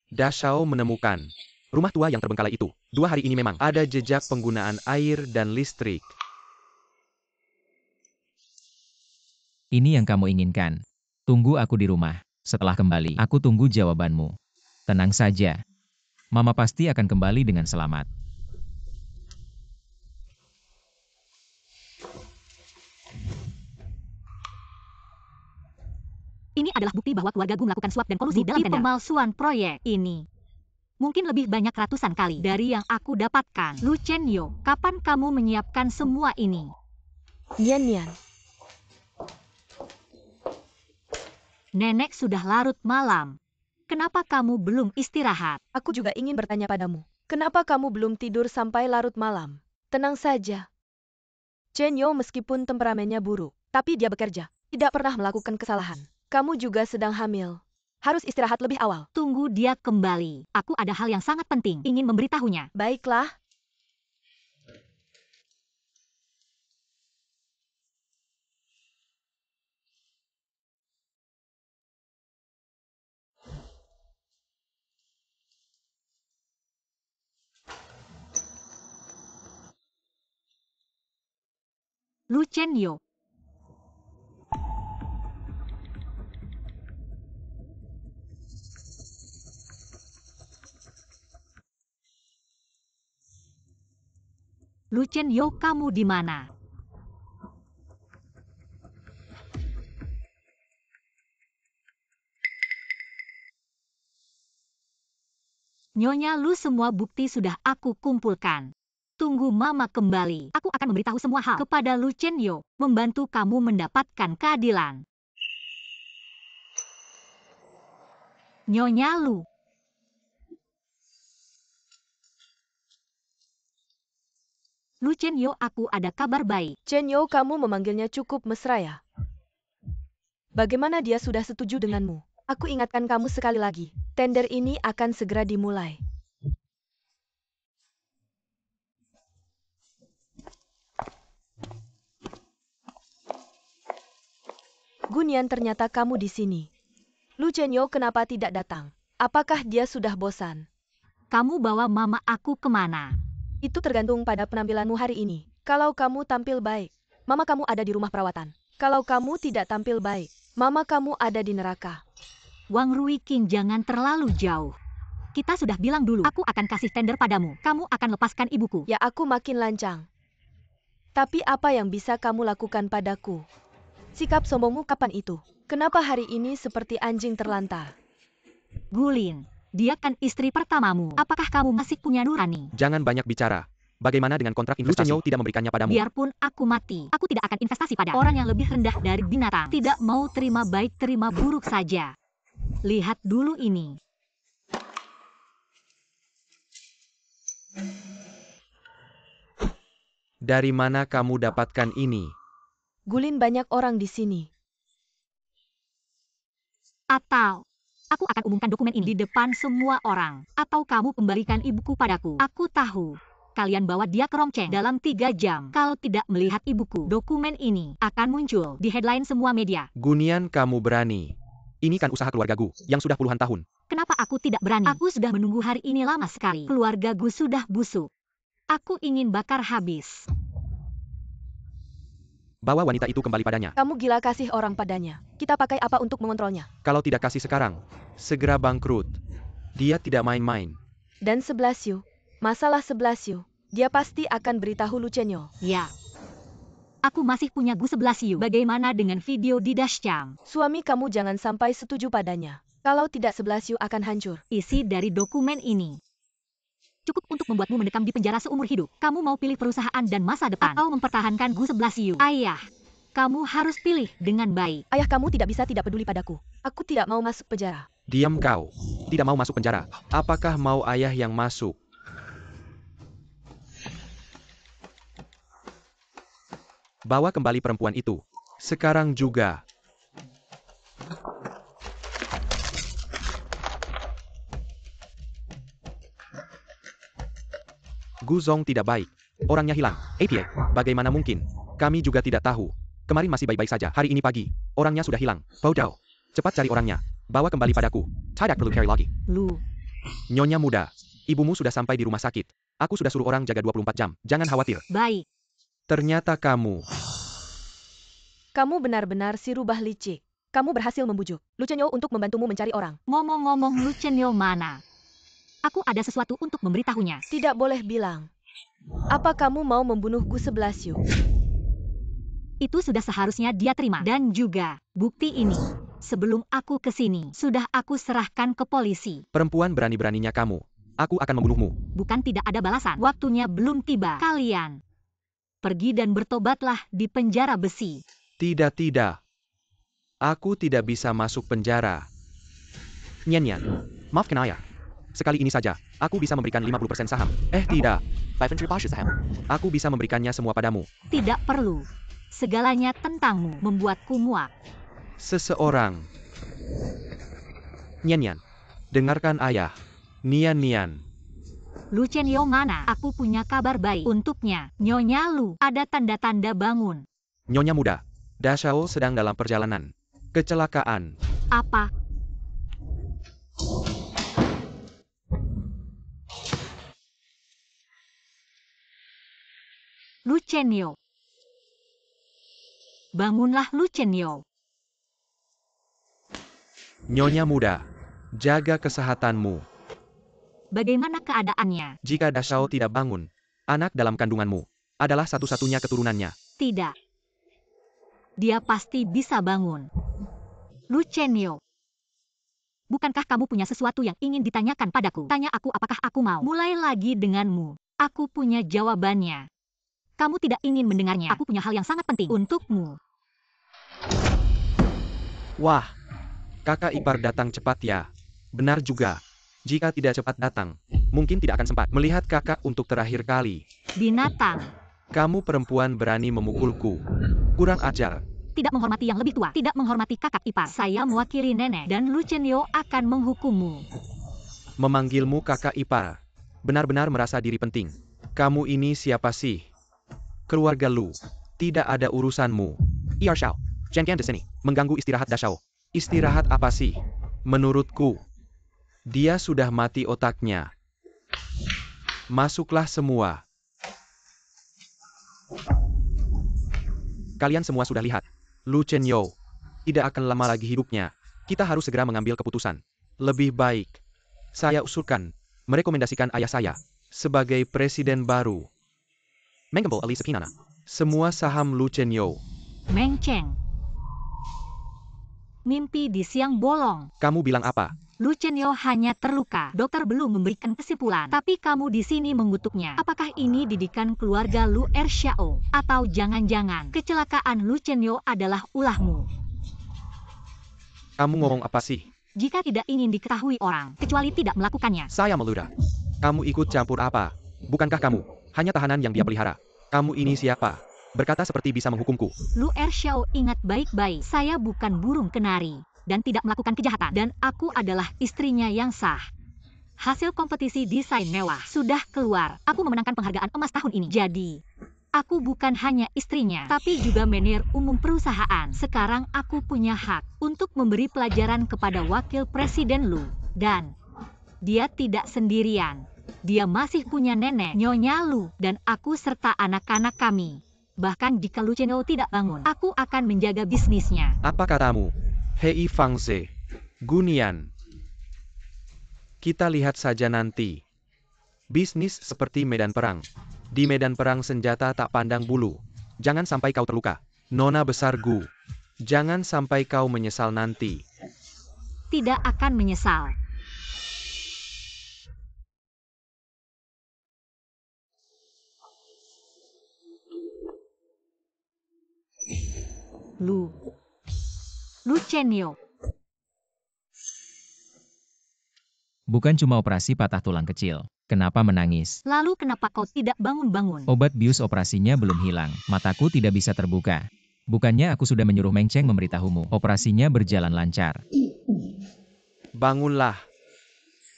Dashao menemukan rumah tua yang terbengkalai itu. 2 hari ini memang ada jejak penggunaan air dan listrik. Ini yang kamu inginkan. Tunggu aku di rumah. Setelah kembali, aku tunggu jawabanmu. Tenang saja. Mama pasti akan kembali dengan selamat. Ini adalah bukti bahwa keluarga Gu melakukan suap dan kolusi dalam tender. Pemalsuan proyek ini. Mungkin lebih banyak ratusan kali dari yang aku dapatkan. Lu Chenyo, kapan kamu menyiapkan semua ini? Nian. Nenek sudah larut malam. Kenapa kamu belum istirahat? Aku juga ingin bertanya padamu. Kenapa kamu belum tidur sampai larut malam? Tenang saja. Chenyo meskipun temperamennya buruk, tapi dia bekerja. Tidak pernah melakukan kesalahan. Kamu juga sedang hamil. Harus istirahat lebih awal. Tunggu dia kembali. Aku ada hal yang sangat penting. Ingin memberitahunya. Baiklah. Lu Chenyo. Lu Chenyo, kamu di mana? Nyonya Lu, semua bukti sudah aku kumpulkan. Tunggu Mama kembali. Aku akan memberitahu semua hal kepada Lu Chenyo, membantu kamu mendapatkan keadilan. Nyonya Lu. Lu Chenyo, aku ada kabar baik. Chenyo, kamu memanggilnya cukup mesra ya. Bagaimana dia sudah setuju denganmu? Aku ingatkan kamu sekali lagi. Tender ini akan segera dimulai. Gunian, ternyata kamu di sini. Lu Chenyo kenapa tidak datang? Apakah dia sudah bosan? Kamu bawa mama aku kemana? Itu tergantung pada penampilanmu hari ini. Kalau kamu tampil baik, mama kamu ada di rumah perawatan. Kalau kamu tidak tampil baik, mama kamu ada di neraka. Wang Ruiqing, jangan terlalu jauh. Kita sudah bilang dulu, aku akan kasih tender padamu. Kamu akan lepaskan ibuku. Ya, aku makin lancang. Tapi apa yang bisa kamu lakukan padaku? Sikap sombongmu kapan itu? Kenapa hari ini seperti anjing terlantar? Gulin, dia kan istri pertamamu. Apakah kamu masih punya nurani? Jangan banyak bicara. Bagaimana dengan kontrak investasi? Lu Chenyo tidak memberikannya padamu. Biarpun aku mati, aku tidak akan investasi pada orang yang lebih rendah dari binatang. Tidak mau terima baik, terima buruk saja. Lihat dulu ini. Dari mana kamu dapatkan ini? Gulin, banyak orang di sini. Atau aku akan umumkan dokumen ini di depan semua orang. Atau kamu kembalikan ibuku padaku. Aku tahu. Kalian bawa dia ke Rongcheng dalam 3 jam. Kalau tidak melihat ibuku, dokumen ini akan muncul di headline semua media. Gunian, kamu berani. Ini kan usaha keluarga Gu, yang sudah puluhan tahun. Kenapa aku tidak berani? Aku sudah menunggu hari ini lama sekali. Keluarga Gu sudah busuk. Aku ingin bakar habis. Bawa wanita itu kembali padanya. Kamu gila kasih orang padanya. Kita pakai apa untuk mengontrolnya? Kalau tidak kasih sekarang, segera bangkrut. Dia tidak main-main. Dan 11 Yu. Masalah 11 Yu. Dia pasti akan beritahu Lu Chenyo. Ya. Aku masih punya Gu 11 Yu. Bagaimana dengan video di Dashcam? Suami kamu jangan sampai setuju padanya. Kalau tidak 11 Yu akan hancur. Isi dari dokumen ini cukup untuk membuatmu mendekam di penjara seumur hidup. Kamu mau pilih perusahaan dan masa depan, atau mempertahankan Gu 11 Yu? Ayah, kamu harus pilih dengan baik. Ayah kamu tidak bisa tidak peduli padaku. Aku tidak mau masuk penjara. Diam kau. Tidak mau masuk penjara. Apakah mau ayah yang masuk? Bawa kembali perempuan itu. Sekarang juga. Gu Zong tidak baik. Orangnya hilang. APA, bagaimana mungkin? Kami juga tidak tahu. Kemarin masih baik-baik saja. Hari ini pagi, orangnya sudah hilang. Bodoh. Cepat cari orangnya. Bawa kembali padaku. Tidak perlu cari lagi. Lu. Nyonya muda, ibumu sudah sampai di rumah sakit. Aku sudah suruh orang jaga 24 jam. Jangan khawatir. Baik. Ternyata kamu. Kamu benar-benar si rubah licik. Kamu berhasil membujuk Lu Chenyo untuk membantumu mencari orang. Ngomong-ngomong, Lu Chenyo mana? Aku ada sesuatu untuk memberitahunya. Tidak boleh bilang. Apa kamu mau membunuh Gu 11 Yu? Itu sudah seharusnya dia terima. Dan juga, bukti ini. Sebelum aku ke sini, sudah aku serahkan ke polisi. Perempuan berani-beraninya kamu. Aku akan membunuhmu. Bukan tidak ada balasan. Waktunya belum tiba. Kalian pergi dan bertobatlah di penjara besi. Tidak. Aku tidak bisa masuk penjara. Nyan, maafkan ayah. Sekali ini saja, aku bisa memberikan 50% saham. Tidak. 50% saham. Aku bisa memberikannya semua padamu. Tidak perlu. Segalanya tentangmu membuatku muak. Seseorang. Nyan, dengarkan ayah. Nian. Lu Chenyo mana? Aku punya kabar baik untuknya. Nyonya Lu, ada tanda-tanda bangun. Nyonya muda, Dashao sedang dalam perjalanan. Kecelakaan. Apa? Lu Chenyo. Bangunlah Lu Chenyo. Nyonya muda, jaga kesehatanmu. Bagaimana keadaannya? Jika Dashao tidak bangun, anak dalam kandunganmu adalah satu-satunya keturunannya. Tidak. Dia pasti bisa bangun. Lu Chenyo. Bukankah kamu punya sesuatu yang ingin ditanyakan padaku? Tanya aku apakah aku mau mulai lagi denganmu. Aku punya jawabannya. Kamu tidak ingin mendengarnya. Aku punya hal yang sangat penting untukmu. Wah, kakak ipar datang cepat ya. Benar juga. Jika tidak cepat datang, mungkin tidak akan sempat melihat kakak untuk terakhir kali. Binatang. Kamu perempuan berani memukulku. Kurang ajar. Tidak menghormati yang lebih tua. Tidak menghormati kakak ipar. Saya mewakili nenek dan Lu Chenyo akan menghukummu. Memanggilmu kakak ipar. Benar-benar merasa diri penting. Kamu ini siapa sih? Keluarga Lu. Tidak ada urusanmu. Iya Xiao. Zheng Qian di sini. Mengganggu istirahat Dashao. Istirahat apa sih? Menurutku, dia sudah mati otaknya. Masuklah semua. Kalian semua sudah lihat. Lu Chenyo tidak akan lama lagi hidupnya. Kita harus segera mengambil keputusan. Lebih baik, saya usulkan, merekomendasikan ayah saya sebagai presiden baru. Menggembel Ali Sepinana. Semua saham Lu Chenyo. Meng Cheng. Mimpi di siang bolong. Kamu bilang apa? Lu Chenyo hanya terluka. Dokter belum memberikan kesimpulan. Tapi kamu di sini mengutuknya. Apakah ini didikan keluarga Lu Erxiao? Atau jangan-jangan kecelakaan Lu Chenyo adalah ulahmu? Kamu ngomong apa sih? Jika tidak ingin diketahui orang, kecuali tidak melakukannya. Saya meludah. Kamu ikut campur apa? Bukankah kamu hanya tahanan yang dia pelihara? Kamu ini siapa? Berkata seperti bisa menghukumku. Lu Erxiao, ingat baik-baik. Saya bukan burung kenari. Dan tidak melakukan kejahatan. Dan aku adalah istrinya yang sah. Hasil kompetisi desain mewah sudah keluar. Aku memenangkan penghargaan emas tahun ini. Jadi, aku bukan hanya istrinya, tapi juga manajer umum perusahaan. Sekarang aku punya hak untuk memberi pelajaran kepada wakil presiden Lu. Dan, dia tidak sendirian. Dia masih punya nenek, Nyonya Lu, dan aku serta anak-anak kami. Bahkan jika Lu Chenyo tidak bangun, aku akan menjaga bisnisnya. Apa katamu? Hei Fangze, Gunian. Kita lihat saja nanti. Bisnis seperti medan perang. Di medan perang senjata tak pandang bulu. Jangan sampai kau terluka. Nona besar Gu. Jangan sampai kau menyesal nanti. Tidak akan menyesal. Lu Chenyo. Bukan cuma operasi patah tulang kecil. Kenapa menangis? Lalu kenapa kau tidak bangun-bangun? Obat bius operasinya belum hilang. Mataku tidak bisa terbuka. Bukannya aku sudah menyuruh Meng Cheng memberitahumu. Operasinya berjalan lancar. Bangunlah.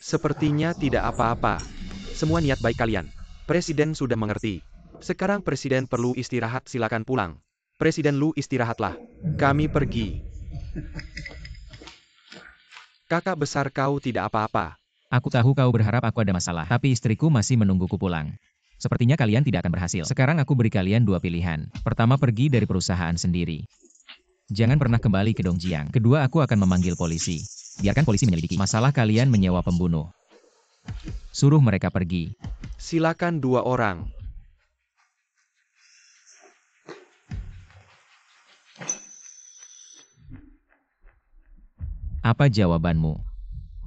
Sepertinya tidak apa-apa. Semua niat baik kalian. Presiden sudah mengerti. Sekarang presiden perlu istirahat, silakan pulang. Presiden Lu istirahatlah. Kami pergi. Kakak besar kau tidak apa-apa. Aku tahu kau berharap aku ada masalah, tapi istriku masih menungguku pulang. Sepertinya kalian tidak akan berhasil. Sekarang aku beri kalian dua pilihan. Pertama, pergi dari perusahaan sendiri. Jangan pernah kembali ke Dongjiang. Kedua, aku akan memanggil polisi. Biarkan polisi menyelidiki. Masalah kalian menyewa pembunuh. Suruh mereka pergi. Silakan dua orang. Apa jawabanmu?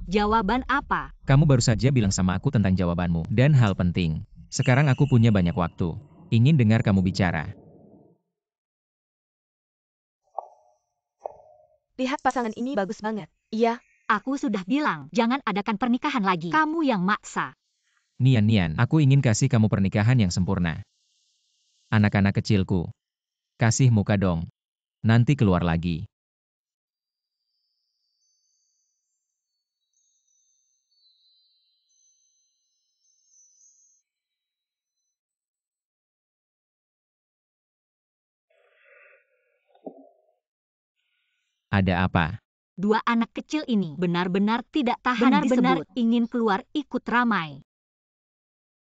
Jawaban apa? Kamu baru saja bilang sama aku tentang jawabanmu. Dan hal penting. Sekarang aku punya banyak waktu. Ingin dengar kamu bicara. Lihat pasangan ini bagus banget. Iya, Aku sudah bilang, jangan adakan pernikahan lagi. Kamu yang maksa. Nian, aku ingin kasih kamu pernikahan yang sempurna. Anak-anak kecilku. Kasih muka dong. Nanti keluar lagi. Ada apa? Dua anak kecil ini benar-benar tidak tahan disebut. Ingin keluar ikut ramai.